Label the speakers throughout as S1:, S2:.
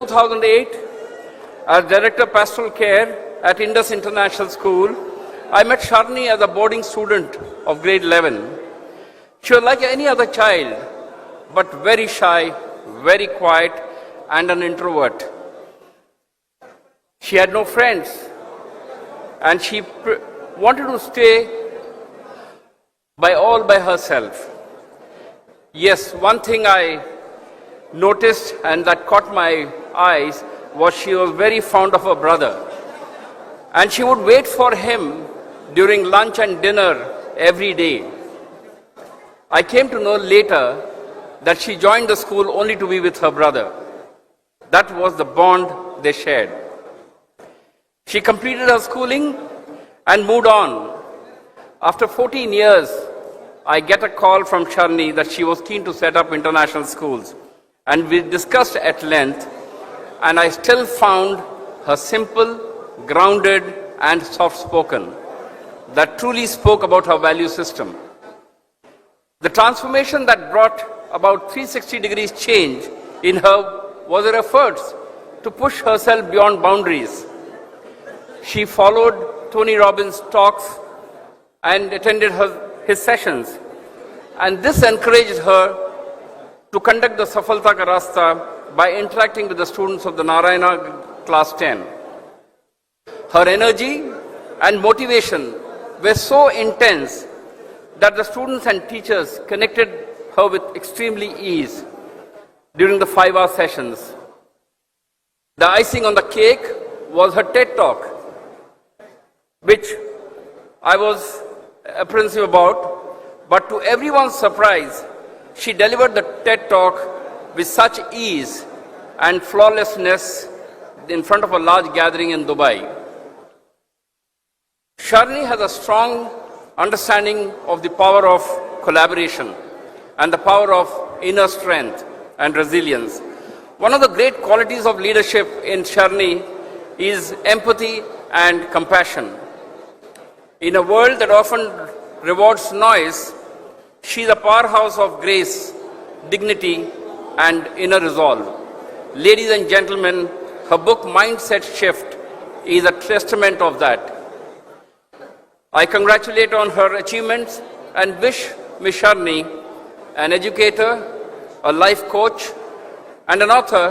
S1: 2008, as Director of Pastoral Care at Indus International School, I met Sharni as a boarding student of grade 11. She was like any other child, but very shy, very quiet, and an introvert. She had no friends, and she wanted to stay all by herself. Yes, one thing I noticed and that caught my eyes was she was very fond of her brother. And she would wait for him during lunch and dinner every day. I came to know later that she joined the school only to be with her brother. That was the bond they shared. She completed her schooling and moved on. After 14 years, I get a call from Sharni that she was keen to set up international schools. And we discussed at length, and I still found her simple, grounded, and soft-spoken, that truly spoke about her value system. The transformation that brought about 360 degrees change in her was her efforts to push herself beyond boundaries. She followed Tony Robbins' talks and attended his sessions, and this encouraged her to conduct the Safalta Ka Rasta by interacting with the students of the Narayana class 10. Her energy and motivation were so intense that the students and teachers connected her with extremely ease during the 5-hour sessions. The icing on the cake was her TED Talk, which I was apprehensive about, but to everyone's surprise, she delivered the TED Talk with such ease and flawlessness in front of a large gathering in Dubai. Sharni has a strong understanding of the power of collaboration and the power of inner strength and resilience. One of the great qualities of leadership in Sharni is empathy and compassion. In a world that often rewards noise, she is a powerhouse of grace, dignity, and inner resolve. Ladies and gentlemen, her book Mindset Shift is a testament of that. I congratulate on her achievements and wish Ms. Sharni, an educator, a life coach, and an author,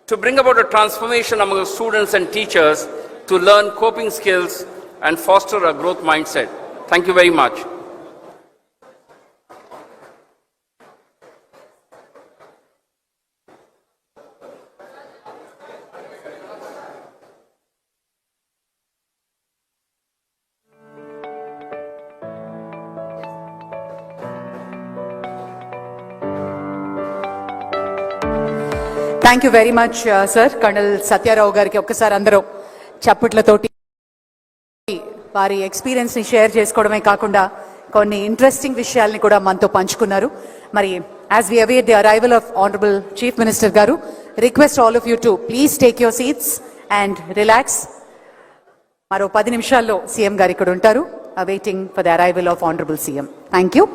S1: to bring about a transformation among students and teachers to learn coping skills and foster a growth mindset. Thank you very much.
S2: Thank you very much sir. Colonel Satyarao గారికి ఒక్కసారి అందరూ చప్పట్లతోటి వారి ఎక్స్పీరియన్స్ని share చేసుకోవడమే కాకుండా కొన్ని interesting విషయాల్ని కూడా మనతో పంచుకున్నారు. మరి as we await the arrival of honourable chief minister గారు, request all of you to please take your seats and relax. మరో 10 నిమిషాల్లో సీఎం గారు ఇక్కడ ఉంటారు, awaiting for the arrival of honourable CM. Thank you.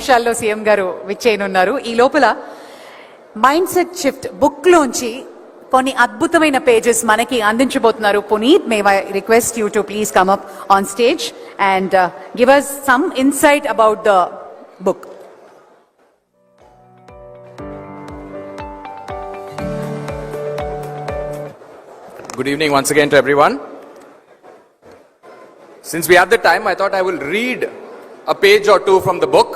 S2: నిమిషాల్లో సీఎం గారు విచ్చేయనున్నారు. ఈ లోపల మైండ్ సెట్ షిఫ్ట్ బుక్ లోంచి కొన్ని అద్భుతమైన పేజెస్ మనకి అందించబోతున్నారు. Puneet, may I request you to please come up on stage and give us some insight about the book.
S3: Good evening once again to everyone. Since we had the time, I thought I will read a page or two from the book.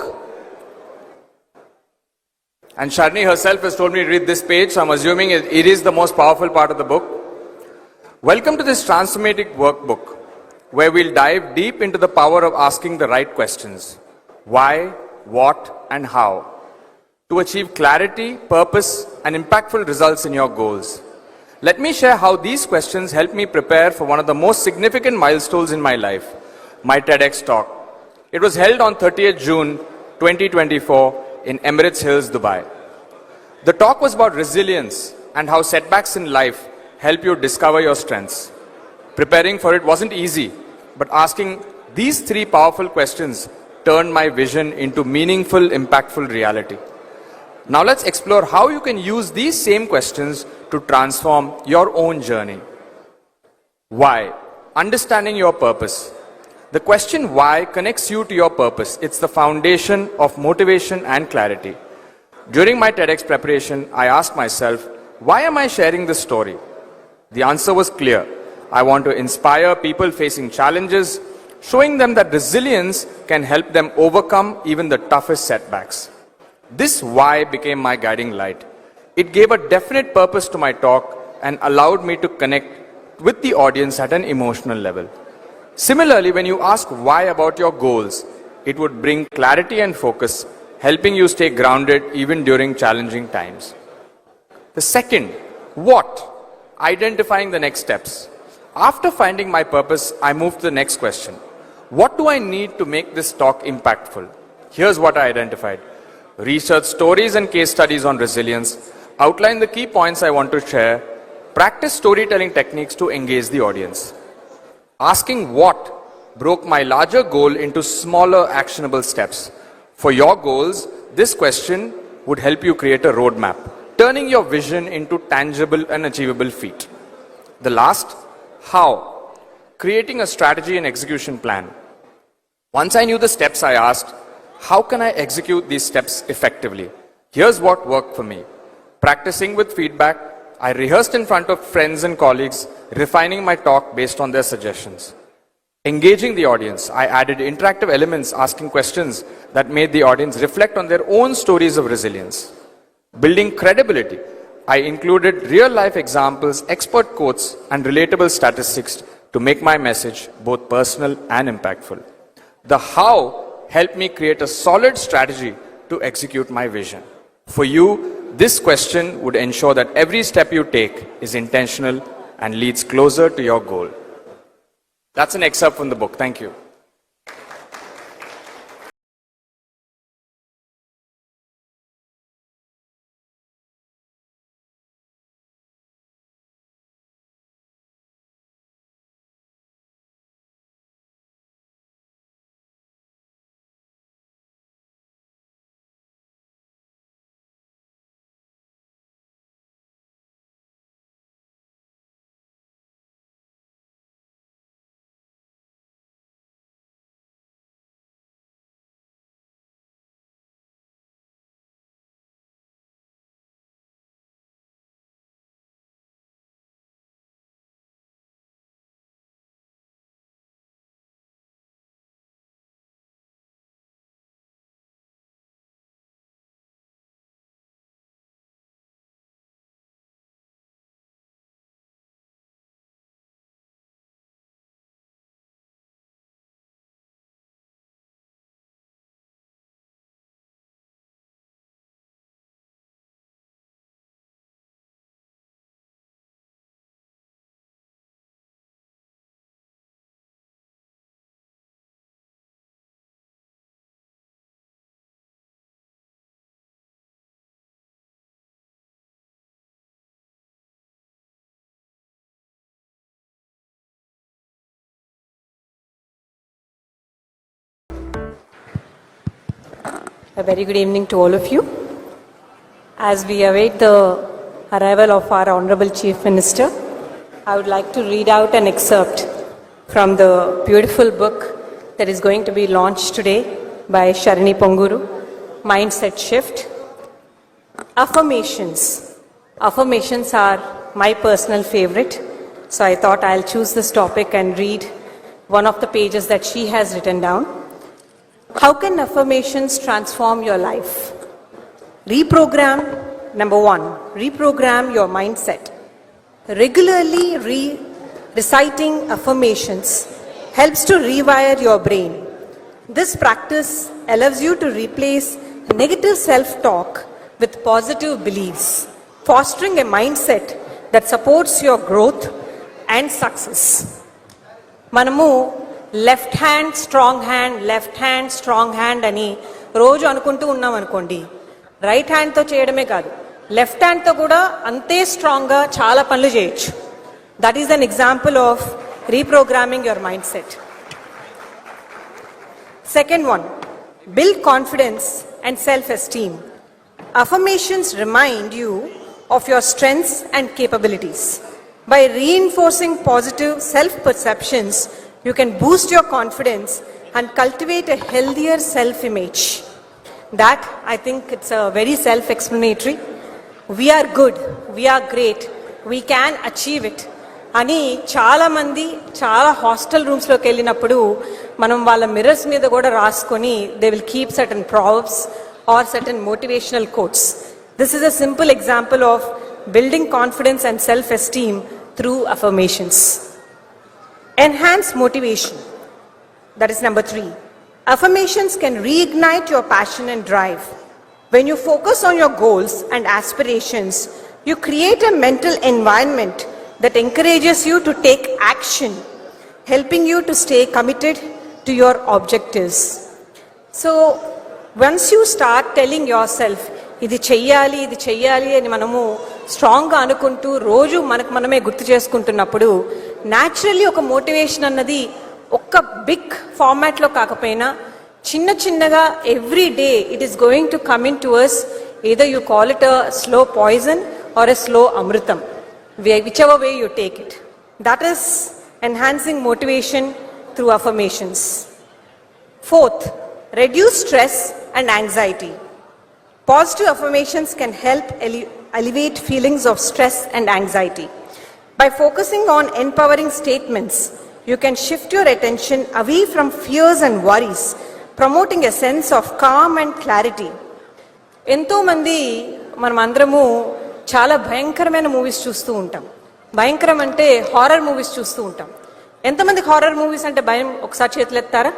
S3: And Sharni herself has told me to read this page, so I'm assuming it is the most powerful part of the book. Welcome to this transformative workbook, where we'll dive deep into the power of asking the right questions. Why, what, and how. To achieve clarity, purpose, and impactful results in your goals. Let me share how these questions helped me prepare for one of the most significant milestones in my life, my TEDx talk. It was held on 30th June 2024 in Emirates Hills, Dubai. The talk was about resilience and how setbacks in life help you discover your strengths. Preparing for it wasn't easy, but asking these three powerful questions turned my vision into meaningful, impactful reality. Now let's explore how you can use these same questions to transform your own journey. Why? Understanding your purpose. The question why connects you to your purpose. It's the foundation of motivation and clarity. During my TEDx preparation, I asked myself, why am I sharing this story? The answer was clear. I want to inspire people facing challenges, showing them that resilience can help them overcome even the toughest setbacks. This why became my guiding light. It gave a definite purpose to my talk and allowed me to connect with the audience at an emotional level. Similarly, when you ask why about your goals, it would bring clarity and focus, helping you stay grounded even during challenging times. The second, what? Identifying the next steps. After finding my purpose, I moved to the next question. What do I need to make this talk impactful? Here's what I identified. Research stories and case studies on resilience, outline the key points I want to share, practice storytelling techniques to engage the audience. Asking what broke my larger goal into smaller actionable steps. For your goals, this question would help you create a roadmap, turning your vision into tangible and achievable feat. The last, how? Creating a strategy and execution plan. Once I knew the steps, I asked, how can I execute these steps effectively? Here's what worked for me. Practicing with feedback, I rehearsed in front of friends and colleagues, refining my talk based on their suggestions. Engaging the audience, I added interactive elements, asking questions that made the audience reflect on their own stories of resilience. Building credibility, I included real-life examples, expert quotes, and relatable statistics to make my message both personal and impactful. The how helped me create a solid strategy to execute my vision. For you, this question would ensure that every step you take is intentional and leads closer to your goal. That's an excerpt from the book. Thank you.
S4: A very good evening to all of you. As we await the arrival of our Honorable Chief Minister, I would like to read out an excerpt from the beautiful book that is going to be launched today by Sharini Ponguru, Mindset Shift. Affirmations. Affirmations are my personal favorite, so I thought I'll choose this topic and read one of the pages that she has written down. How can affirmations transform your life? Reprogram, number one, reprogram your mindset. Regularly reciting affirmations helps to rewire your brain. This practice allows you to replace negative self-talk with positive beliefs, fostering a mindset that supports your growth and success. మనము left hand strong hand అని రోజు అనుకుంటూ ఉన్నాం అనుకోండి, right హ్యాండ్తో చేయడమే కాదు, left హ్యాండ్తో కూడా అంతే స్ట్రాంగ్గా చాలా పనులు చేయొచ్చు. That is an example of reprogramming your mind set. Second one, build confidence and self-esteem. Affirmations remind you of your strengths and capabilities. By reinforcing positive self-perceptions, you can boost your confidence and cultivate a healthier self-image. That, I think it's a very self-explanatory. We are good, we are great, we can achieve it. అని చాలామంది చాలా hostel రూమ్స్లోకి వెళ్ళినప్పుడు మనం వాళ్ళ mirrors మీద కూడా రాసుకొని they will keep certain props or certain motivational quotes. This is a simple example of building confidence and self-esteem through affirmations. Enhance motivation. That is number 3. Affirmations can reignite your passion and drive. When you focus on your goals and aspirations, you create a mental environment that encourages you to take action, helping you to stay committed to your objectives. So, once you start telling yourself, ఇది చెయ్యాలి అని మనము స్ట్రాంగ్గా అనుకుంటూ రోజు మనమే గుర్తు చేసుకుంటున్నప్పుడు న్యాచురల్లీ ఒక మోటివేషన్ అన్నది ఒక్క బిగ్ ఫార్మాట్లో కాకపోయినా చిన్నగా every day it is going to come into us. either you call it a slow poison or a slow amritam, whichever way you take it. That is enhancing motivation through affirmations. Fourth, reduce stress and anxiety. Positive affirmations can help alleviate feelings of stress and anxiety. By focusing on empowering statements, you can shift your attention away from fears and worries, promoting a sense of calm and clarity. ఎంతోమంది మనమందరము చాలా భయంకరమైన movies చూస్తూ ఉంటాం. భయంకరం అంటే horror movies చూస్తూ ఉంటాం. ఎంతమందికి హారర్ మూవీస్ అంటే భయం? ఒకసారి చేతులు ఎత్తారా?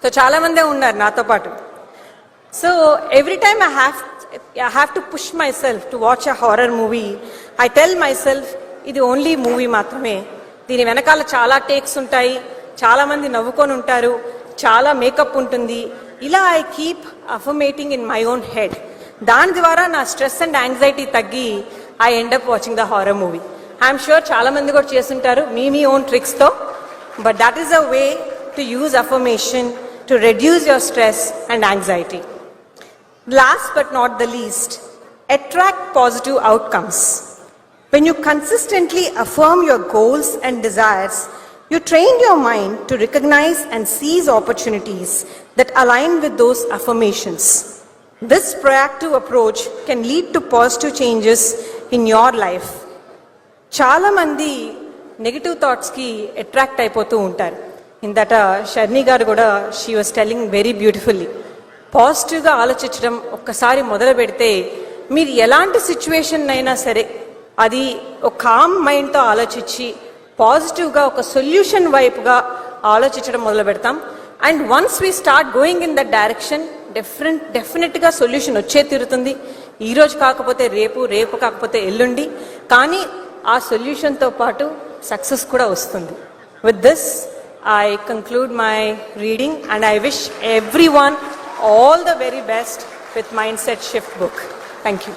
S4: సో చాలా మందే ఉన్నారు నాతో పాటు. So every time I have to push my self to watch a horror movie. I tell my self ఇది ఓన్లీ మూవీ మాత్రమే, దీని వెనకాల చాలా టేక్స్ ఉంటాయి, చాలా మంది నవ్వుకొని ఉంటారు, చాలా మేకప్ ఉంటుంది. ఇలా I keep affirmating in my own head. దాని ద్వారా నా స్ట్రెస్ అండ్ యాంగ్జైటీ తగ్గి I end up watching the horror movie. I'm sure చాలా మంది కూడా చేస్తుంటారు మీ ఓన్ ట్రిక్స్తో. But that is a way to use affirmation to reduce your stress and anxiety. Last but not the least, attract positive outcomes. When you consistently affirm your goals and desires, you train your mind to recognize and seize opportunities that align with those affirmations. This proactive approach can lead to positive changes in your life. Chala mandi negative thoughts ki attract అయిపోతూ ఉంటారు. ఇందట షర్ని గారు కూడా she was telling very beautifully, పాజిటివ్గా ఆలోచించడం ఒక్కసారి మొదలు పెడితే మీరు ఎలాంటి సిచ్యువేషన్ అయినా సరే అది ఒక కామ్ మైండ్తో ఆలోచించి పాజిటివ్గా ఒక సొల్యూషన్ వైపుగా ఆలోచించడం మొదలు పెడతాం. And once we start going in that direction డెఫినెట్గా సొల్యూషన్ వచ్చే తీరుతుంది. ఈరోజు కాకపోతే రేపు కాకపోతే ఎల్లుండి, కానీ ఆ సొల్యూషన్తో పాటు సక్సెస్ కూడా వస్తుంది. With this I conclude my reading and I wish everyone all the very best with Mindset Shift book. Thank you.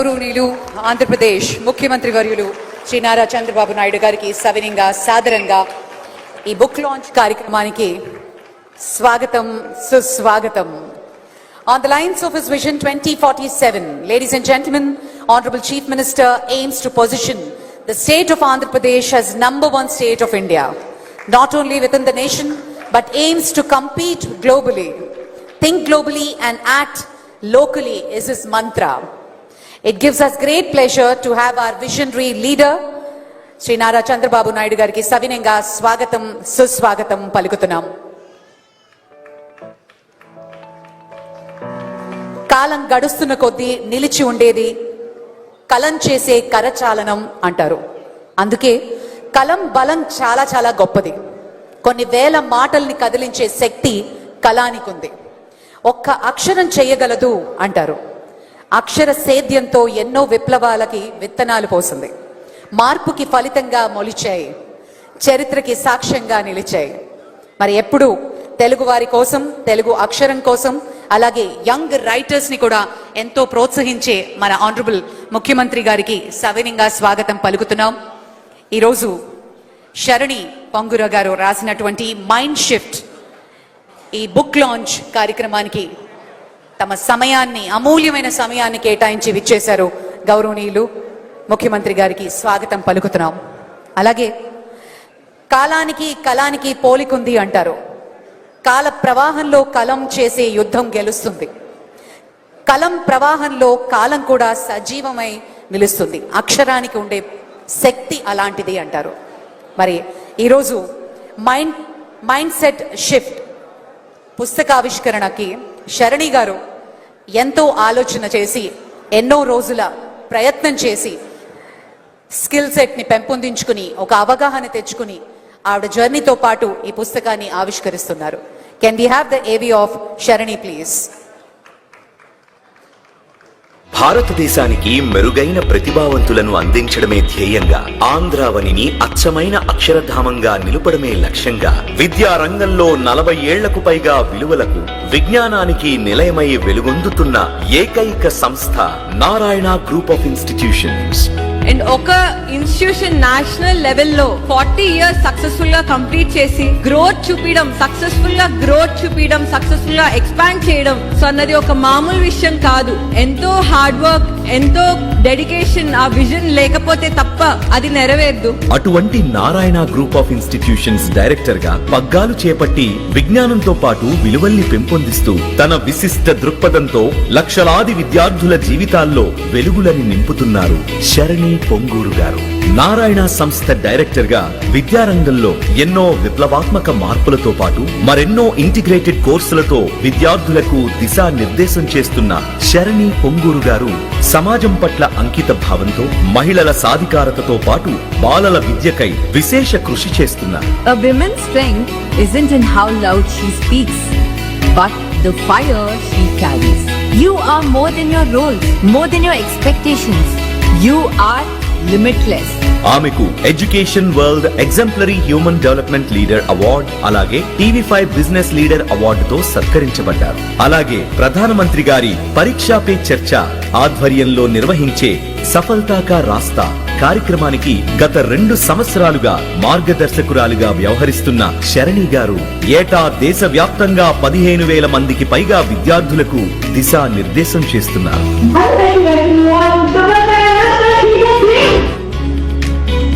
S2: గౌరవనీయులు ఆంధ్రప్రదేశ్ ముఖ్యమంత్రి వర్యులు శ్రీ నారా చంద్రబాబు నాయుడు గారికి సవినయంగా సాదరంగా ఈ బుక్ లాంచ్ కార్యక్రమానికి స్వాగతం సుస్వాగతం. On the lines of his Vision 2047, ladies and gentlemen, Honorable Chief Minister aims to position the state of Andhra Pradesh as #1 state of India, not only within the nation, but aims to compete globally. Think globally and act locally is his mantra. It gives us great pleasure to have our visionary leader, Sri Nara Chandrababu Naidu gariki savinenga swagatam suswagatam palikutunam. కాలం గడుస్తున్న కొద్దీ నిలిచి ఉండేది కలం చేసే కరచాలనం అంటారు. అందుకే కలం బలం చాలా చాలా గొప్పది. కొన్ని వేల మాటల్ని కదిలించే శక్తి కలానికి ఉంది. ఒక్క అక్షరం చేయగలదు అంటారు. అక్షర సేద్యంతో ఎన్నో విప్లవాలకి విత్తనాలు పోసింది. మార్పుకి ఫలితంగా మొలిచాయి, చరిత్రకి సాక్ష్యంగా నిలిచాయి. మరి ఎప్పుడు తెలుగు వారి కోసం, తెలుగు అక్షరం కోసం, అలాగే యంగ్ రైటర్స్ ని కూడా ఎంతో ప్రోత్సహించే మన ఆనరబుల్ ముఖ్యమంత్రి గారికి సవినయంగా స్వాగతం పలుకుతున్నాం. ఈరోజు శరణి పొంగుర గారు రాసినటువంటి మైండ్ షిఫ్ట్ ఈ బుక్ లాంచ్ కార్యక్రమానికి తమ సమయాన్ని, అమూల్యమైన సమయాన్ని కేటాయించి విచ్చేశారు. గౌరవనీయులు ముఖ్యమంత్రి గారికి స్వాగతం పలుకుతున్నాం. అలాగే కాలానికి కలానికి పోలికుంది అంటారు. కాల ప్రవాహంలో కలం చేసే యుద్ధం గెలుస్తుంది. కలం ప్రవాహంలో కాలం కూడా సజీవమై నిలుస్తుంది. అక్షరానికి ఉండే శక్తి అలాంటిది అంటారు. మరి ఈరోజు మైండ్ సెట్ షిఫ్ట్ పుస్తకావిష్కరణకి శరణి గారు ఎంతో ఆలోచన చేసి, ఎన్నో రోజుల ప్రయత్నం చేసి, స్కిల్ సెట్ని పెంపొందించుకుని, ఒక అవగాహన తెచ్చుకుని ఆవిడ జర్నీతో పాటు ఈ పుస్తకాన్ని ఆవిష్కరిస్తున్నారు. కెన్ వి హ్యావ్ ద ఏవి ఆఫ్ శరణి ప్లీజ్?
S5: భారతదేశానికి మెరుగైన ప్రతిభావంతులను అందించడమే ధ్యేయంగా, ఆంధ్రావనిని అచ్చమైన అక్షరధామంగా నిలుపడమే లక్ష్యంగా, విద్యా రంగంలో 40 ఏళ్లకు పైగా విలువలకు, విజ్ఞానానికి నిలయమై వెలుగొందుతున్న ఏకైక సంస్థ Narayana group of institutions.
S6: And ఒక ఇన్స్టిట్యూషన్ నేషనల్ లెవెల్లో 40 years సక్సెస్ఫుల్ గా కంప్లీట్ చేసి గ్రోత్ చూపించడం, సక్సెస్ఫుల్ గా ఎక్స్పాండ్ చేయడం సో అన్నది ఒక మామూలు విషయం కాదు. ఎంతో హార్డ్ వర్క్, ఎంతో డెడికేషన్, ఆ విజన్ లేకపోతే తప్ప అది నెరవేరదు.
S5: అటువంటి Narayana group of institutions director గా పగ్గాలు చేపట్టి విజ్ఞానంతో పాటు విలువల్ని పెంపొందిస్తూ తన విశిష్ట దృక్పథంతో లక్షలాది విద్యార్థుల జీవితాల్లో వెలుగులని నింపుతున్నారు శరణి పొంగూరు గారు. నారాయణ సంస్థ డైరెక్టర్ గా విద్యారంగంలో ఎన్నో విప్లవాత్మక మార్పులతో పాటు మరెన్నో ఇంటిగ్రేటెడ్ కోర్సులతో విద్యార్థులకు దిశానిర్దేశం చేస్తున్న శరణి పొంగూరు గారు సమాజం పట్ల అంకిత భావంతో, మహిళల సాధికారతతో పాటు బాలల విద్యకై విశేష కృషి చేస్తున్నారు.
S7: A woman's strength isn't in how loud she speaks, but the fire she carries. You are more than your roles, more than your expectations. You are limitless.
S5: ఆమెకు education world exemplary human development leader award, అలాగే TV5 business leader అవార్డుతో సత్కరించబడ్డారు. అలాగే ప్రధానమంత్రి గారి పరీక్షా pay చర్చ ఆధ్వర్యంలో నిర్వహించే సఫల్తా కా రాస్తా కార్యక్రమానికి గత 2 సంవత్సరాలుగా మార్గదర్శకురాలుగా వ్యవహరిస్తున్న శరణి గారు ఏటా దేశవ్యాప్తంగా 15,000 మందికి పైగా విద్యార్థులకు దిశా నిర్దేశం చేస్తున్నారు.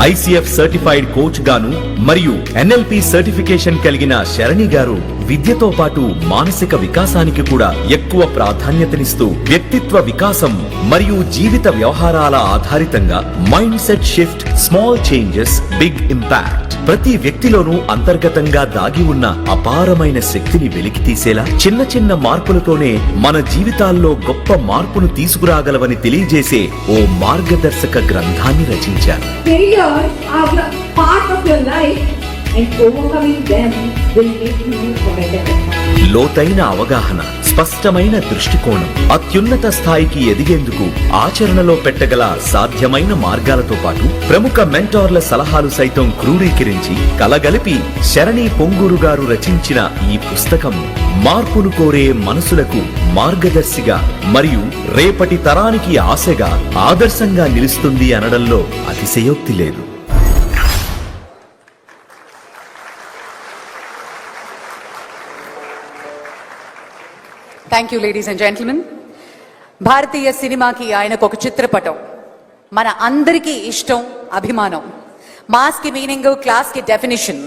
S5: ICF సర్టిఫైడ్ కోచ్ గాను మరియు NLP సర్టిఫికేషన్ కలిగిన శరణి గారు విద్యతో పాటు మానసిక వికాసానికి కూడా ఎక్కువ ప్రాధాన్యతనిస్తూ వ్యక్తిత్వ వికాసం మరియు జీవిత వ్యవహారాల ఆధారితంగా mind set shift, small changes, big impact, ప్రతి వ్యక్తిలోనూ అంతర్గతంగా దాగి ఉన్న అపారమైన శక్తిని వెలికితీసేలా చిన్న చిన్న మార్పులతోనే మన జీవితాల్లో గొప్ప మార్పును తీసుకురాగలవని తెలియజేసే ఓ మార్గదర్శక గ్రంథాన్ని రచించారు.
S8: Failures are a part of your life and overcoming them will make you a better person.
S5: లోతైన అవగాహన, స్పష్టమైన దృష్టికోణం, అత్యున్నత స్థాయికి ఎదిగేందుకు ఆచరణలో పెట్టగల సాధ్యమైన మార్గాలతో పాటు ప్రముఖ మెంటార్ల సలహాలు సైతం క్రోడీకరించి కలగలిపి శరణి పొంగూరు గారు రచించిన ఈ పుస్తకం మార్పును కోరే మనసులకు మార్గదర్శిగా మరియు రేపటి తరానికి ఆశగా, ఆదర్శంగా నిలుస్తుంది అనడంలో అతిశయోక్తి లేదు.
S2: Thank you ladies and gentlemen. భారతీయ సినిమాకి ఆయనకు ఒక చిత్రపటం, మన అందరికీ ఇష్టం, అభిమానం. మాస్కి మీనింగ్, క్లాస్కి డెఫినిషన్,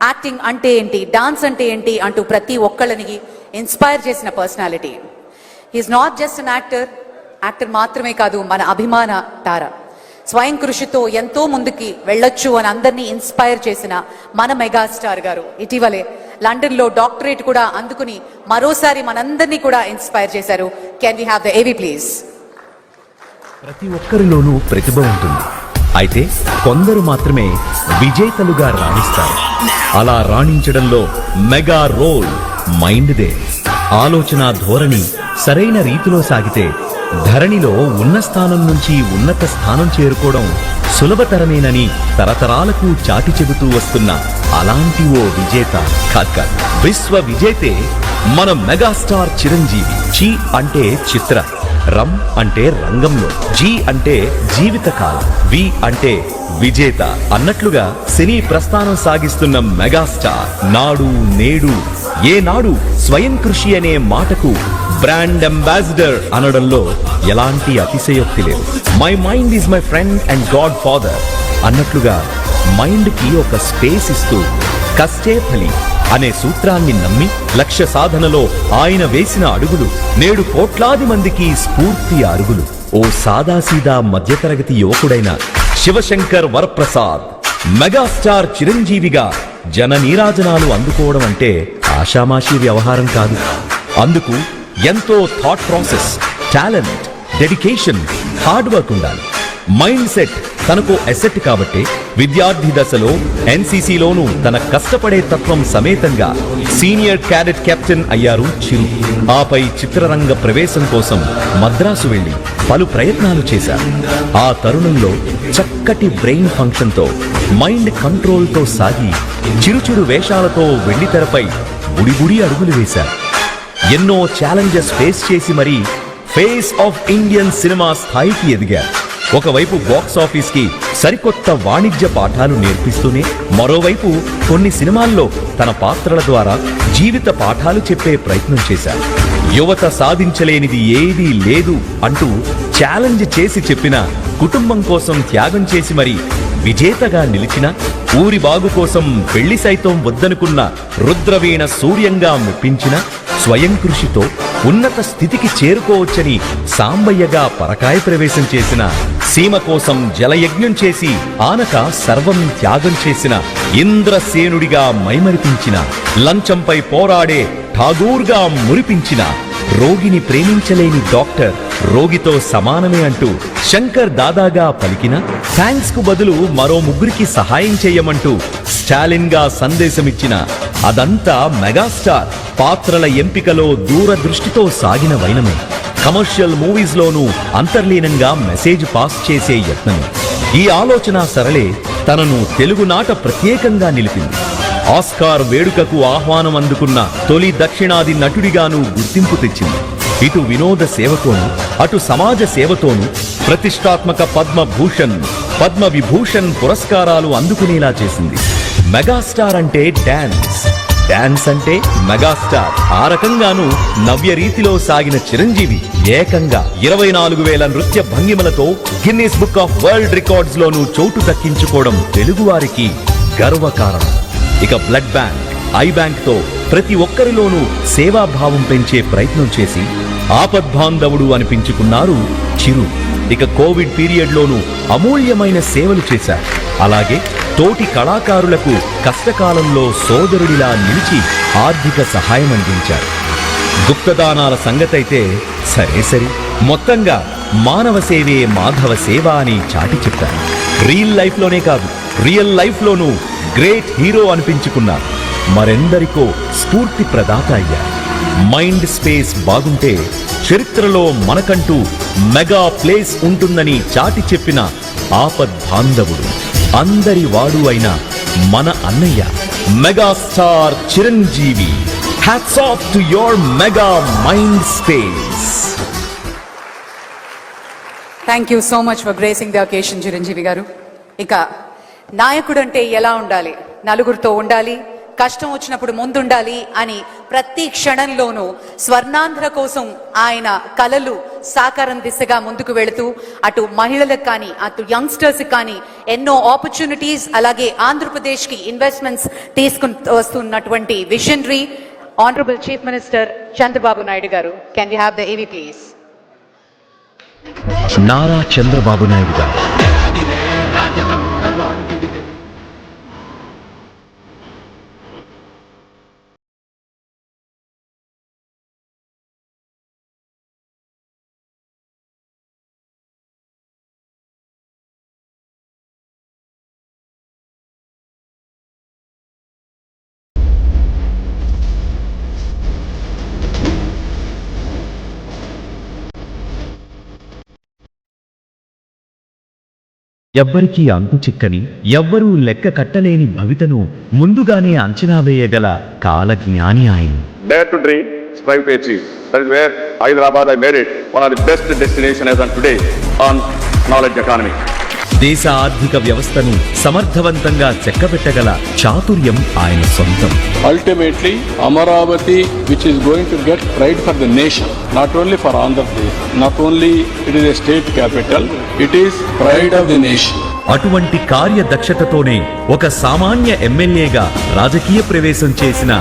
S2: యాక్టింగ్ అంటే ఏంటి, డాన్స్ అంటే ఏంటి అంటూ ప్రతి ఒక్కళ్ళని ఇన్స్పైర్ చేసిన personality. He is not just an actor మాత్రమే కాదు, మన అభిమాన తార. స్వయం కృషితో ఎంతో ముందుకి వెళ్ళొచ్చు అని అందరినీ ఇన్స్పైర్ చేసిన మన మెగాస్టార్ గారు ఇటీవలే లండన్లో డాక్టరేట్ కూడా అందుకుని మరోసారి మనందరినీ కూడా ఇన్స్పైర్ చేశారు. కెన్ వి హ్యావ్ ద ఏవి ప్లీజ్?
S5: ప్రతి ఒక్కరిలోనూ ప్రతిభ ఉంటుంది, అయితే కొందరు మాత్రమే విజేతలుగా రాణిస్తారు. అలా రాణించడంలో మెగా రోల్ మైండ్దే. ఆలోచన ధోరణి సరైన రీతిలో సాగితే ధరణిలో ఉన్న స్థానం నుంచి ఉన్నత స్థానం చేరుకోవడం సులభతరమేనని తరతరాలకు చాటి చెబుతూ వస్తున్న అలాంటి ఓ విజేత కాదు, విశ్వ విజేతే మన మెగాస్టార్ చిరంజీవి. చి అంటే చిత్ర, రం అంటే రంగంలో, జీ అంటే జీవితకాలం, వి అంటే విజేత అన్నట్లుగా సినీ ప్రస్థానం సాగిస్తున్న మెగాస్టార్ నాడు నేడు ఏనాడు స్వయం కృషి అనే మాటకు బ్రాండ్ అంబాసిడర్ అనడంలో ఎలాంటి అతిశయోక్తి లేదు. My mind is my friend and God father అన్నట్లుగా మైండ్ కి ఒక స్పేస్ ఇస్తూ కష్టే ఫలి అనే సూత్రాన్ని నమ్మి లక్ష్య సాధనలో ఆయన వేసిన అడుగులు నేడు కోట్లాది మందికి స్ఫూర్తి అరుగులు. ఓ సాదాసీదా మధ్యతరగతి యువకుడైన శివశంకర్ వరప్రసాద్ మెగాస్టార్ చిరంజీవిగా జన నీరాజనాలు అందుకోవడం అంటే ఆషామాషీ వ్యవహారం కాదు. అందుకు ఎంతో thought process, talent, dedication, hard work ఉండాలి. మైండ్ సెట్ తనకు అసెట్ కాబట్టి విద్యార్థి దశలో ఎన్సీసీలోనూ తన కష్టపడే తత్వం సమేతంగా సీనియర్ క్యాడెట్ కెప్టెన్ అయ్యారు చిరు. ఆపై చిత్రరంగ ప్రవేశం కోసం మద్రాసు వెళ్లి పలు ప్రయత్నాలు చేశారు. ఆ తరుణంలో చక్కటి బ్రెయిన్ ఫంక్షన్తో, మైండ్ కంట్రోల్తో సాగి చిరుచిరు వేషాలతో వెండితెరపై బుడిబుడి అడుగులు వేశారు. ఎన్నో ఛాలెంజెస్ ఫేస్ చేసి మరీ ఫేస్ ఆఫ్ ఇండియన్ సినిమా స్థాయికి ఎదిగారు. ఒకవైపు బాక్స్ ఆఫీస్ కి సరికొత్త వాణిజ్య పాఠాలు నేర్పిస్తూనే మరోవైపు కొన్ని సినిమాల్లో తన పాత్రల ద్వారా జీవిత పాఠాలు చెప్పే ప్రయత్నం చేశారు. యువత సాధించలేనిది ఏదీ లేదు అంటూ ఛాలెంజ్ చేసి చెప్పిన, కుటుంబం కోసం త్యాగం చేసి మరి విజేతగా నిలిచిన, ఊరి బాగు కోసం పెళ్లి సైతం వద్దనుకున్న రుద్రవీణ సూర్యంగా మెప్పించిన, స్వయం కృషితో ఉన్నత స్థితికి చేరుకోవచ్చని సాంబయ్యగా పరకాయ ప్రవేశం చేసిన, సీమ కోసం జలయజ్ఞం చేసి ఆనక సర్వం త్యాగం చేసిన, ఇంద్రసేనుడిగా మైమరిపించిన, లంచంపై పోరాడే ఠాగూర్గా మురిపించిన, రోగిని ప్రేమించలేని డాక్టర్ రోగితో సమానమే అంటూ శంకర్ దాదాగా పలికిన, థ్యాంక్స్ కు బదులు మరో ముగ్గురికి సహాయం చేయమంటూ స్టాలిన్ గా సందేశమిచ్చిన, అదంతా మెగాస్టార్ పాత్రల ఎంపికలో దూరదృష్టితో సాగిన వైనమే. కమర్షియల్ మూవీస్ లోనూ అంతర్లీనంగా మెసేజ్ పాస్ చేసే యత్నమే. ఈ ఆలోచన సరళే తనను తెలుగునాట ప్రత్యేకంగా నిలిపింది. ఆస్కార్ వేడుకకు ఆహ్వానం అందుకున్న తొలి దక్షిణాది నటుడిగాను గుర్తింపు తెచ్చింది. ఇటు వినోద సేవతోనూ అటు సమాజ సేవతోనూ ప్రతిష్టాత్మక పద్మభూషణ్, పద్మ విభూషణ్ పురస్కారాలు అందుకునేలా చేసింది. మెగాస్టార్ అంటే డాన్స్, డాన్స్ అంటే మెగాస్టార్. ఆ రకంగానూ నవ్య రీతిలో సాగిన చిరంజీవి ఏకంగా 24,000 నృత్య భంగిమలతో Guinness book of world records లోనూ చోటు దక్కించుకోవడం తెలుగువారికి గర్వకారణం. ఇక బ్లడ్ బ్యాంక్, ఐ బ్యాంక్ తో ప్రతి ఒక్కరిలోనూ సేవాభావం పెంచే ప్రయత్నం చేసి ఆపద్బాంధవుడు అనిపించుకున్నారు చిరు. ఇక కోవిడ్ పీరియడ్ లోనూ అమూల్యమైన సేవలు చేశారు. అలాగే తోటి కళాకారులకు కష్టకాలంలో సోదరుడిలా నిలిచి ఆర్థిక సహాయం అందించారు. గుప్తదానాల సంగతైతే సరే మొత్తంగా మానవ సేవే మాధవ సేవ అని చాటి చెప్పారు. రియల్ లైఫ్ లోనే కాదు, రియల్ లైఫ్ లోనూ గ్రేట్ హీరో అనిపించుకున్నారు. మరెందరికో స్ఫూర్తి ప్రదాత అయ్యారు. మైండ్ స్పేస్ బాగుంటే చరిత్రలో మనకంటూ మెగా ప్లేస్ ఉంటుందని చాటి చెప్పిన ఆపద్బాంధవుడు, అందరి వాడు అయిన మన అన్నయ్య megastar Chiranjeevi. Hats off to your mega mind space.
S2: Thank you so much for gracing the occasion Chiranjeevi గారు. ఇక నాయకుడు అంటే ఎలా ఉండాలి, నలుగురితో ఉండాలి, కష్టం వచ్చినప్పుడు ముందుండాలి అని ప్రతి క్షణంలోనూ స్వర్ణాంధ్ర కోసం ఆయన కలలు సాకారం దిశగా ముందుకు వెళుతూ అటు మహిళలకు కానీ అటు యంగ్స్టర్స్ కానీ ఎన్నో ఆపర్చునిటీస్, అలాగే ఆంధ్రప్రదేశ్కి ఇన్వెస్ట్మెంట్స్ తీసుకుని వస్తున్నటువంటి visionary honourable chief minister Chandrababu Naidu గారు. కెన్ వి హ్యావ్ ద ఏవీ ప్లీజ్?
S5: నారా చంద్రబాబు నాయుడు గారు. ఎవ్వరికీ అంతు చిక్కని, ఎవ్వరూ లెక్క కట్టలేని భవితను ముందుగానే అంచనా వేయగల కాలజ్ఞాని ఆయన.
S9: Dare to dream, strive to achieve. That is where Hyderabad, I made it one of the best destinations as on today on knowledge economy.
S5: దేశ ఆర్థిక వ్యవస్థను సమర్థవంతంగా చెక్కబెట్టగల చాతుర్యం ఆయన సొంతం.
S10: Ultimately, Amaravati, which is going to get pride for the nation, not only for Andhra Pradesh, not only it is a state capital, it is pride of the nation.
S5: అటువంటి కార్యదక్షతతోనే ఒక సామాన్య ఎమ్మెల్యేగా రాజకీయ ప్రవేశం చేసిన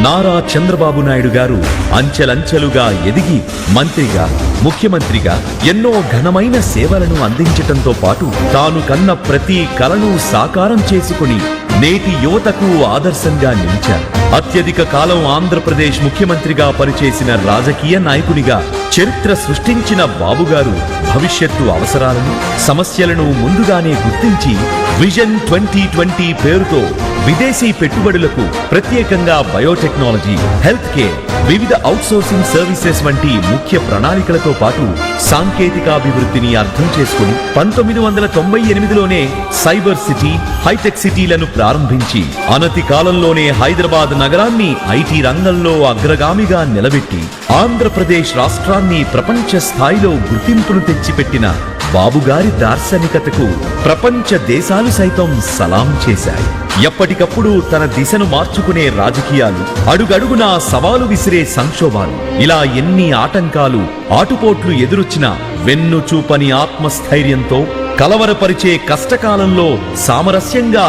S5: నారా చంద్రబాబు నాయుడు గారు అంచెలంచెలుగా ఎదిగి మంత్రిగా, ముఖ్యమంత్రిగా ఎన్నో ఘనమైన సేవలను అందించటంతో పాటు తాను కన్న ప్రతి కలను సాకారం చేసుకుని నేటి యువతకు ఆదర్శంగా నిలిచారు. అత్యధిక కాలం ఆంధ్రప్రదేశ్ ముఖ్యమంత్రిగా పనిచేసిన రాజకీయ నాయకునిగా చరిత్ర సృష్టించిన బాబుగారు భవిష్యత్తు అవసరాలను, సమస్యలను ముందుగానే గుర్తించి విజన్ 2020 పేరుతో విదేశీ పెట్టుబడులకు ప్రత్యేకంగా బయోటెక్నాలజీ, హెల్త్ కేర్, వివిధ అవుట్సోర్సింగ్ సర్వీసెస్ వంటి ముఖ్య ప్రణాళికలతో పాటు సాంకేతికాభివృద్ధిని అర్థం చేసుకుని 1998లోనే సైబర్ సిటీ, హైటెక్ సిటీలను ప్రారంభించి అనతి కాలంలోనే హైదరాబాద్ నగరాన్ని ఐటీ రంగంలో అగ్రగామిగా నిలబెట్టి ఆంధ్రప్రదేశ్ రాష్ట్రాన్ని ప్రపంచ స్థాయిలో గుర్తింపును తెచ్చిపెట్టిన బాబుగారి దార్శనికతకు ప్రపంచ దేశాలు సైతం సలాం చేశాయి. ఎప్పటికప్పుడు తన దిశను మార్చుకునే రాజకీయాలు, అడుగడుగునా సవాలు విసిరే సంక్షోభాలు, ఇలా ఎన్ని ఆటంకాలు, ఆటుపోట్లు ఎదురొచ్చినా వెన్ను చూపని ఆత్మస్థైర్యంతో కలవరపరిచే కష్టకాలంలో సామరస్యంగా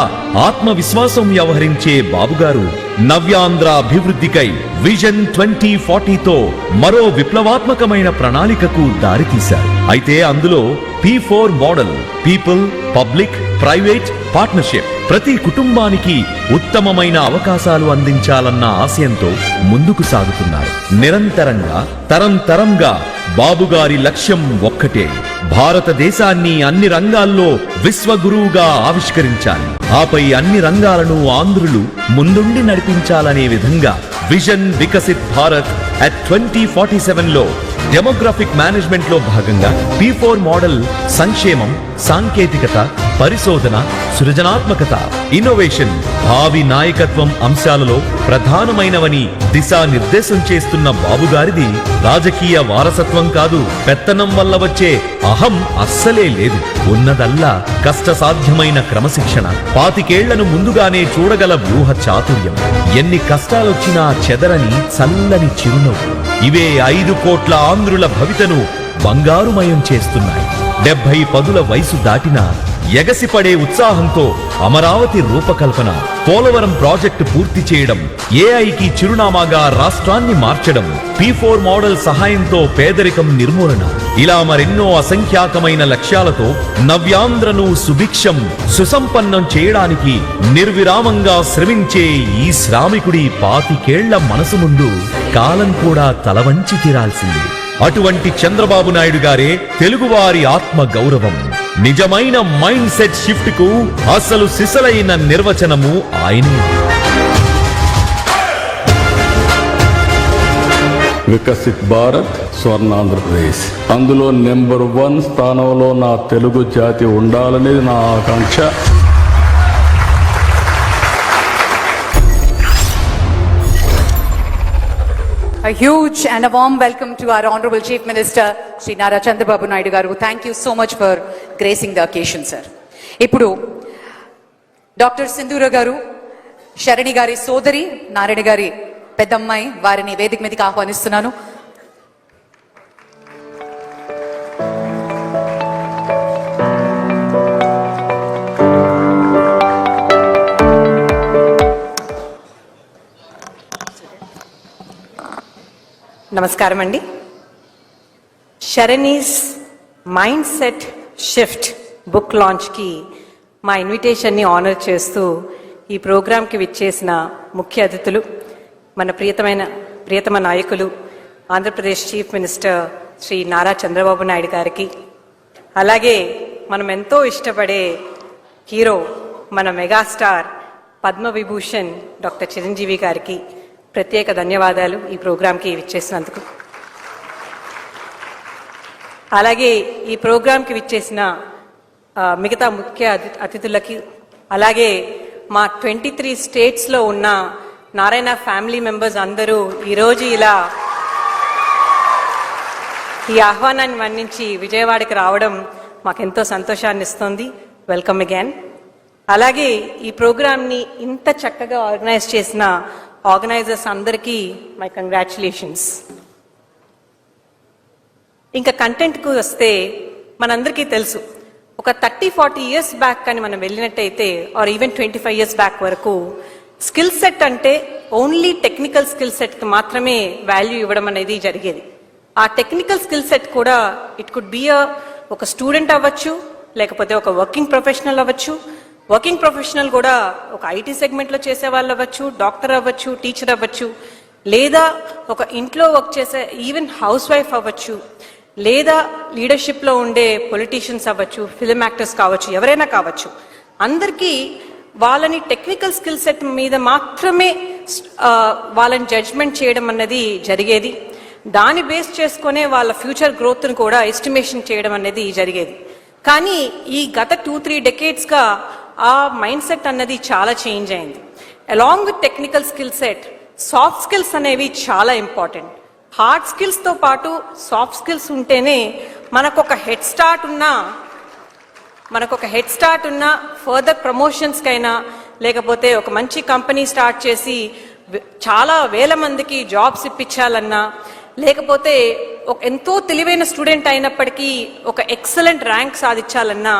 S5: ఆత్మవిశ్వాసం వ్యవహరించే బాబుగారు నవ్యాంధ్ర అభివృద్ధికై విజన్ 2040తో మరో విప్లవాత్మకమైన ప్రణాళికకు దారితీశారు. అయితే అందులో P4 model, people, public, private partnership, ప్రతి కుటుంబానికి ఉత్తమమైన అవకాశాలు అందించాలన్న ఆశయంతో ముందుకు సాగుతున్నారు. నిరంతరంగా, తరంతరంగా బాబుగారి లక్ష్యం ఒక్కటే, భారతదేశాన్ని అన్ని రంగాల్లో విశ్వగురువుగా ఆవిష్కరించాలి. ఆపై అన్ని రంగాలను ఆంధ్రులు ముందుండి నడిపించాలనే విధంగా విజన్ వికసిత్ భారత్ అట్ 2047లో డెమోగ్రాఫిక్ మేనేజ్మెంట్ లో భాగంగా P4 మోడల్ సంక్షేమం, సాంకేతికత, పరిశోధన, సృజనాత్మకత, ఇన్నోవేషన్, భావి నాయకత్వం అంశాలలో ప్రధానమైనవని దిశానిర్దేశం చేస్తున్న బాబుగారిది రాజకీయ వారసత్వం కాదు, పెత్తనం వల్ల వచ్చే అహం అస్సలే లేదు. ఉన్నదల్లా కష్టసాధ్యమైన క్రమశిక్షణ, 25 ఏళ్లను ముందుగానే చూడగల వ్యూహ చాతుర్యం, ఎన్ని కష్టాలొచ్చినా చెదరని చల్లని చిరునవ్వు, ఇవే 5 కోట్ల ఆంధ్రుల భవితను బంగారుమయం చేస్తున్నాయి. 70 పదుల వయసు దాటినా ఎగసిపడే ఉత్సాహంతో అమరావతి రూపకల్పన, పోలవరం ప్రాజెక్టు పూర్తి చేయడం, ఏఐకి చిరునామాగా రాష్ట్రాన్ని మార్చడం, P4 మోడల్ సహాయంతో పేదరికం నిర్మూలన, ఇలా మరెన్నో అసంఖ్యాకమైన లక్ష్యాలతో నవ్యాంధ్రను సుభిక్షం, సుసంపన్నం చేయడానికి నిర్విరామంగా శ్రమించే ఈ శ్రామికుడి 25 ఏళ్ల మనసు ముందు కాలం కూడా తలవంచి తీరాల్సిందే. అటువంటి చంద్రబాబు నాయుడు గారే తెలుగువారి ఆత్మ గౌరవం. నిజమైన మైండ్ సెట్ షిఫ్ట్ కు అసలు సిసలైన నిర్వచనము ఆయనే.
S10: వికసిత్ భారత్ స్వర్ణాంధ్రప్రదేశ్. అందులో నెంబర్ 1 స్థానంలో నా తెలుగు జాతి ఉండాలనేది నా ఆకాంక్ష.
S2: A huge and a warm welcome to our Honorable Chief Minister, Shri Nara Chandrababu Naidu garu. Thank you so much for gracing the occasion, sir. Ippudu Dr. Sindhura garu, Sharani gari sodari, Narayana gari పెద్దమ్మాయి వారిని వేదిక మీదకి ఆహ్వానిస్తున్నాను.
S4: నమస్కారం అండి. షరణీస్ mind set shift book లాంచ్కి మా ఇన్విటేషన్ని honour చేస్తూ ఈ ప్రోగ్రాంకి విచ్చేసిన ముఖ్య అతిథులు, మన ప్రియతమ నాయకులు ఆంధ్రప్రదేశ్ చీఫ్ మినిస్టర్ శ్రీ నారా చంద్రబాబు నాయుడు గారికి, అలాగే మనం ఎంతో ఇష్టపడే హీరో మన మెగాస్టార్ పద్మవిభూషణ్ డాక్టర్ చిరంజీవి గారికి ప్రత్యేక ధన్యవాదాలు ఈ ప్రోగ్రాంకి విచ్చేసినందుకు. అలాగే ఈ ప్రోగ్రాంకి విచ్చేసిన మిగతా ముఖ్య అతిథులకి, అలాగే మా 23 స్టేట్స్లో ఉన్న నారాయణ ఫ్యామిలీ మెంబర్స్ అందరూ ఈరోజు ఇలా ఈ ఆహ్వానాన్ని మన్నించి విజయవాడకి రావడం మాకెంతో సంతోషాన్ని ఇస్తుంది. Welcome again. అలాగే ఈ ప్రోగ్రామ్ని ఇంత చక్కగా ఆర్గనైజ్ చేసిన ఆర్గనైజర్స్ అందరికీ మై కంగ్రాచులేషన్స్. ఇంకా కంటెంట్కు వస్తే మనందరికీ తెలుసు, ఒక 30-40 ఇయర్స్ బ్యాక్ కానీ మనం వెళ్ళినట్టయితే, ఆర్ ఈవెన్ 25 ఇయర్స్ బ్యాక్ వరకు స్కిల్ సెట్ అంటే ఓన్లీ టెక్నికల్ స్కిల్ సెట్కి మాత్రమే వాల్యూ ఇవ్వడం అనేది జరిగేది. ఆ టెక్నికల్ స్కిల్ సెట్ కూడా ఇట్ కుడ్ బి ఒక స్టూడెంట్ అవ్వచ్చు, లేకపోతే ఒక వర్కింగ్ ప్రొఫెషనల్ అవ్వచ్చు. వర్కింగ్ ప్రొఫెషనల్ కూడా ఒక ఐటీ సెగ్మెంట్లో చేసే వాళ్ళు అవ్వచ్చు, డాక్టర్ అవ్వచ్చు, టీచర్ అవ్వచ్చు, లేదా ఒక ఇంట్లో వర్క్ చేసే ఈవెన్ హౌస్ వైఫ్ అవ్వచ్చు, లేదా లీడర్షిప్లో ఉండే పొలిటీషియన్స్ అవ్వచ్చు, ఫిల్మ్ యాక్టర్స్ కావచ్చు, ఎవరైనా కావచ్చు. అందరికీ వాళ్ళని టెక్నికల్ స్కిల్ సెట్ మీద మాత్రమే వాళ్ళని జడ్జ్మెంట్ చేయడం అన్నది జరిగేది. దాన్ని బేస్ చేసుకునే వాళ్ళ ఫ్యూచర్ గ్రోత్ను కూడా ఎస్టిమేషన్ చేయడం అనేది జరిగేది. కానీ ఈ గత 2-3 డెకేడ్స్గా ఆ మైండ్ సెట్ అన్నది చాలా చేంజ్ అయింది. Along with technical skill set, soft skills అనేవి చాలా ఇంపార్టెంట్. హార్డ్ స్కిల్స్తో పాటు సాఫ్ట్ స్కిల్స్ ఉంటేనే మనకొక హెడ్ స్టార్ట్ ఉన్నా ఫర్దర్ ప్రమోషన్స్కైనా, లేకపోతే ఒక మంచి కంపెనీ స్టార్ట్ చేసి చాలా వేల మందికి జాబ్స్ ఇప్పించాలన్నా, లేకపోతే ఒక ఎంతో తెలివైన స్టూడెంట్ అయినప్పటికీ ఒక ఎక్సలెంట్ ర్యాంక్ సాధించాలన్నా,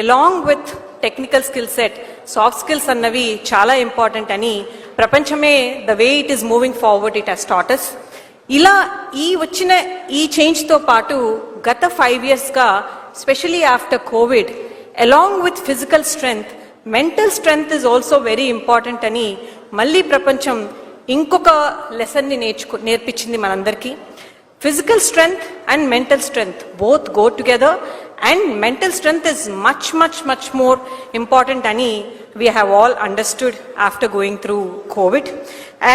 S4: along with technical skill set soft skills అన్నవి చాలా ఇంపార్టెంట్ అని ప్రపంచమే the way it is moving forward it has taught us. ఇలా వచ్చిన ఈ చేంజ్తో పాటు గత 5 ఇయర్స్గా, specially after covid, along with physical strength, mental strength is also very important అని మళ్ళీ ప్రపంచం ఇంకొక లెసన్ని నేర్పించింది మనందరికీ. Physical strength and mental strength both go together, and mental strength is much more important అని we have all understood after going through Covid.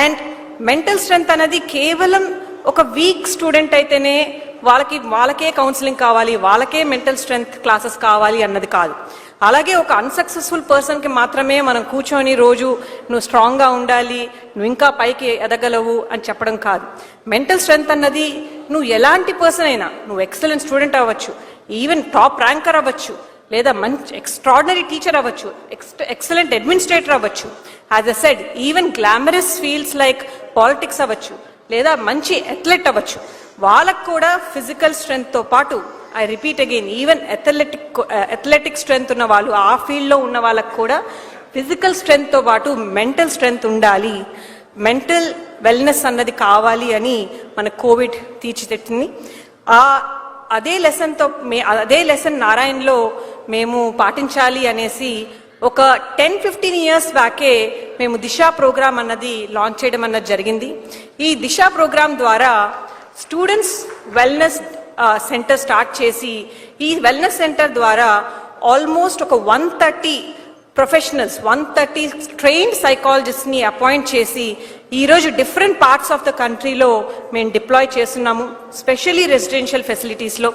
S4: And mental strength అనేది కేవలం ఒక వీక్ స్టూడెంట్ అయితేనే వాళ్ళకే కౌన్సిలింగ్ కావాలి, వాళ్ళకే మెంటల్ స్ట్రెంగ్త్ క్లాసెస్ కావాలి అన్నది కాదు. అలాగే ఒక అన్సక్సెస్ఫుల్ పర్సన్కి మాత్రమే మనం కూర్చొని రోజు నువ్వు స్ట్రాంగ్గా ఉండాలి, నువ్వు ఇంకా పైకి ఎదగలవు అని చెప్పడం కాదు. మెంటల్ స్ట్రెంగ్త్ అన్నది నువ్వు ఎలాంటి పర్సన్ అయినా, నువ్వు ఎక్సలెంట్ స్టూడెంట్ అవ్వచ్చు, ఈవెన్ టాప్ ర్యాంకర్ అవ్వచ్చు, లేదా మంచి ఎక్స్ట్రాడినరీ టీచర్ అవ్వచ్చు, ఎక్సలెంట్ అడ్మినిస్ట్రేటర్ అవ్వచ్చు, as a said even glamorous fields like politics అవ్వచ్చు, లేదా మంచి అథ్లెట్ అవ్వచ్చు. వాళ్ళకు కూడా ఫిజికల్ స్ట్రెంగ్త్తో పాటు, I repeat again, even athletic strength ఉన్న వాళ్ళు, ఆ ఫీల్డ్లో ఉన్న వాళ్ళకు కూడా ఫిజికల్ స్ట్రెంగ్త్తో పాటు మెంటల్ స్ట్రెంగ్త్ ఉండాలి, మెంటల్ వెల్నెస్ అన్నది కావాలి అని మన కోవిడ్ తీర్చిదిద్దింది. అదే లెసన్ నారాయణలో మేము పాటించాలి అనేసి ఒక 10-15 ఇయర్స్ బ్యాకే మేము దిశ ప్రోగ్రామ్ అన్నది లాంచ్ చేయడం అన్నది జరిగింది. ఈ దిశ ప్రోగ్రామ్ ద్వారా స్టూడెంట్స్ వెల్నెస్ సెంటర్ స్టార్ట్ చేసి, ఈ వెల్నెస్ సెంటర్ ద్వారా ఆల్మోస్ట్ ఒక 130 ప్రొఫెషనల్స్, 130 ట్రైన్డ్ సైకాలజిస్ట్ని అపాయింట్ చేసి ఈరోజు డిఫరెంట్ పార్ట్స్ ఆఫ్ ద కంట్రీలో మేము డిప్లాయ్ చేస్తున్నాము. స్పెషలీ రెసిడెన్షియల్ ఫెసిలిటీస్లో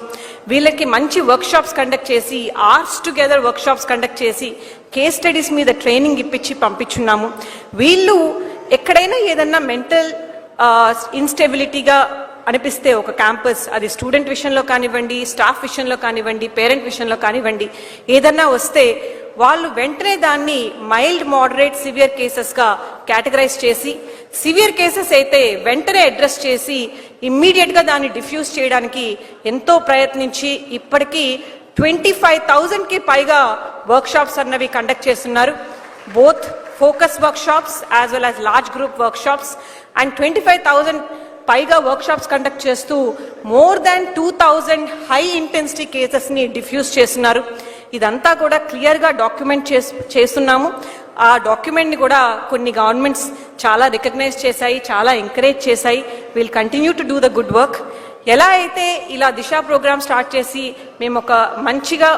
S4: వీళ్ళకి మంచి వర్క్షాప్స్ కండక్ట్ చేసి, ఆర్ట్స్ టుగెదర్ వర్క్షాప్స్ కండక్ట్ చేసి, కేస్ స్టడీస్ మీద ట్రైనింగ్ ఇప్పించి పంపించున్నాము. వీళ్ళు ఎక్కడైనా ఏదన్నా మెంటల్ ఇన్స్టెబిలిటీగా అనిపిస్తే ఒక క్యాంపస్, అది స్టూడెంట్ విషయంలో కానివ్వండి, స్టాఫ్ విషయంలో కానివ్వండి, పేరెంట్ విషయంలో కానివ్వండి, ఏదన్నా వస్తే వాళ్ళు వెంటనే దాన్ని మైల్డ్, మోడరేట్, సివియర్ కేసెస్గా కేటగరైజ్ చేసి, సివియర్ కేసెస్ అయితే వెంటనే అడ్రస్ చేసి ఇమ్మీడియట్గా దాన్ని డిఫ్యూజ్ చేయడానికి ఎంతో ప్రయత్నించి ఇప్పటికీ 25,000కి పైగా వర్క్షాప్స్ అన్నవి కండక్ట్ చేస్తున్నారు. Both focus workshops as well as large group workshops. And 25,000 పైగా వర్క్షాప్స్ కండక్ట్ చేస్తూ మోర్ దాన్ 2,000 హై ఇంటెన్సిటీ కేసెస్ని డిఫ్యూజ్ చేస్తున్నారు. ఇదంతా కూడా క్లియర్గా డాక్యుమెంట్ చేస్తున్నాము. ఆ డాక్యుమెంట్ని కూడా కొన్ని గవర్నమెంట్స్ చాలా రికగ్నైజ్ చేశాయి, చాలా ఎంకరేజ్ చేశాయి. Will continue to do the good work. ఎలా అయితే ఇలా దిశ ప్రోగ్రామ్ స్టార్ట్ చేసి మేము ఒక మంచిగా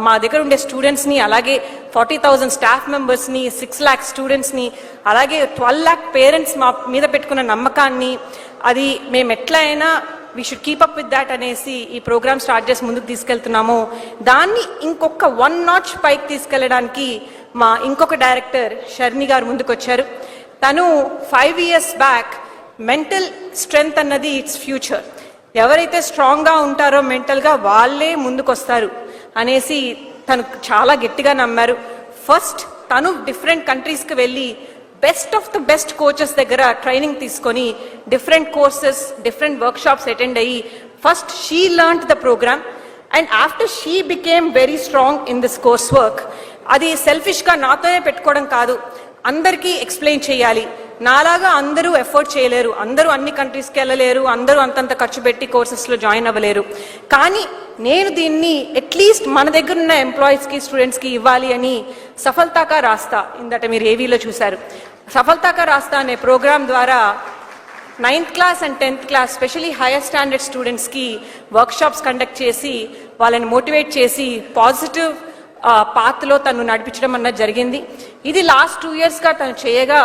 S4: మా దగ్గర ఉండే స్టూడెంట్స్ని, అలాగే 40,000 స్టాఫ్ మెంబర్స్ని, 6 lakh స్టూడెంట్స్ని, అలాగే 12 lakh పేరెంట్స్ మా మీద పెట్టుకున్న నమ్మకాన్ని, అది మేము ఎట్లా అయినా we should keep up with that అనేసి ఈ ప్రోగ్రామ్ స్టార్ట్ చేసి ముందుకు తీసుకెళ్తున్నాము. దాన్ని ఇంకొక 1 notch పైకి తీసుకెళ్ళడానికి మా ఇంకొక డైరెక్టర్ షర్ని గారు ముందుకు వచ్చారు. తను 5 years బ్యాక్ మెంటల్ స్ట్రెంగ్త్ అన్నది ఇట్స్ ఫ్యూచర్, ఎవరైతే స్ట్రాంగ్గా ఉంటారో మెంటల్గా వాళ్ళే ముందుకు వస్తారు అనేసి తను చాలా గట్టిగా నమ్మారు. ఫస్ట్ తను డిఫరెంట్ కంట్రీస్కి వెళ్ళి best of the best coaches దగ్గర ట్రైనింగ్ తీసుకొని different courses, different workshops attend అయ్యి first she learned the program. And after she became very strong in this course work. అది సెల్ఫిష్గా నాతోనే పెట్టుకోవడం కాదు, అందరికీ ఎక్స్ప్లెయిన్ చేయాలి. నాలాగా అందరూ ఎఫర్ట్ చేయలేరు, అందరూ అన్ని కంట్రీస్కి వెళ్ళలేరు, అందరూ అంతంత ఖర్చు పెట్టి కోర్సెస్లో జాయిన్ అవ్వలేరు. కానీ నేను దీన్ని అట్లీస్ట్ మన దగ్గర ఉన్న ఎంప్లాయీస్కి, స్టూడెంట్స్కి ఇవ్వాలి అని సఫల్తాకా రాస్తా, ఇందట మీరు ఏవీలో చూశారు, సఫల్తాకా రాస్తా అనే ప్రోగ్రాం ద్వారా 9th class and 10th class especially hire standard స్టూడెంట్స్కి వర్క్షాప్స్ కండక్ట్ చేసి వాళ్ళని మోటివేట్ చేసి పాజిటివ్ పాత్లో తను నడిపించడం అన్నది జరిగింది. ఇది లాస్ట్ 2 yearsగా తను చేయగా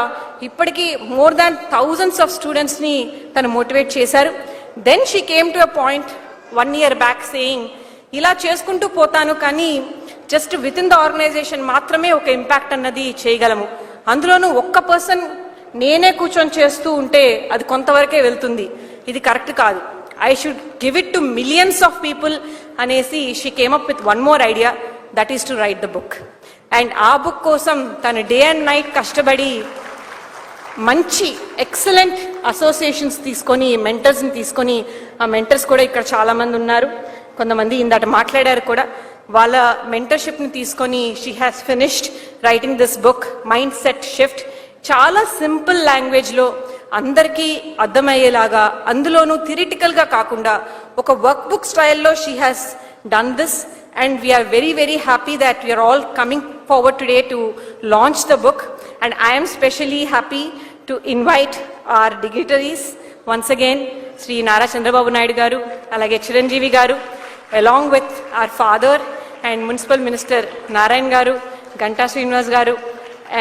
S4: ఇప్పటికీ మోర్ దాన్ thousands ఆఫ్ స్టూడెంట్స్ని తను మోటివేట్ చేశారు. Then she came to a point 1 year back saying, ఇలా చేసుకుంటూ పోతాను కానీ just within the organisation మాత్రమే ఒక ఇంపాక్ట్ అన్నది చేయగలము, అందులోనూ ఒక్క పర్సన్ నేనే కూర్చొని చేస్తూ ఉంటే అది కొంతవరకే వెళ్తుంది, ఇది కరెక్ట్ కాదు, I should give it to millions of people అనేసి she came up with one more idea, that is to write the book. And ఆ బుక్ కోసం తను డే అండ్ నైట్ కష్టపడి మంచి ఎక్సలెంట్ అసోసియేషన్స్ తీసుకొని, మెంటర్స్ని తీసుకొని, ఆ మెంటర్స్ కూడా ఇక్కడ చాలామంది ఉన్నారు, కొంతమంది ఇందాక మాట్లాడారు కూడా, వాళ్ళ మెంటర్షిప్ని తీసుకొని she has finished writing this book mind set shift. చాలా సింపుల్ లాంగ్వేజ్లో అందరికీ అర్థమయ్యేలాగా, అందులోనూ థియరిటికల్గా కాకుండా ఒక వర్క్ బుక్ స్టైల్లో she has done this. And we are very, very happy that we are all coming forward today to launch the book. And I am specially happy to invite our dignitaries once again, Sri Nara Chandrababu Naidu garu, alage Chiranjeevi garu, along with our father and Municipal Minister Narayan garu, Ganta Srinivas garu,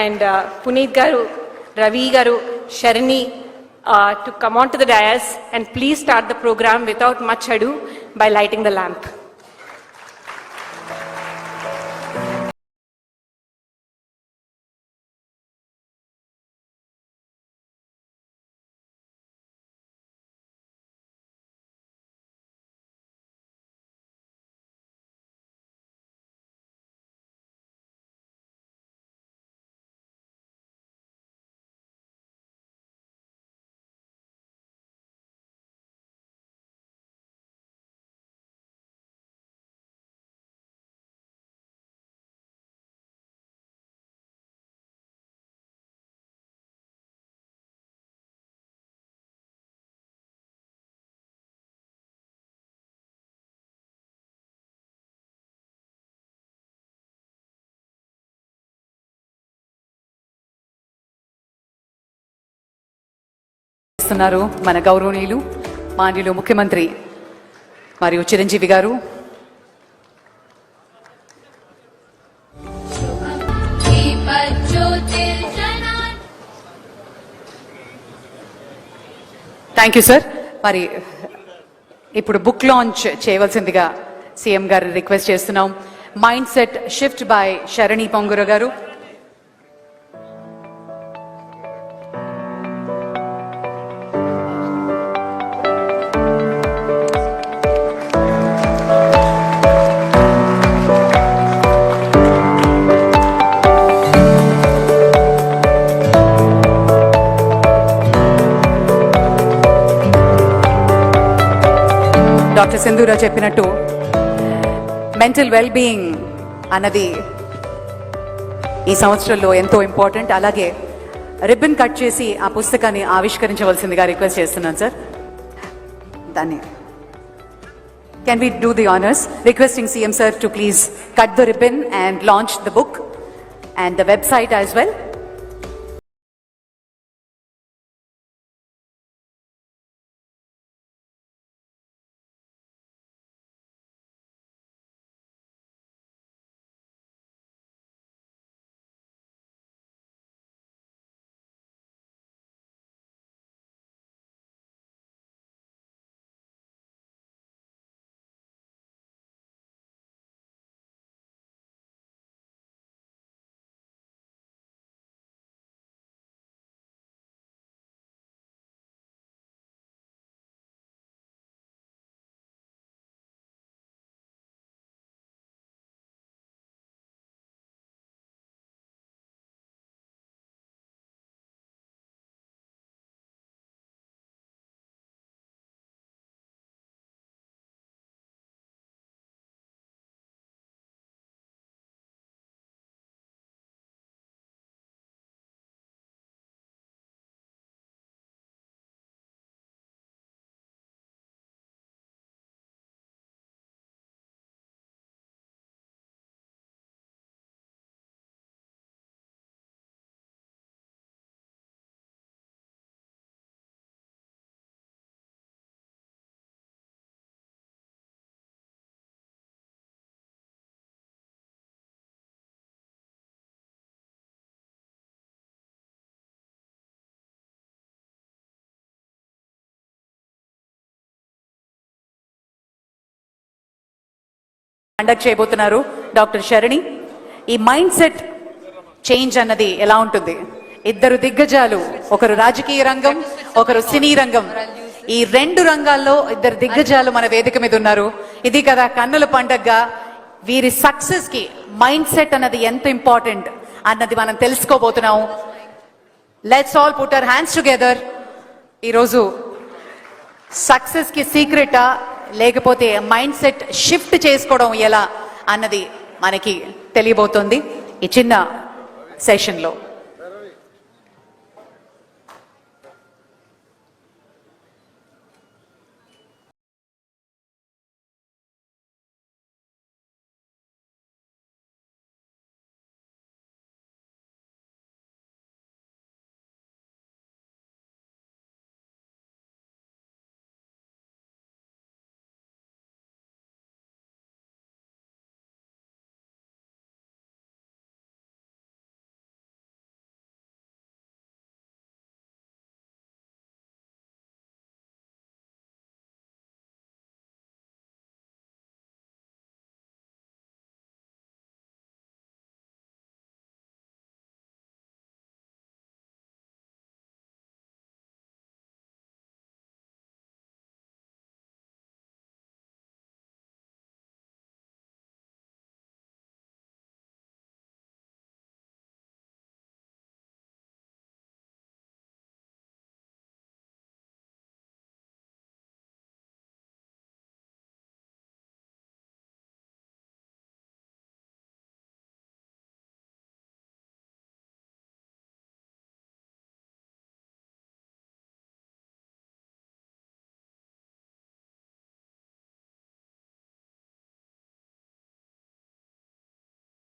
S4: and Puneet garu, Ravi garu, Sharni, to come on to the dais and please start the program without much ado by lighting the lamp.
S2: మన గౌరవనీయులు మాన్యులు ముఖ్యమంత్రి మరియు చిరంజీవి గారు. Thank you sir. మరి ఇప్పుడు book launch చేయవలసిందిగా CM గారు request చేస్తున్నాం. Mind set shift by Sharani పొంగుర గారు. డాక్టర్ సింధూరా చెప్పినట్టు మెంటల్ వెల్ బీయింగ్ అన్నది ఈ సంవత్సరంలో ఎంతో ఇంపార్టెంట్. అలాగే రిబ్బన్ కట్ చేసి ఆ పుస్తకాన్ని ఆవిష్కరించవలసిందిగా రిక్వెస్ట్ చేస్తున్నాను సార్. దాన్ని can we do the honours requesting CM sir to please cut the ribbon and launch the book and the website as well. Conduct చేయబోతున్నారు డాక్టర్ శరణి. ఈ మైండ్ సెట్ చేంజ్ అన్నది ఎలా ఉంటుంది? ఇద్దరు దిగ్గజాలు, ఒకరు రాజకీయ రంగం, ఒకరు సినీ రంగం. ఈ రెండు రంగాల్లో ఇద్దరు దిగ్గజాలు మన వేదిక మీద ఉన్నారు. ఇది కదా కన్నుల పండగగా వీరి సక్సెస్ కి మైండ్ సెట్ అన్నది ఎంత ఇంపార్టెంట్ అన్నది మనం తెలుసుకోబోతున్నాం. Let's all put our hands together. ఈరోజు సక్సెస్ కి సీక్రెటా లేకపోతే మైండ్ సెట్ షిఫ్ట్ చేసుకోవడం ఎలా అన్నది మనకి తెలియబోతోంది ఈ చిన్న సెషన్లో.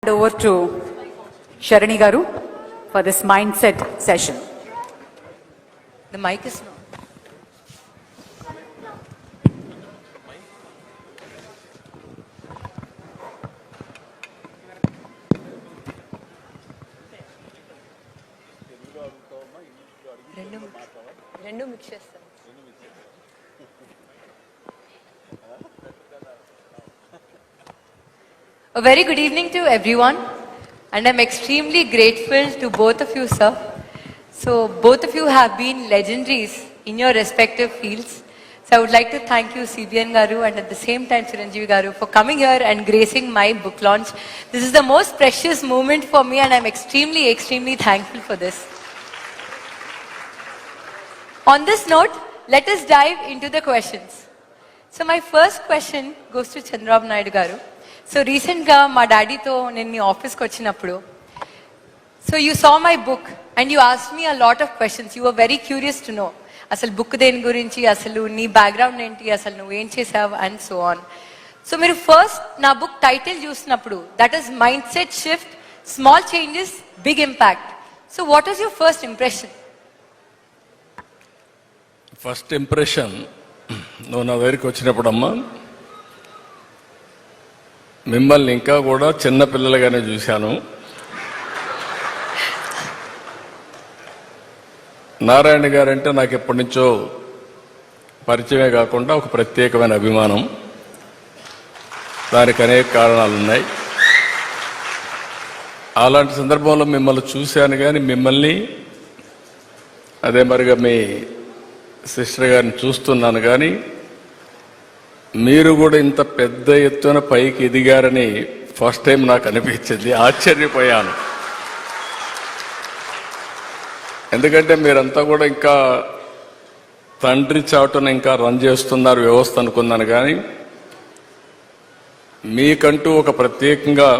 S2: Over to Sharani Garu for this mindset session.
S7: The mic is not. రెండు మిక్స్ చేస్తాను. A very good evening to everyone, and I'm extremely grateful to both of you, sir. So, both of you have been legendaries in your respective fields. So, I would like to thank you, CBN Garu, and at the same time, Chiranjeevi Garu, for coming here and gracing my book launch. This is the most precious moment for me, and I'm extremely, extremely thankful for this. On this note, let us dive into the questions. So, my first question goes to Chandrababu Naidu Garu. So, recently, my daddy to nenu office ko vachinappudu. So, you saw my book and you asked me a lot of questions. You were very curious to know. అసలు book దేని గురించి, అసలు నీ background ఏంటి, అసలు నువ్వేం చేసావు and so on. So మీరు ఫస్ట్ నా బుక్ టైటిల్ చూసినప్పుడు that is mind set shift, small changes, big impact. So what is your first impression?
S10: First impression, నువ్వు నా దగ్గరికి వచ్చినప్పుడమ్మా మిమ్మల్ని ఇంకా కూడా చిన్న పిల్లలుగానే చూశాను. నారాయణ గారంటే నాకు ఎప్పటి నుంచో పరిచయమే కాకుండా ఒక ప్రత్యేకమైన అభిమానం. దానికి అనేక కారణాలు ఉన్నాయి. అలాంటి సందర్భంలో మిమ్మల్ని చూశాను, కానీ మిమ్మల్ని అదే మరిగా మీ సిస్టర్ గారిని చూస్తున్నాను, కానీ మీరు కూడా ఇంత పెద్ద ఎత్తున పైకి ఎదిగారని ఫస్ట్ టైం నాకు అనిపించింది. ఆశ్చర్యపోయాను. ఎందుకంటే మీరంతా కూడా ఇంకా తండ్రి చాటున ఇంకా రన్ చేస్తున్నారు వ్యవస్థ అనుకున్నాను, కానీ మీకంటూ ఒక ప్రత్యేకంగా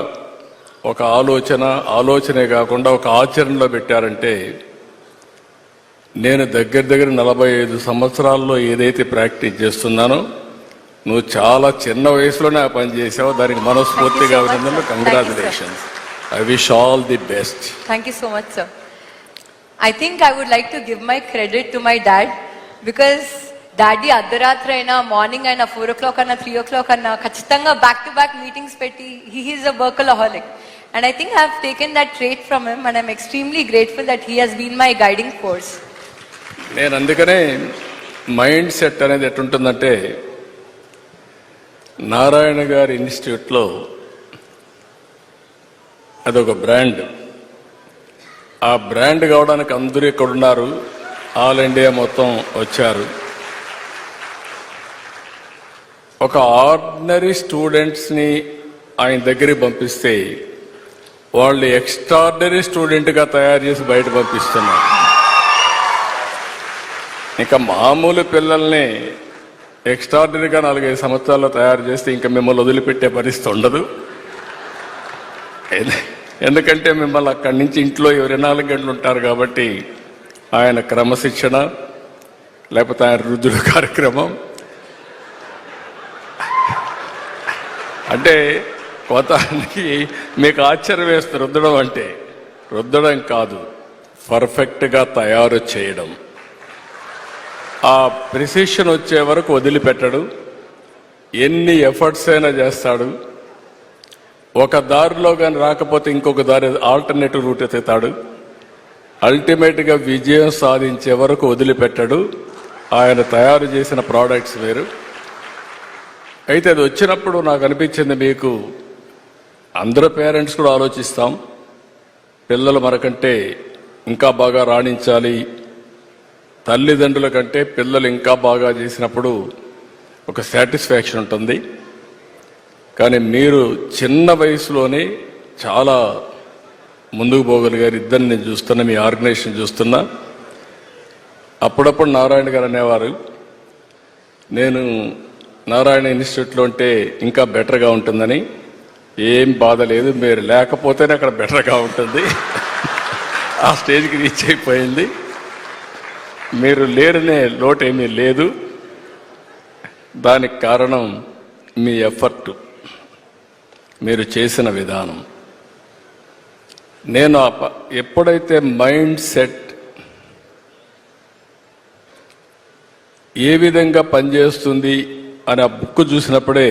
S10: ఒక ఆలోచనే కాకుండా ఒక ఆచరణలో పెట్టారంటే, నేను దగ్గర 45 సంవత్సరాల్లో ఏదైతే ప్రాక్టీస్ చేస్తున్నానో నువ్వు చాలా చిన్న వయసులోనే ఆ పని చేసావు. దానికి మనస్ఫూర్తిగా అభినందనలు. Congratulations. I wish all the best.
S7: Thank you so much sir. I think I would like to give my credit to my dad, because daddy అర్ధరాత్రి అయినా, మార్నింగ్ అయినా, 4 o'clock అన్నా, 3 o'clock అన్నా ఖచ్చితంగా బ్యాక్ టు బ్యాక్ మీటింగ్స్ పెట్టి, he is a workaholic, and I think I have taken that trait from him, and I'm extremely grateful that he has been my guiding force.
S10: నేను అందుకనే mind set అనేది ఎట్టుంటుందంటే, నారాయణ గారి ఇన్స్టిట్యూట్లో అదొక brand. ఆ brand కావడానికి అందరూ ఇక్కడ ఉన్నారు, ఆల్ ఇండియా మొత్తం వచ్చారు. ఒక ఆర్డినరీ స్టూడెంట్స్ని ఆయన దగ్గరికి పంపిస్తే వాళ్ళు ఎక్స్ట్రాడినరీ స్టూడెంట్గా తయారు చేసి బయట పంపిస్తున్నారు. ఇంకా మామూలు పిల్లల్ని ఎక్స్ట్రాడినరీగా 4-5 సంవత్సరాల్లో తయారు చేస్తే ఇంకా మిమ్మల్ని వదిలిపెట్టే పరిస్థితి ఉండదు. ఎందుకంటే మిమ్మల్ని అక్కడి నుంచి ఇంట్లో 24 గంటలు ఉంటారు కాబట్టి ఆయన క్రమశిక్షణ, లేకపోతే ఆయన రుద్దుడు కార్యక్రమం, అంటే కొంతమందికి మీకు ఆశ్చర్యం వేస్తుంది. రుద్దడం అంటే రుద్దడం కాదు, పర్ఫెక్ట్గా తయారు చేయడం. ఆ ప్రిసిషన్ వచ్చే వరకు వదిలిపెట్టడు. ఎన్ని ఎఫర్ట్స్ అయినా చేస్తాడు. ఒక దారిలో కానీ రాకపోతే ఇంకొక దారి, ఆల్టర్నేటివ్ రూట్ ఎత్తుతాడు. అల్టిమేట్గా విజయం సాధించే వరకు వదిలిపెట్టడు. ఆయన తయారు చేసిన ప్రోడక్ట్స్ వేరు. అయితే అది వచ్చినప్పుడు నాకు అనిపించింది, మీకు అందరూ పేరెంట్స్ కూడా ఆలోచిస్తాం, పిల్లలు మనకంటే ఇంకా బాగా రాణించాలి, తల్లిదండ్రుల కంటే పిల్లలు ఇంకా బాగా చేసినప్పుడు ఒక సాటిస్ఫాక్షన్ ఉంటుంది. కానీ మీరు చిన్న వయసులోనే చాలా ముందుకు పోగలిగారు. ఇద్దరిని నేను చూస్తున్నా, మీ ఆర్గనైజేషన్ చూస్తున్నా. అప్పుడప్పుడు నారాయణ గారు అనేవారు, నేను నారాయణ ఇన్స్టిట్యూట్లో ఉంటే ఇంకా బెటర్గా ఉంటుందని. ఏం బాధ లేదు, మీరు లేకపోతేనే అక్కడ బెటర్గా ఉంటుంది. ఆ స్టేజ్కి రీచ్ అయిపోయింది. మీరు లేరనే లోటు ఏమీ లేదు. దానికి కారణం మీ ఎఫర్ట్, మీరు చేసిన విధానం. నేను ఎప్పుడైతే మైండ్ సెట్ ఏ విధంగా పనిచేస్తుంది అని ఆ బుక్ చూసినప్పుడే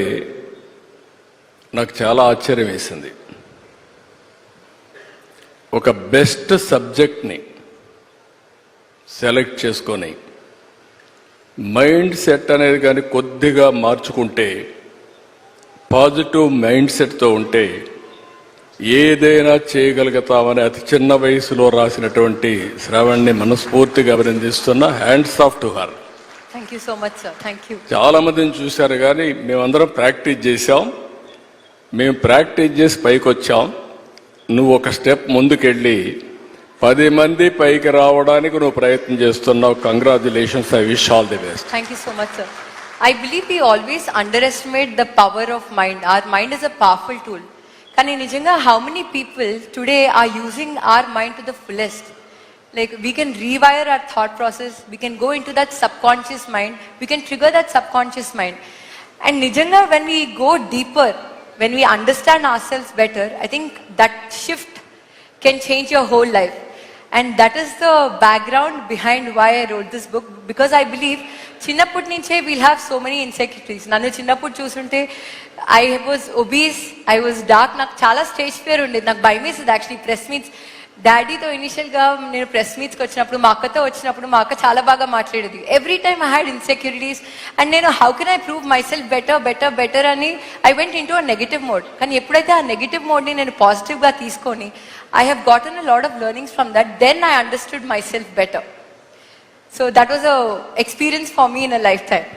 S10: నాకు చాలా ఆశ్చర్యం వేసింది. ఒక బెస్ట్ సబ్జెక్ట్ని సెలెక్ట్ చేసుకొని మైండ్ సెట్ అనేది కానీ కొద్దిగా మార్చుకుంటే పాజిటివ్ మైండ్ సెట్తో ఉంటే ఏదైనా చేయగలుగుతామని అతి చిన్న వయసులో రాసినటువంటి శ్రావణ్ని మనస్ఫూర్తిగా అభినందిస్తున్నా. Hands off to her.
S7: Thank you so much, sir. Thank you.
S10: చాలా మందిని చూశారు కానీ మేమందరం ప్రాక్టీస్ చేశాం. మేము ప్రాక్టీస్ చేసి పైకి వచ్చాం. నువ్వు ఒక స్టెప్ ముందుకెళ్ళి 10 మంది పైకి రావడానికి నువ్వు ప్రయత్నం చేస్తున్నావు. Congratulations. I wish all the best.
S7: Thank you so much, sir. I believe we always underestimate the power of mind. Our mind is a powerful tool. కానీ నిజంగా how many people today are using our mind to the fullest? Like we can rewire our thought process, we can go into that subconscious mind, we can trigger that subconscious mind. And nijanga, when we go deeper, when we understand ourselves better, I think that shift can change your whole life. And that is the background behind why I wrote this book, because I believe చిన్నప్పటి నుంచే we'll have so many insecurities. నన్ను చిన్నప్పుడు చూసుంటే I was obese, I was dark, నాకు చాలా stage fear ఉండేది. నాకు భయం వేసేది యాక్చువల్లీ ప్రెస్ మీట్స్. డాడీతో ఇనిషియల్గా నేను ప్రెస్ మీట్స్కి వచ్చినప్పుడు, మా అక్కతో వచ్చినప్పుడు మా అక్క చాలా బాగా మాట్లాడేది. Every time I had insecurities and నేను how can I prove myself better అని I went in to a negative mode. కానీ ఎప్పుడైతే ఆ నెగిటివ్ మోడ్ని నేను పాజిటివ్గా తీసుకొని I have gotten a lot of learnings from that, then I understood myself better. So that was a experience for me in a lifetime.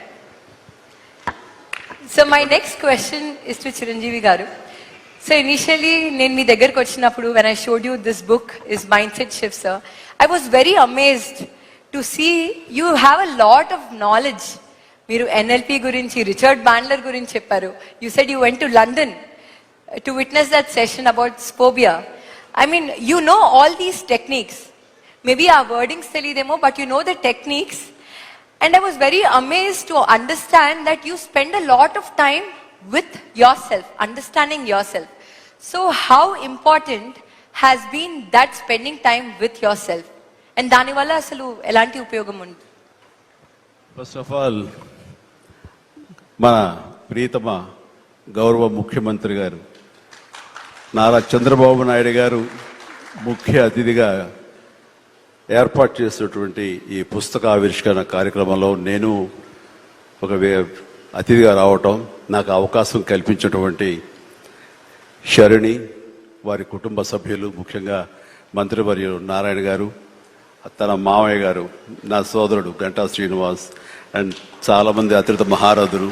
S7: So my next question is to Chiranjeevi garu. So initially, నేను మీ దగ్గరకు వచ్చినప్పుడు when I showed you this book is Mindset Shift, sir, I was very amazed to see you have a lot of knowledge. మీరు NLP గురించి, Richard Bandler గురించి చెప్పారు. You said you went to London to witness that session about phobia. I mean, you know all these techniques. Maybe our wordings తెలియదేమో, but you know the techniques. And I was very amazed to understand that you spend a lot of time with yourself, understanding yourself. So how important has been that spending time with yourself? And దాని వల్ల అసలు ఎలాంటి ఉపయోగం ఉంది?
S11: First of all మన ప్రియతమ గౌరవ ముఖ్యమంత్రి గారు నారా చంద్రబాబు నాయుడు గారు ముఖ్య అతిథిగా ఏర్పాటు చేసినటువంటి ఈ పుస్తక ఆవిష్కరణ కార్యక్రమంలో నేను ఒక అతిథిగా రావటం, నాకు అవకాశం కల్పించినటువంటి శరణి, వారి కుటుంబ సభ్యులు, ముఖ్యంగా మంత్రివర్యులు నారాయణ గారు, తన మామయ్య గారు, నా సోదరుడు గంటా శ్రీనివాస్, అండ్ చాలామంది అతిథి మహారథులు,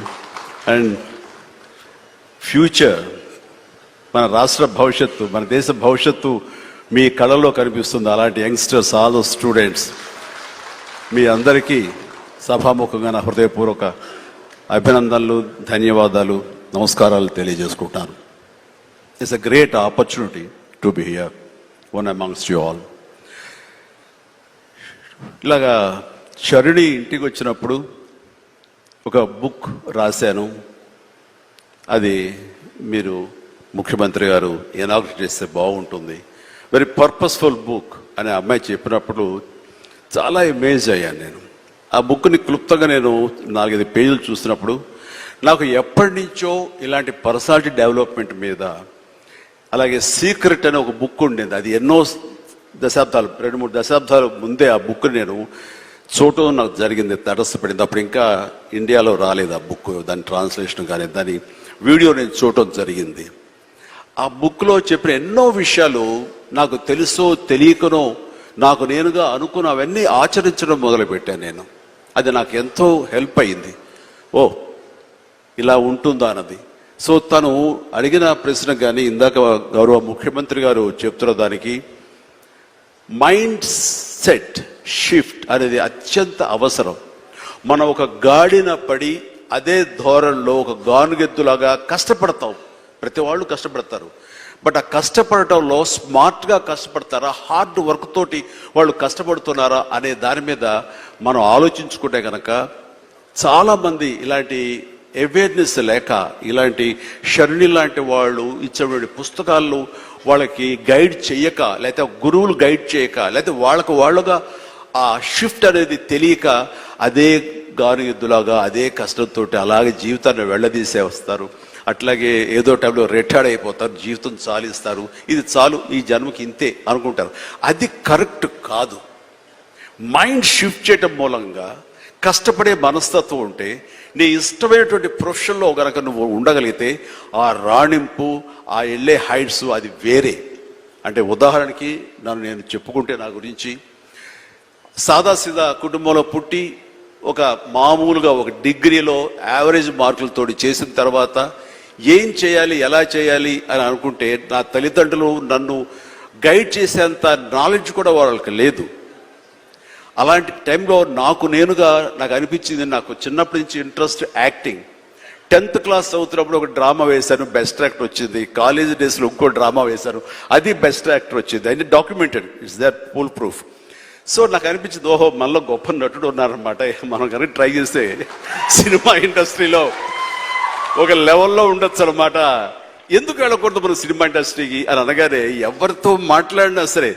S11: అండ్ ఫ్యూచర్ మన రాష్ట్ర భవిష్యత్తు, మన దేశ భవిష్యత్తు మీ కళలో కనిపిస్తుంది. అలాంటి యంగ్స్టర్స్, ఆల్ స్టూడెంట్స్, మీ అందరికీ సభాముఖంగా నా హృదయపూర్వక అభినందనలు, ధన్యవాదాలు, నమస్కారాలు తెలియజేసుకుంటాను. It's a great opportunity to be here one amongst you all. ఇలాగా శరణి ఇంటికి వచ్చినప్పుడు ఒక బుక్ రాశాను. అది మీరు ముఖ్యమంత్రి గారు ఇనాగ్రేట్ చేస్తే బాగుంటుంది, వెరీ పర్పస్ఫుల్ బుక్ అని అమ్మాయి చెప్పినప్పుడు చాలా అమేజ్ అయ్యాను నేను. ఆ బుక్ని క్లుప్తంగా నేను 4-5 పేజీలు చూసినప్పుడు నాకు ఎప్పటి నుంచో ఇలాంటి పర్సనాలిటీ డెవలప్మెంట్ మీద, అలాగే సీక్రెట్ అనే ఒక బుక్ ఉండేది. అది ఎన్నో దశాబ్దాలు, 2-3 దశాబ్దాల ముందే ఆ బుక్ నేను చూడటం నాకు జరిగింది, తటస్థపడింది. అప్పుడు ఇంకా ఇండియాలో రాలేదు ఆ బుక్, దాని ట్రాన్స్లేషన్ కానీ దాని వీడియో నేను చూడటం జరిగింది. ఆ బుక్లో చెప్పిన ఎన్నో విషయాలు నాకు తెలుసో తెలియకనో నాకు నేనుగా అనుకున్నవన్నీ ఆచరించడం మొదలుపెట్టాను నేను. అది నాకు ఎంతో హెల్ప్ అయింది. ఓ ఇలా ఉంటుందా అన్నది. సో తను అడిగిన ప్రశ్న కానీ ఇందాక గౌరవ ముఖ్యమంత్రి గారు చెప్తున్న దానికి మైండ్ సెట్ షిఫ్ట్ అనేది అత్యంత అవసరం. మనం ఒక గాడిన పడి అదే ధోరణిలో ఒక గానుగెద్దులాగా కష్టపడతాం. ప్రతి వాళ్ళు కష్టపడతారు. బట్ ఆ కష్టపడటంలో స్మార్ట్గా కష్టపడతారా, హార్డ్ వర్క్ తోటి వాళ్ళు కష్టపడుతున్నారా అనే దాని మీద మనం ఆలోచించుకుంటే కనుక చాలామంది ఇలాంటి అవేర్నెస్ లేక, ఇలాంటి శరణి లాంటి వాళ్ళు ఇచ్చేటువంటి పుస్తకాలు వాళ్ళకి గైడ్ చేయక, లేకపోతే గురువులు గైడ్ చేయక, లేకపోతే వాళ్ళుగా ఆ షిఫ్ట్ అనేది తెలియక అదే గానుగెద్దులాగా అదే కష్టంతో అలాగే జీవితాన్ని వెళ్ళదీసే వస్తారు. అట్లాగే ఏదో టైంలో రిటైర్డ్ అయిపోతారు, జీవితం చాలిస్తారు, ఇది చాలు ఈ జన్మకి ఇంతే అనుకుంటారు. అది కరెక్ట్ కాదు. మైండ్ షిఫ్ట్ చేయటం మూలంగా కష్టపడే మనస్తత్వం ఉంటే, నీ ఇష్టమైనటువంటి ప్రొఫెషన్లో కనుక నువ్వు ఉండగలిగితే ఆ రాణింపు, ఆ వెళ్ళే హైట్స్ అది వేరే. అంటే ఉదాహరణకి నేను చెప్పుకుంటే నా గురించి సాదాసీదా కుటుంబంలో పుట్టి ఒక మామూలుగా ఒక డిగ్రీలో యావరేజ్ మార్కులతో చేసిన తర్వాత ఏం చేయాలి, ఎలా చేయాలి అని అనుకుంటే నా తల్లిదండ్రులు నన్ను గైడ్ చేసేంత నాలెడ్జ్ కూడా వాళ్ళకి లేదు. అలాంటి టైంలో నాకు అనిపించింది, నాకు చిన్నప్పటి నుంచి ఇంట్రెస్ట్ యాక్టింగ్. 10th క్లాస్ చదువుతున్నప్పుడు ఒక డ్రామా వేశాను, బెస్ట్ యాక్టర్ వచ్చింది. కాలేజ్ డేస్లో ఇంకో డ్రామా వేశాను, అది బెస్ట్ యాక్టర్ వచ్చింది. అది documented, it's that full proof. So నాకు అనిపించింది, ఓహో మనలో గొప్ప నటుడు ఉన్నారనమాట, మనం కనుక ట్రై చేస్తే సినిమా ఇండస్ట్రీలో ఒక లెవెల్లో ఉండొచ్చు అనమాట. ఎందుకు వెళ్ళకూడదు మనం సినిమా ఇండస్ట్రీకి అని అనగానే ఎవరితో మాట్లాడినా సరే,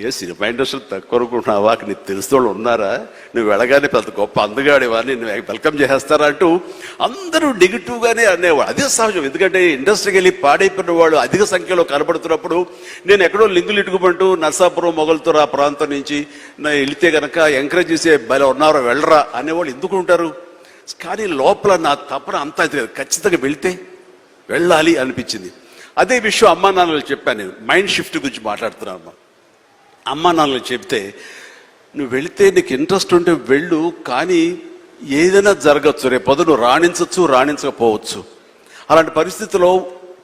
S11: ఏ సినిమా ఇండస్ట్రీ తక్కువ అనుకుంటున్నావా, నీకు తెలిసిన వాళ్ళు ఉన్నారా, నువ్వు వెళ్ళగానే పెద్ద గొప్ప అందగాడేవా, నేను వెల్కమ్ చేస్తారా అంటూ అందరూ నెగిటివ్గానే అనేవాడు. అదే సహజం, ఎందుకంటే ఇండస్ట్రీకి వెళ్ళి పాడైపోయిన వాళ్ళు అధిక సంఖ్యలో కనబడుతున్నప్పుడు నేను ఎక్కడో లింగులు ఇటుకుమంటూ నర్సాపురం మొగల్తూరు ఆ ప్రాంతం నుంచి వెళితే కనుక ఎంకరేజ్ చేసే బయలు ఉన్నారో వెళ్ళరా అనేవాళ్ళు ఎందుకు ఉంటారు. కానీ లోపల నా తపన అంతా ఖచ్చితంగా వెళ్తే వెళ్ళాలి అనిపించింది. అదే విషయం అమ్మా నాన్నలు చెప్పాను. నేను మైండ్ షిఫ్ట్ గురించి మాట్లాడుతున్నాను. అమ్మా నాన్నలు చెప్తే, నువ్వు వెళితే నీకు ఇంట్రెస్ట్ ఉంటే వెళ్ళు, కానీ ఏదైనా జరగచ్చు, రేపు నువ్వు రాణించవచ్చు, రాణించకపోవచ్చు. అలాంటి పరిస్థితుల్లో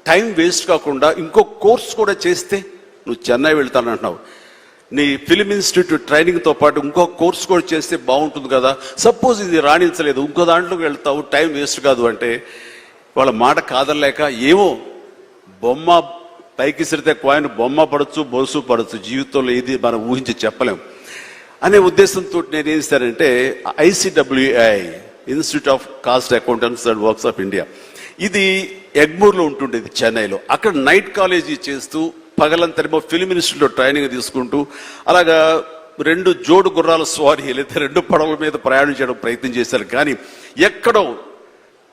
S11: టైం వేస్ట్ కాకుండా ఇంకో కోర్స్ కూడా చేస్తే, నువ్వు చెన్నై వెళ్తానంటున్నావు, నీ ఫిలిం ఇన్స్టిట్యూట్ ట్రైనింగ్తో పాటు ఇంకో కోర్స్ కూడా చేస్తే బాగుంటుంది కదా. సపోజ్ ఇది రాణించలేదు, ఇంకో దాంట్లోకి వెళ్తావు, టైం వేస్ట్ కాదు అంటే వాళ్ళ మాట కాదనలేక, ఏమో బొమ్మ పైకి సిరితే కాయిన్ బొమ్మ పడచ్చు, బొలుసు పడచ్చు, జీవితంలో ఇది మనం ఊహించి చెప్పలేం అనే ఉద్దేశంతో నేను ఏం చేశానంటే, ICWI institute of cost accountants and works of India, ఇది ఎగ్మూర్లో ఉంటుండేది చెన్నైలో. అక్కడ నైట్ కాలేజీ చేస్తూ పగలంతరేమో ఫిలిం ఇన్స్టిట్యూట్లో ట్రైనింగ్ తీసుకుంటూ అలాగా 2 జోడు గుర్రాల స్వారీ, లేదా 2 పడవల మీద ప్రయాణం చేయడం ప్రయత్నం చేశాను. కానీ ఎక్కడో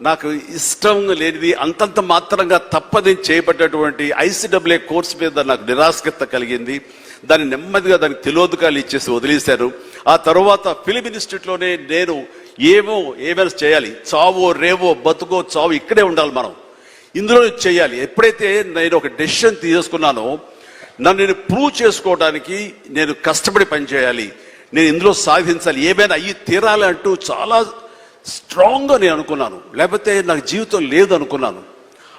S11: నాకు ఇష్టం లేనిది, అంతంత మాత్రంగా తప్పదని చేయబడ్డటువంటి ICWA కోర్సు మీద నాకు నిరాశక్త కలిగింది. దాన్ని నెమ్మదిగా దానికి తెలియదుకాలు ఇచ్చేసి వదిలేశారు. ఆ తర్వాత ఫిలిం ఇన్స్టిట్యూట్లోనే నేను ఏమైనా చేయాలి, చావో రేవో బతుకో చావు ఇక్కడే ఉండాలి, మనం ఇందులో చేయాలి. ఎప్పుడైతే నేను ఒక డెసిషన్ తీసుకున్నానో, నన్ను నేను ప్రూవ్ చేసుకోవడానికి నేను కష్టపడి పనిచేయాలి, నేను ఇందులో సాధించాలి, ఏమైనా అయ్యి తీరాలి అంటూ చాలా స్ట్రాంగ్గా నేను అనుకున్నాను. లేకపోతే నాకు జీవితం లేదు అనుకున్నాను.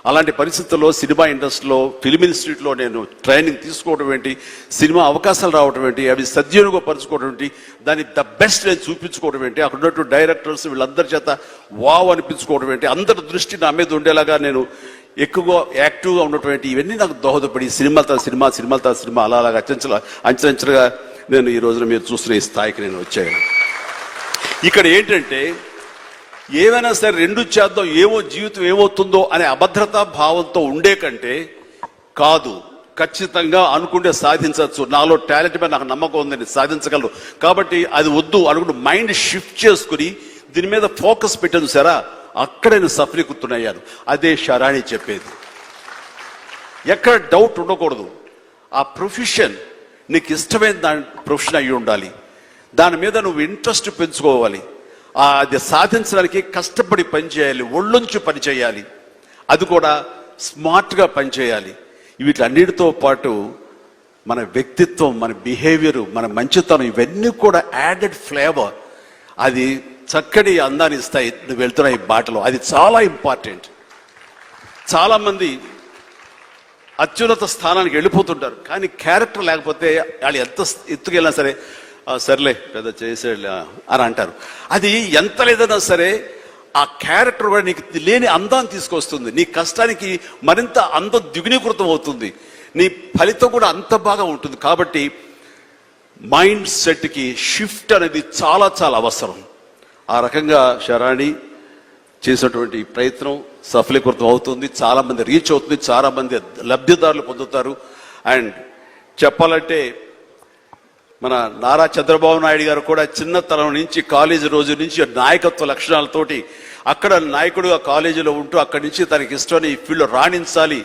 S11: అలాంటి పరిస్థితుల్లో సినిమా ఇండస్ట్రీలో ఫిలిం ఇన్స్టిట్యూట్లో నేను ట్రైనింగ్ తీసుకోవడం ఏంటి, సినిమా అవకాశాలు రావడం ఏంటి, అవి సద్వినియోగపరచుకోవడం ఏంటి, దాన్ని ద బెస్ట్ నేను చూపించుకోవడం ఏంటి, అక్కడ ఉన్నటువంటి డైరెక్టర్స్ వీళ్ళందరి చేత వావ్ అనిపించుకోవడం ఏంటి, అందరి దృష్టి నా మీద ఉండేలాగా నేను ఎక్కువగా యాక్టివ్గా ఉన్నటువంటి ఇవన్నీ నాకు దోహదపడి సినిమా అలాగా అంచెలంచెలుగా నేను ఈ రోజున మీరు చూస్తున్న ఈ స్థాయికి నేను వచ్చాను. ఇక్కడ ఏంటంటే, ఏమైనా సరే 2 చేద్దాం, జీవితం ఏమవుతుందో అనే అభద్రతా భావంతో ఉండే కంటే, కాదు ఖచ్చితంగా అనుకుంటే సాధించవచ్చు, నాలో టాలెంట్ మీద నాకు నమ్మకం ఉందని సాధించగలరు, కాబట్టి అది వద్దు అనుకుంటూ మైండ్ షిఫ్ట్ చేసుకుని దీని మీద ఫోకస్ పెట్టాను సరే, అక్కడ నేను సఫలీకృతునయ్యాను. అదే శరాణి చెప్పేది. ఎక్కడ డౌట్ ఉండకూడదు. ఆ ప్రొఫెషన్ నీకు ఇష్టమైన దాని ప్రొఫెషన్ అయ్యి ఉండాలి, దాని మీద నువ్వు ఇంట్రెస్ట్ పెంచుకోవాలి, అది సాధించడానికి కష్టపడి పనిచేయాలి, ఒళ్ళొంచి పనిచేయాలి, అది కూడా స్మార్ట్గా పనిచేయాలి. వీటన్నిటితో పాటు మన వ్యక్తిత్వం, మన బిహేవియర్, మన మంచితనం, ఇవన్నీ కూడా యాడెడ్ ఫ్లేవర్, అది చక్కటి అందాన్ని ఇస్తాయి నువ్వు వెళ్తున్న ఈ బాటలో. అది చాలా ఇంపార్టెంట్. చాలామంది అత్యున్నత స్థానానికి వెళ్ళిపోతుంటారు, కానీ క్యారెక్టర్ లేకపోతే వాళ్ళు ఎంత ఎత్తుకెళ్ళినా సరే సర్లే పెద్ద చేసేళ్ళ అని అంటారు. అది ఎంత లేదన్నా సరే ఆ క్యారెక్టర్ కూడా నీకు లేని అందాన్ని తీసుకొస్తుంది, నీ కష్టానికి మరింత అందం ద్విగుణీకృతం అవుతుంది, నీ ఫలితం కూడా అంత బాగా ఉంటుంది. కాబట్టి మైండ్ సెట్కి షిఫ్ట్ అనేది చాలా చాలా అవసరం. ఆ రకంగా శరాణి చేసినటువంటి ప్రయత్నం సఫలీకృతం అవుతుంది, చాలామంది రీచ్ అవుతుంది, చాలామంది లబ్ధిదారులు పొందుతారు. అండ్ చెప్పాలంటే మన నారా చంద్రబాబు నాయుడు గారు కూడా చిన్నతనం నుంచి కాలేజీ రోజు నుంచి నాయకత్వ లక్షణాలతోటి అక్కడ నాయకుడుగా కాలేజీలో ఉంటూ అక్కడి నుంచి తనకి ఇష్టమైన ఈ ఫీల్డ్లో రాణించాలి,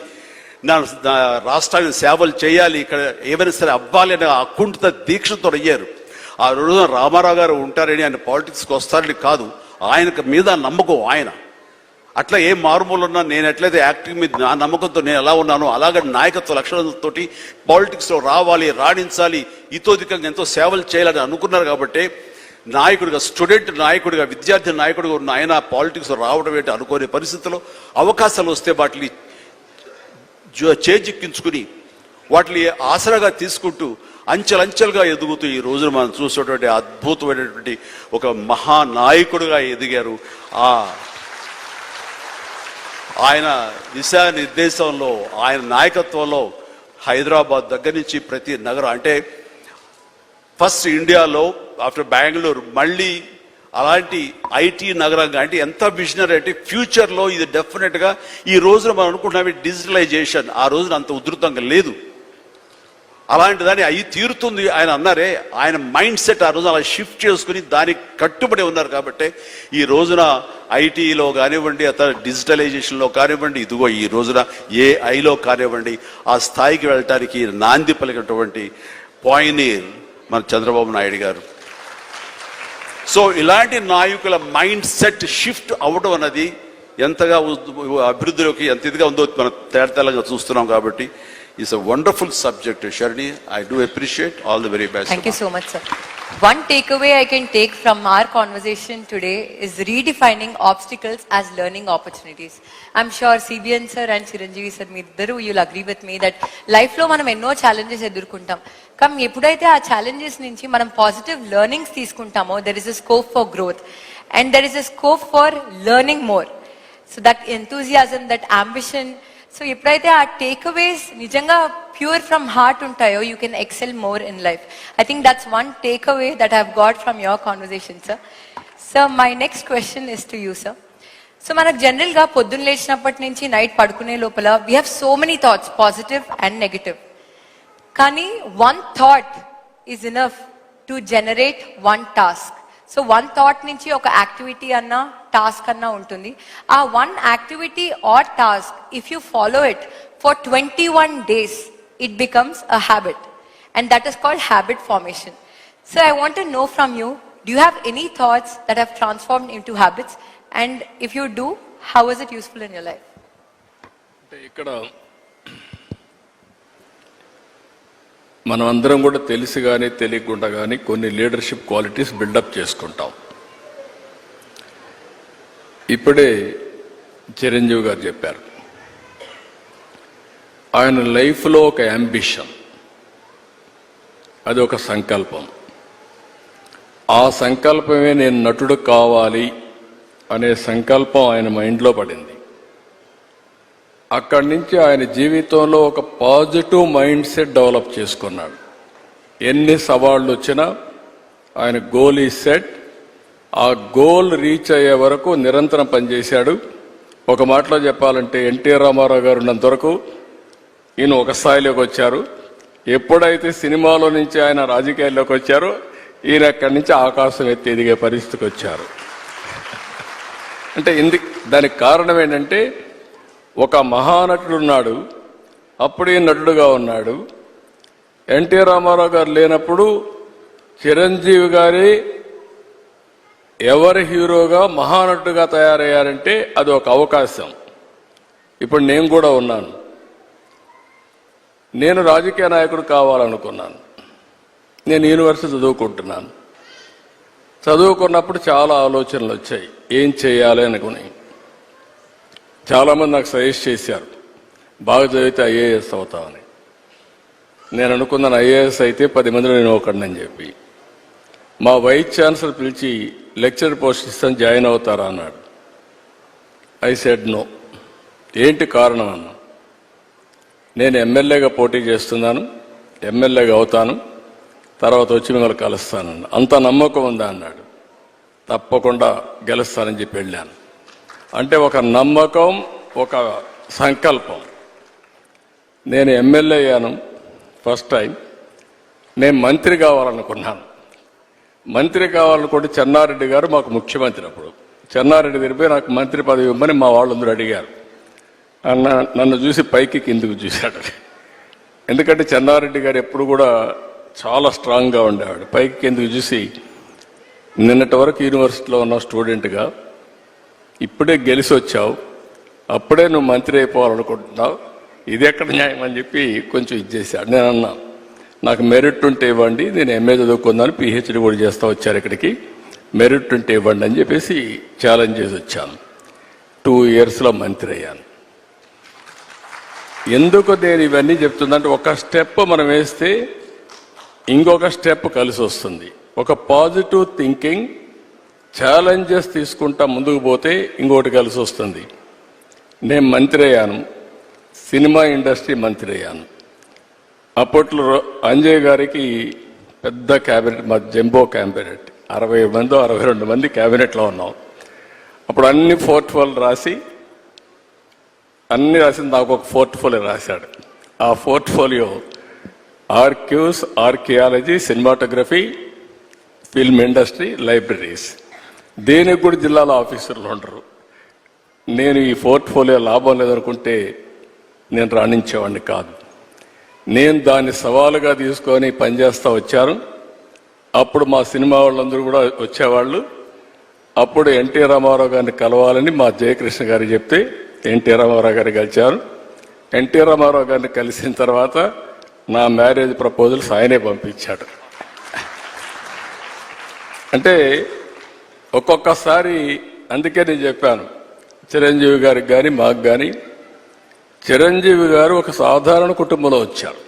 S11: నా రాష్ట్రానికి సేవలు చేయాలి, ఇక్కడ ఏమైనా సరే అవ్వాలి అనే అకుంఠిత దీక్షతో అయ్యారు. ఆ రోజున రామారావు గారు ఉంటారని ఆయన పాలిటిక్స్కి వస్తారని కాదు, ఆయనకు మీద నమ్మకం ఆయన. అట్లా ఏ మారుమూలు ఉన్నా నేను ఎట్లయితే యాక్టింగ్ మీద నా నమ్మకంతో నేను ఎలా ఉన్నానో అలాగే నాయకత్వ లక్షణాలతో పాలిటిక్స్లో రావాలి, రాణించాలి, ఇతోధికంగా ఎంతో సేవలు చేయాలని అనుకున్నారు. కాబట్టి నాయకుడిగా, స్టూడెంట్ నాయకుడిగా, విద్యార్థి నాయకుడిగా ఉన్న ఆయన పాలిటిక్స్లో రావడం ఏంటి అనుకోని పరిస్థితుల్లో అవకాశాలు వస్తే వాటిని చేజిక్కించుకుని వాటిని ఆసరాగా తీసుకుంటూ అంచెలంచెలుగా ఎదుగుతూ ఈ రోజున మనం చూసేటువంటి అద్భుతమైనటువంటి ఒక మహానాయకుడిగా ఎదిగారు. ఆయన దిశానిర్దేశంలో, ఆయన నాయకత్వంలో హైదరాబాద్ దగ్గర నుంచి ప్రతి నగరం, అంటే ఫస్ట్ ఇండియాలో ఆఫ్టర్ బెంగళూరు మళ్ళీ అలాంటి ఐటీ నగరంగా, అంటే ఎంత విజనరీ అంటే ఫ్యూచర్లో ఇది డెఫినెట్గా ఈ రోజున మనం అనుకుంటున్నాం డిజిటలైజేషన్ ఆ రోజున అంత ఉధృతంగా లేదు, అలాంటి దాన్ని అయి తీరుతుంది ఆయన అన్నారే. ఆయన మైండ్ సెట్ ఆ రోజున అలా షిఫ్ట్ చేసుకుని దానికి కట్టుబడి ఉన్నారు. కాబట్టి ఈ రోజున ఐటీలో కానివ్వండి, అతను డిజిటలైజేషన్లో కానివ్వండి, ఇదిగో ఈ రోజున ఏఐలో కానివ్వండి, ఆ స్థాయికి వెళ్ళటానికి నాంది పలికినటువంటి పాయనీర్ మన చంద్రబాబు నాయుడు గారు. సో ఇలాంటి నాయకుల మైండ్ సెట్ షిఫ్ట్ అవ్వడం అన్నది ఎంతగా అభివృద్ధిలోకి ఎంత ఇదిగా ఉందో మనం తేటతెల్లంగా చూస్తున్నాం. కాబట్టి it's a wonderful subject, Sharini. I do appreciate. All the very best.
S7: Thank you so much, sir. One takeaway I can take from our conversation today is redefining obstacles as learning opportunities. I'm sure CBN sir and Chiranjeevi sir, meedaru you'll agree with me that life lo manam enno challenges edurkuntam. Kam eppudaithe aa challenges nunchi manam positive learnings teeskuntamo, there is a scope for growth and there is a scope for learning more. So that enthusiasm, that ambition, so ఎప్పుడైతే ఆ takeaways నిజంగా pure from heart ఉంటాయో you can excel more in life. I think that's one takeaway that I have got from your conversation sir. Sir, my next question is to you sir. So మనకు జనరల్గా పొద్దున్న లేచినప్పటి నుంచి night పడుకునే లోపల we have so many thoughts, positive and negative. కానీ one thought is enough to generate one task. So one thought నుంచి ఒక యాక్టివిటీ అన్నా టాస్క్ అన్నా ఉంటుంది. ఆ one activity are task if you follow it for 21 days it becomes a habit and that is called habit formation. So I want to know from you, do you have any thoughts that have transformed in to habits and if you do, how is it useful in your life?
S10: ఇక్కడ మనం అందరం కూడా తెలిసి కానీ తెలియకుండా కానీ కొన్ని leadership qualities buildup చేసుకుంటాం. ఇప్పుడే చిరంజీవి గారు చెప్పారు, ఆయన లైఫ్లో ఒక అంబిషన్, అది ఒక సంకల్పం. ఆ సంకల్పమే నేను నటుడు కావాలి అనే సంకల్పం ఆయన మైండ్లో పడింది. అక్కడి నుంచి ఆయన జీవితంలో ఒక పాజిటివ్ మైండ్ సెట్ డెవలప్ చేసుకున్నాడు. ఎన్ని సవాళ్ళు వచ్చినా ఆయన గోల్ ఈ సెట్, ఆ గోల్ రీచ్ అయ్యే వరకు నిరంతరం పనిచేశాడు. ఒక మాటలో చెప్పాలంటే ఎన్టీఆర్ రామారావు గారు ఉన్నంత వరకు ఈయన ఒక స్థాయిలోకి వచ్చారు. ఎప్పుడైతే సినిమాలో నుంచి ఆయన రాజకీయాల్లోకి వచ్చారో ఈయన అక్కడి నుంచి ఆకాశం ఎత్తి ఎదిగే పరిస్థితికి వచ్చారు. అంటే దానికి కారణం ఏంటంటే ఒక మహానటుడు ఉన్నాడు, అప్పుడే నటుడుగా ఉన్నాడు. ఎన్టీ రామారావు గారు లేనప్పుడు చిరంజీవి గారి ఎవరి హీరోగా మహానటుడుగా తయారయ్యారంటే అది ఒక అవకాశం. ఇప్పుడు నేను కూడా ఉన్నాను. నేను రాజకీయ నాయకుడు కావాలనుకున్నాను. నేను యూనివర్సిటీ చదువుకుంటున్నాను. చదువుకున్నప్పుడు చాలా ఆలోచనలు వచ్చాయి, ఏం చేయాలి అనుకుని. చాలామంది నాకు సజెస్ట్ చేశారు, బాగా చదివితే ఐఏఎస్ అవుతామని. నేను అనుకున్నాను ఐఏఎస్ అయితే 10 మందిలో నేను ఒకడినని చెప్పి. మా వైస్ ఛాన్సలర్ పిలిచి లెక్చరర్ పోస్ట్ ఇస్తాను, జాయిన్ అవుతారా అన్నాడు. I said no. ఏంటి కారణం అన్నా, నేను ఎమ్మెల్యేగా పోటీ చేస్తున్నాను, ఎమ్మెల్యేగా అవుతాను, తర్వాత వచ్చి మిమ్మల్ని కలుస్తానన్నా. అంత నమ్మకం ఉందా అన్నాడు. తప్పకుండా గెలుస్తానని చెప్పి వెళ్ళాను. అంటే ఒక నమ్మకం, ఒక సంకల్పం. నేను ఎమ్మెల్యే అయ్యాను ఫస్ట్ టైం. నేను మంత్రి కావాలనుకున్నాను. మంత్రి కావాలనుకుంటే చెన్నారెడ్డి గారు మాకు ముఖ్యమంత్రి. అప్పుడు చెన్నారెడ్డి దగ్గర నాకు మంత్రి పదవి ఇవ్వమని మా వాళ్ళందరూ అడిగారు. నన్ను చూసి పైకి కిందకు చూశాడు. ఎందుకంటే చెన్నారెడ్డి గారు ఎప్పుడు కూడా చాలా స్ట్రాంగ్గా ఉండేవాడు. పైకి కిందకి చూసి నిన్నటి వరకు యూనివర్సిటీలో ఉన్న స్టూడెంట్గా ఇప్పుడే గెలిచి వచ్చావు, అప్పుడే నువ్వు మంత్రి అయిపోవాలనుకుంటున్నావు, ఇది ఎక్కడ న్యాయం అని చెప్పి కొంచెం ఇచ్చేసాడు. నేను అన్నా, నాకు మెరిట్ ఉంటే ఇవ్వండి, నేను ఎంఏ చదువుకుందాను, పిహెచ్డి కూడా చేస్తా వచ్చారు ఇక్కడికి, మెరిట్ ఉంటే ఇవ్వండి అని చెప్పేసి ఛాలెంజ్ చేసి వచ్చాను. 2 yearsలో మంత్రి అయ్యాను. ఎందుకు నేను ఇవన్నీ చెప్తుందంటే, ఒక స్టెప్ మనం వేస్తే ఇంకొక స్టెప్ కలిసి వస్తుంది. ఒక పాజిటివ్ థింకింగ్, ఛాలెంజెస్ తీసుకుంటా ముందుకు పోతే ఇంకోటి కలిసి వస్తుంది. నేను మంత్రి అయ్యాను, సినిమా ఇండస్ట్రీ మంత్రి అయ్యాను. అప్పట్లో అంజయ్ గారికి పెద్ద క్యాబినెట్, మా జంబో క్యాబినెట్, 60 మందో 62 మంది క్యాబినెట్లో ఉన్నాం. అప్పుడు అన్ని పోర్ట్ఫోలియో రాసి నాకు ఒక పోర్ట్ఫోలియో రాశాడు. ఆ portfolio archives, archaeology, cinematography, film industry, libraries. దేనికి కూడా జిల్లాలో ఆఫీసర్లు ఉండరు. నేను ఈ పోర్ట్ఫోలియో లాభం లేదనుకుంటే నేను రాణించేవాడిని కాదు. నేను దాన్ని సవాలుగా తీసుకొని పనిచేస్తూ వచ్చాను. అప్పుడు మా సినిమా వాళ్ళందరూ కూడా వచ్చేవాళ్ళు. అప్పుడు ఎన్టీ రామారావు గారిని కలవాలని మా జయకృష్ణ గారికి చెప్తే ఎన్టీ రామారావు గారిని కలిశారు. ఎన్టీ రామారావు గారిని కలిసిన తర్వాత నా మ్యారేజ్ ప్రపోజల్స్ ఆయనే పంపించాడు. అంటే ఒక్కొక్కసారి, అందుకే నేను చెప్పాను చిరంజీవి గారికి కానీ మాకు కానీ, చిరంజీవి గారు ఒక సాధారణ కుటుంబంలో వచ్చారు.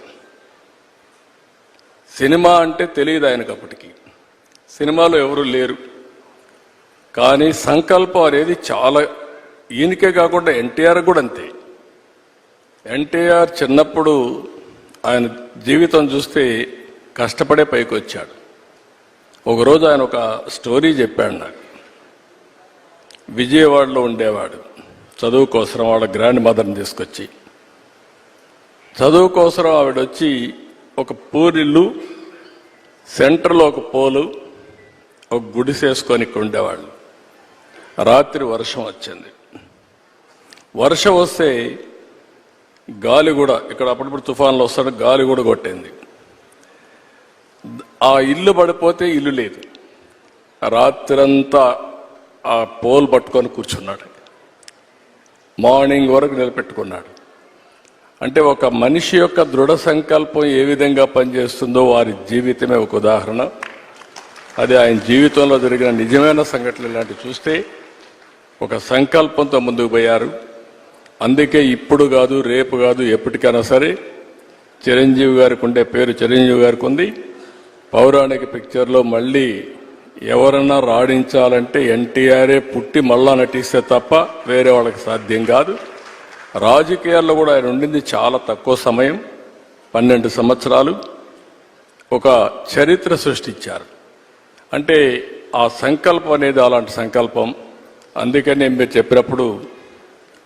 S10: సినిమా అంటే తెలియదు ఆయనకు అప్పటికి, సినిమాలో ఎవరు లేరు. కానీ సంకల్పం అనేది చాలా, ఈయనకే కాకుండా ఎన్టీఆర్ కూడా అంతే. ఎన్టీఆర్ చిన్నప్పుడు ఆయన జీవితం చూస్తే కష్టపడే పైకి వచ్చాడు. ఒకరోజు ఆయన ఒక స్టోరీ చెప్పాడు నాకు. విజయవాడలో ఉండేవాడు, చదువు కోసం వాళ్ళ గ్రాండ్ మదర్ని తీసుకొచ్చి, చదువు కోసం ఆవిడ వచ్చి ఒక పూరిల్లు, సెంటర్లో ఒక పోలు, ఒక గుడిసేసుకొని ఇక్కడ ఉండేవాళ్ళు. రాత్రి వర్షం వచ్చింది. వర్షం వస్తే గాలి కూడా, ఇక్కడ అప్పుడప్పుడు తుఫాన్లు వస్తాడు, గాలి కూడా కొట్టింది. ఆ ఇల్లు పడిపోతే ఇల్లు లేదు. రాత్రంతా ఆ పోల్ పట్టుకొని కూర్చున్నాడు. మార్నింగ్ వరకు నిలబెట్టుకున్నాడు. అంటే ఒక మనిషి యొక్క దృఢ సంకల్పం ఏ విధంగా పనిచేస్తుందో వారి జీవితమే ఒక ఉదాహరణ. అది ఆయన జీవితంలో జరిగిన నిజమైన సంఘటనలు ఇలాంటివి చూస్తే ఒక సంకల్పంతో ముందుకు పోయారు. అందుకే ఇప్పుడు కాదు, రేపు కాదు, ఎప్పటికైనా సరే చిరంజీవి గారికి ఉండే పేరు చిరంజీవి గారికి ఉంది. పౌరాణిక పిక్చర్లో మళ్ళీ ఎవరన్నా రాణించాలంటే ఎన్టీఆర్ఏ పుట్టి మళ్ళా నటిస్తే తప్ప వేరే వాళ్ళకి సాధ్యం కాదు. రాజకీయాల్లో కూడా ఆయన ఉండింది చాలా తక్కువ సమయం, 12 సంవత్సరాలు. ఒక చరిత్ర సృష్టించారు. అంటే ఆ సంకల్పం అనేది అలాంటి సంకల్పం. అందుకని మీరు చెప్పినప్పుడు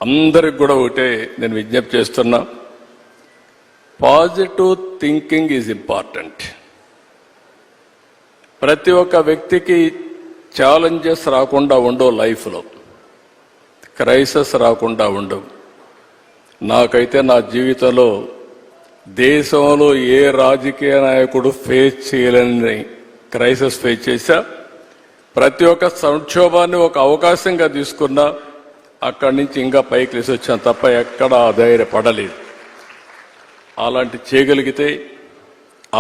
S10: అందరికి కూడా ఒకటే నేను విజ్ఞప్తి చేస్తున్నా, పాజిటివ్ థింకింగ్ ఈజ్ ఇంపార్టెంట్. ప్రతి ఒక్క వ్యక్తికి ఛాలెంజెస్ రాకుండా ఉండవు, లైఫ్లో క్రైసిస్ రాకుండా ఉండవు. నాకైతే నా జీవితంలో దేశంలో ఏ రాజకీయ నాయకుడు ఫేస్ చేయలేని క్రైసిస్ ఫేస్ చేశా. ప్రతి ఒక్క సంక్షోభాన్ని ఒక అవకాశంగా తీసుకున్నా, అక్కడి నుంచి ఇంకా పైకి లేసి వచ్చాను తప్ప ఎక్కడా ధైర్యపడలేదు. అలాంటి చేయగలిగితే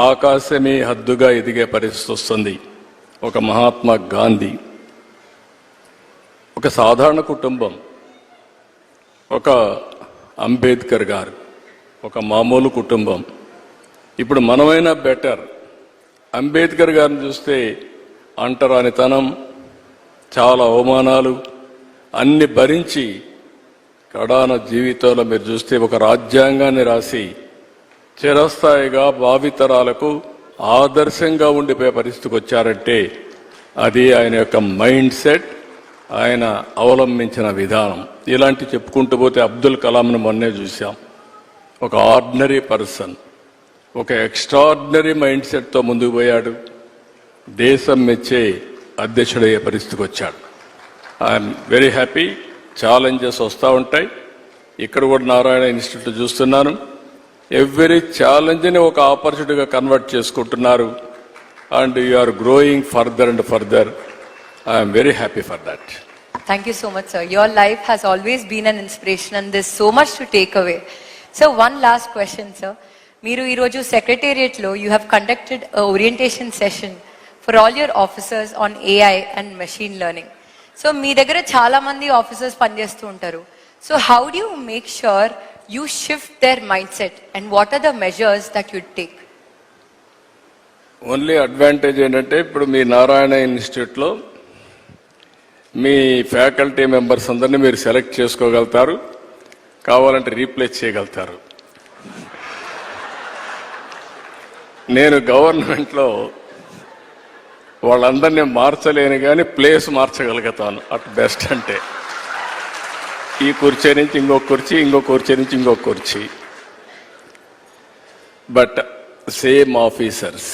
S10: ఆకాశమే హద్దుగా ఎదిగే పరిస్థితి వస్తుంది. ఒక మహాత్మా గాంధీ, ఒక సాధారణ కుటుంబం, ఒక అంబేద్కర్ గారు, ఒక మామూలు కుటుంబం. ఇప్పుడు మనమైనా బెటర్. అంబేద్కర్ గారిని చూస్తే అంటరానితనం, చాలా అవమానాలు అన్ని భరించి కడాన జీవితంలో మీరు చూస్తే ఒక రాజ్యాంగాన్ని రాసి చిరస్థాయిగా భావితరాలకు ఆదర్శంగా ఉండిపోయే పరిస్థితికి వచ్చారంటే అది ఆయన యొక్క మైండ్ సెట్, ఆయన అవలంబించిన విధానం. ఇలాంటి చెప్పుకుంటూ పోతే అబ్దుల్ కలాంను మొన్నే చూసాం. ఒక ఆర్డినరీ పర్సన్, ఒక ఎక్స్ట్రాడినరీ మైండ్ సెట్తో ముందుకు పోయాడు. దేశం మెచ్చే అధ్యక్షుడయ్యే పరిస్థితికి వచ్చాడు. I'm very happy. ఛాలెంజెస్ వస్తూ ఉంటాయి. ఇక్కడ కూడా నారాయణ ఇన్స్టిట్యూట్ చూస్తున్నాను. ఎవ్రీ ఛాలెంజ్ని ఒక ఆపర్చునిటీగా కన్వర్ట్ చేసుకుంటున్నారు. And you are growing further and further. I'm very happy for that.
S7: Thank you so much, sir. Your life has always been an inspiration and there's so much to take away. So one last question, sir. Meeru ee roju secretariat lo you have conducted a orientation session for all your officers on AI and machine learning. So మీ దగ్గర చాలా మంది officers పనిచేస్తూ ఉంటారు. So how do you make sure you shift their mindset and what are the measures that you take?
S10: Only advantage ఏంటంటే ఇప్పుడు మీ నారాయణ ఇన్స్టిట్యూట్లో మీ faculty members అందరినీ మీరు సెలెక్ట్ చేసుకోగలుగుతారు, కావాలంటే రీప్లేస్ చేయగలుగుతారు. నేను గవర్నమెంట్లో వాళ్ళందరినీ మార్చలేను కానీ ప్లేస్ మార్చగలుగుతాను అట్ బెస్ట్. అంటే ఈ కుర్చీ నుంచి ఇంకొక కుర్చీ, ఇంకొక కుర్చీ నుంచి ఇంకొక కుర్చీ. బట్ సేమ్ ఆఫీసర్స్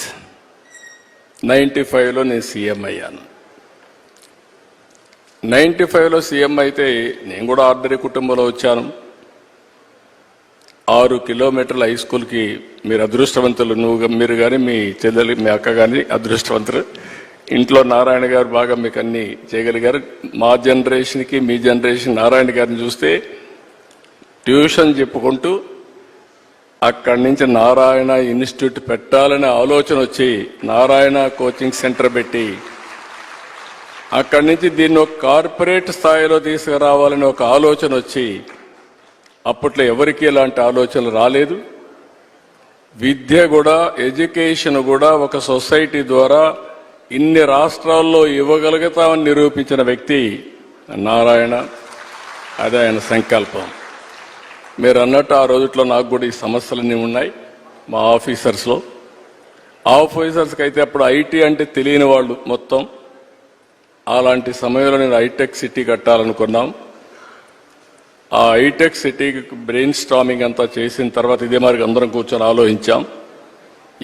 S10: 95లో నేను సీఎం అయ్యాను. 95లో సీఎం అయితే నేను కూడా ఆర్డినరీ కుటుంబంలో వచ్చాను. 6 కిలోమీటర్ల హై స్కూల్కి మీరు అదృష్టవంతులు, మీరు కానీ మీ చెల్లెలు మీ అక్క కానీ అదృష్టవంతులు. ఇంట్లో నారాయణ గారు బాగా మీకు అన్ని చేయగలిగారు. మా జనరేషన్కి మీ జనరేషన్ నారాయణ గారిని చూస్తే ట్యూషన్ చెప్పుకుంటూ అక్కడి నుంచి నారాయణ ఇన్స్టిట్యూట్ పెట్టాలనే ఆలోచన వచ్చి నారాయణ కోచింగ్ సెంటర్ పెట్టి అక్కడి నుంచి దీన్ని ఒక కార్పొరేట్ స్థాయిలో తీసుకురావాలని ఒక ఆలోచన వచ్చి, అప్పట్లో ఎవరికి ఇలాంటి ఆలోచనలు రాలేదు. విద్య కూడా, ఎడ్యుకేషన్ కూడా ఒక సొసైటీ ద్వారా ఇన్ని రాష్ట్రాల్లో ఇవ్వగలుగుతామని నిరూపించిన వ్యక్తి నారాయణ. అదే ఆయన సంకల్పం. మీరు అన్నట్టు ఆ రోజుల్లో నాకు కూడా ఈ సమస్యలన్నీ ఉన్నాయి మా ఆఫీసర్స్లో. ఆఫీసర్స్కి అయితే అప్పుడు ఐటీ అంటే తెలియని వాళ్ళు మొత్తం. అలాంటి సమయంలో నేను హైటెక్ సిటీ కట్టాలనుకున్నాం. ఆ హైటెక్ సిటీకి బ్రెయిన్ స్టామింగ్ అంతా చేసిన తర్వాత ఇదే మరి అందరం కూర్చొని ఆలోచించాం.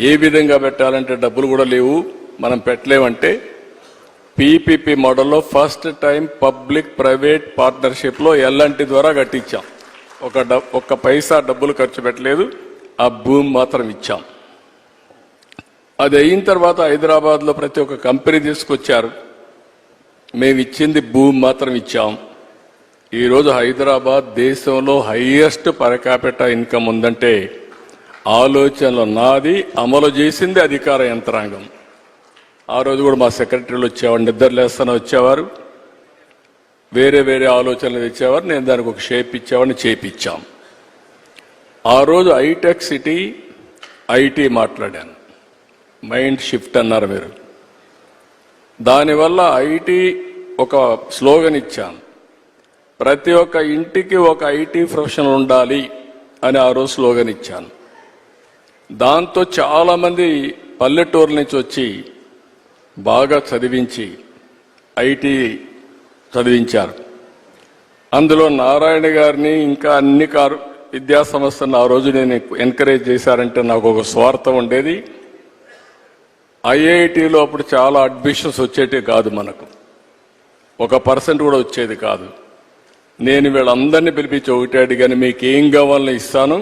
S10: ఏ విధంగా పెట్టాలంటే డబ్బులు కూడా లేవు, మనం పెట్టలేమంటే పీపీపీ మోడల్లో ఫస్ట్ టైం పబ్లిక్ ప్రైవేట్ పార్ట్నర్షిప్లో ఎల్ఎన్టీ ద్వారా కట్టించాం. ఒక్క పైసా డబ్బులు ఖర్చు పెట్టలేదు, ఆ భూమి మాత్రం ఇచ్చాం. అది అయిన తర్వాత హైదరాబాద్లో ప్రతి ఒక్క కంపెనీ తీసుకొచ్చారు, మేము ఇచ్చింది భూమి మాత్రం ఇచ్చాం. ఈరోజు హైదరాబాద్ దేశంలో హైయెస్ట్ పర్ క్యాపిటల్ ఇన్కమ్ ఉందంటే ఆలోచనలో నాది, అమలు చేసింది అధికార యంత్రాంగం. ఆ రోజు కూడా మా సెక్రటరీలు వచ్చేవారు, నిద్రలేస్తానే వచ్చేవారు, వేరే వేరే ఆలోచనలు తెచ్చేవారు, నేను దానికి ఒక షేప్ ఇచ్చేవాడిని, చేపించాం. ఆ రోజు హైటెక్ సిటీ ఐటీ మాట్లాడాను, మైండ్ షిఫ్ట్ అన్నారు మీరు. దానివల్ల ఐటీ ఒక స్లోగన్ ఇచ్చాను, ప్రతి ఒక్క ఇంటికి ఒక ఐటీ ప్రొఫెషనల్ ఉండాలి అని ఆ రోజు స్లోగన్ ఇచ్చాను. దాంతో చాలామంది పల్లెటూరు నుంచి వచ్చి బాగా చదివించి ఐటీ చదివించారు. అందులో నారాయణ గారిని ఇంకా అన్ని విద్యా సంస్థలను ఆ రోజు నేను ఎంకరేజ్ చేశారంటే నాకు ఒక స్వార్థం ఉండేది. ఐఐటీలో అప్పుడు చాలా అడ్మిషన్స్ వచ్చేటివి కాదు, మనకు 1% కూడా వచ్చేది కాదు. నేను వీళ్ళందరినీ పిలిపించి ఒకటే అడిగాను, మీకు ఏం కావాలని ఇస్తాను,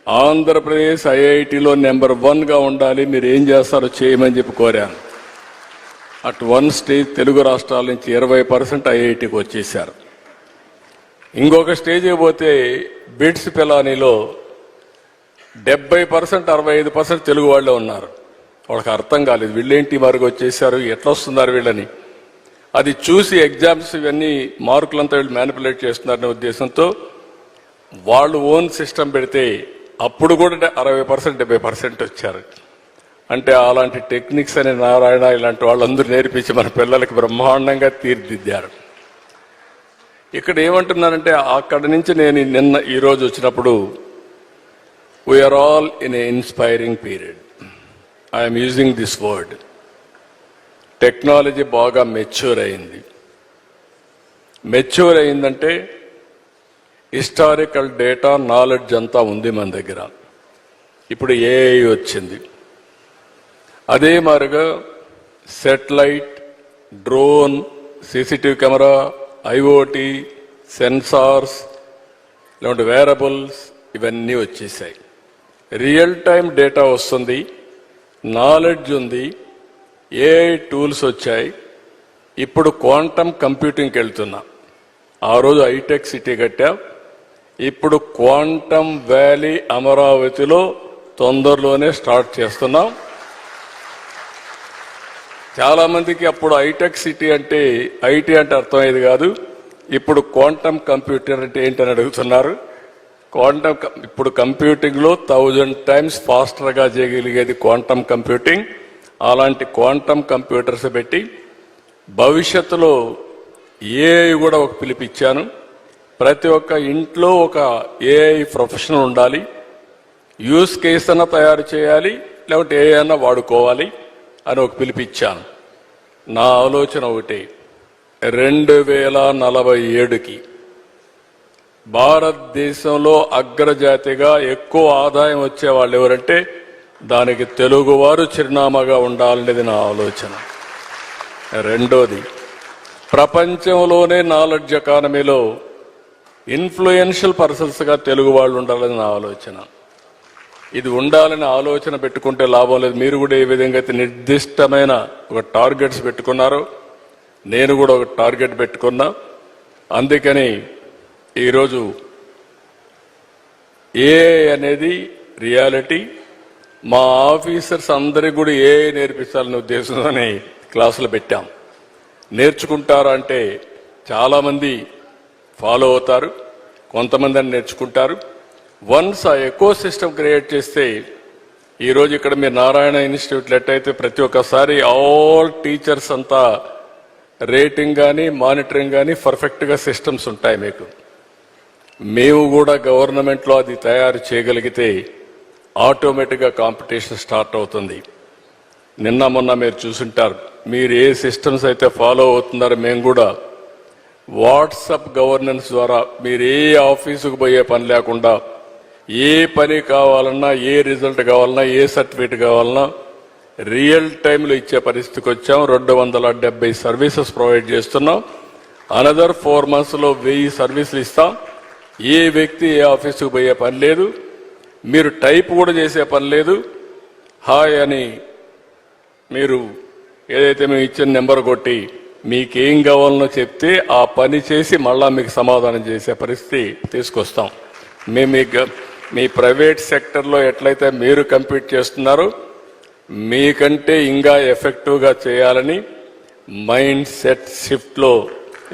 S10: ఆంధ్రప్రదేశ్ ఐఐటీలో నెంబర్ 1గా ఉండాలి, మీరు ఏం చేస్తారో చేయమని చెప్పి కోరాను. అట్ వన్ స్టేజ్ తెలుగు రాష్ట్రాల నుంచి 20% ఐఐటీకి వచ్చేసారు. ఇంకొక స్టేజ్ పోతే బిట్స్ పిలానీలో 70% 65% తెలుగు వాళ్ళే ఉన్నారు. వాళ్ళకి అర్థం కాలేదు, వీళ్ళేంటి వరకు వచ్చేసారు, ఎట్లా వస్తున్నారు వీళ్ళని. అది చూసి ఎగ్జామ్స్ ఇవన్నీ మార్కులంతా వీళ్ళు మ్యానిపులేట్ చేస్తున్నారనే ఉద్దేశంతో వాళ్ళు ఓన్ సిస్టమ్ పెడితే అప్పుడు కూడా 60% 70% వచ్చారు. అంటే అలాంటి టెక్నిక్స్ అనే నారాయణ ఇలాంటి వాళ్ళందరూ నేర్పించి మన పిల్లలకి బ్రహ్మాండంగా తీర్చిదిద్దారు. ఇక్కడ ఏమంటున్నానంటే అక్కడి నుంచి నేను ఈరోజు వచ్చినప్పుడు we're all in a inspiring period. I'm using this word. Technology బాగా మెచ్యూర్ అయింది. మెచ్యూర్ అయిందంటే హిస్టారికల్ డేటా నాలెడ్జ్ అంతా ఉంది మన దగ్గర. ఇప్పుడు ఏఐ వచ్చింది. అదే మాదిరిగా satellite, drone, CCTV camera, IoT, sensors, ఇలాంటి వేరబుల్స్ ఇవన్నీ వచ్చేసాయి. రియల్ టైం డేటా వస్తుంది, నాలెడ్జ్ ఉంది, ఏఐ టూల్స్ వచ్చాయి. ఇప్పుడు క్వాంటమ్ కంప్యూటింగ్కి వెళ్తున్నాం. ఆ రోజు హైటెక్ సిటీ కట్టాం. ఇప్పుడు క్వాంటమ్ వ్యాలీ అమరావతిలో తొందరలోనే స్టార్ట్ చేస్తున్నాం. చాలా మందికి అప్పుడు హైటెక్ సిటీ అంటే ఐటీ అంటే అర్థమయ్యేది కాదు. ఇప్పుడు క్వాంటమ్ కంప్యూటర్ అంటే ఏంటని అడుగుతున్నారు. ఇప్పుడు కంప్యూటింగ్లో 1000 times ఫాస్టర్గా చేయగలిగేది క్వాంటమ్ కంప్యూటింగ్. అలాంటి క్వాంటమ్ కంప్యూటర్స్ పెట్టి భవిష్యత్తులో ఏఐ కూడా ఒక పిలిపిచ్చాను. ప్రతి ఒక్క ఇంట్లో ఒక ఏఐ ప్రొఫెషనల్ ఉండాలి. యూస్ కేస్ అన్న తయారు చేయాలి, లేకపోతే ఏఐ అన్న వాడుకోవాలి అని ఒక పిలిపిచ్చాను. నా ఆలోచన ఒకటి, 2047కి భారతదేశంలో అగ్రజాతిగా ఎక్కువ ఆదాయం వచ్చే వాళ్ళు ఎవరంటే దానికి తెలుగువారు చిరునామాగా ఉండాలనేది నా ఆలోచన. రెండోది, ప్రపంచంలోనే నాలెడ్జ్ ఎకానమీలో ఇన్ఫ్లుయెన్షియల్ పర్సన్స్గా తెలుగు వాళ్ళు ఉండాలని నా ఆలోచన. ఇది ఉండాలని ఆలోచన పెట్టుకుంటే లాభం లేదు. మీరు కూడా ఏ విధంగా అయితే నిర్దిష్టమైన ఒక టార్గెట్స్ పెట్టుకున్నారో నేను కూడా ఒక టార్గెట్ పెట్టుకున్నా. అందుకని ఈరోజు ఏఐ అనేది రియాలిటీ. మా ఆఫీసర్స్ అందరికీ కూడా ఏఐ నేర్పించాలనే ఉద్దేశంతోనే క్లాసులు పెట్టాం. నేర్చుకుంటారా అంటే చాలామంది ఫాలో అవుతారు, కొంతమంది అని నేర్చుకుంటారు. వన్స్ ఆ ఎకో సిస్టమ్ క్రియేట్ చేస్తే ఈరోజు ఇక్కడ మీరు నారాయణ ఇన్స్టిట్యూట్లో ఎట్టయితే ప్రతి ఒక్కసారి ఆల్ టీచర్స్ అంతా రేటింగ్ కానీ మానిటరింగ్ కానీ పర్ఫెక్ట్గా సిస్టమ్స్ ఉంటాయి మీకు. మేము కూడా గవర్నమెంట్లో అది తయారు చేయగలిగితే ఆటోమేటిక్గా కాంపిటీషన్ స్టార్ట్ అవుతుంది. నిన్న మొన్న మీరు చూసుంటారు, మీరు ఏ సిస్టమ్స్ అయితే ఫాలో అవుతున్నారో మేము కూడా వాట్సాప్ గవర్నెన్స్ ద్వారా మీరు ఏ ఆఫీసుకు పోయే పని లేకుండా ఏ పని కావాలన్నా, ఏ రిజల్ట్ కావాలన్నా, ఏ సర్టిఫికేట్ కావాలన్నా రియల్ టైంలో ఇచ్చే పరిస్థితికి వచ్చాం. 270 సర్వీసెస్ ప్రొవైడ్ చేస్తున్నాం. అనదర్ 4 monthsలో 1000 సర్వీసులు ఇస్తాం. ఏ వ్యక్తి ఏ ఆఫీసుకు పోయే పని లేదు, మీరు టైప్ కూడా చేసే పని లేదు. హాయ్ అని మీరు ఏదైతే మేము ఇచ్చిన నెంబర్ కొట్టి మీకేం కావాలనో చెప్తే ఆ పని చేసి మళ్ళా మీకు సమాధానం చేసే పరిస్థితి తీసుకొస్తాం. మేము మీ ప్రైవేట్ సెక్టర్లో ఎట్లయితే మీరు కంపీట్ చేస్తున్నారో మీకంటే ఇంకా ఎఫెక్టివ్గా చేయాలని మైండ్ సెట్ షిఫ్ట్లో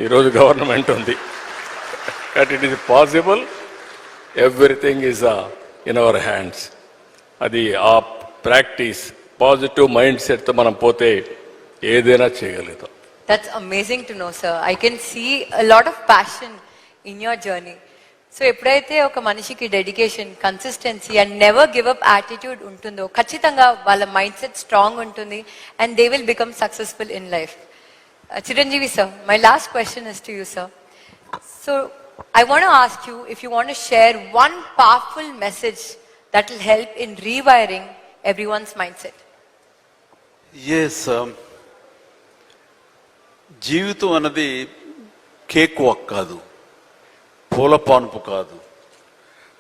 S10: ఈరోజు గవర్నమెంట్ ఉంది. But it is possible, everything is in our hands. అది ఆ ప్రాక్టీస్, పాజిటివ్ మైండ్ సెట్తో మనం పోతే ఏదైనా చేయగలుగుతాం.
S7: That's amazing to know, sir. I can see a lot of passion in your journey. So ఎప్పుడైతే ఒక మనిషికి dedication, consistency and never give up attitude ఉంటుందో ఖచ్చితంగా వాళ్ళ మైండ్ సెట్ స్ట్రాంగ్ ఉంటుంది and they will become successful in life. Chiranjeevi sir, my last question is to you sir. So I want to ask you if you want to share one powerful message that will help in rewiring everyone's mindset.
S11: Yes, జీవితం అన్నది cake walk కాదు, పూల పాన్పు కాదు.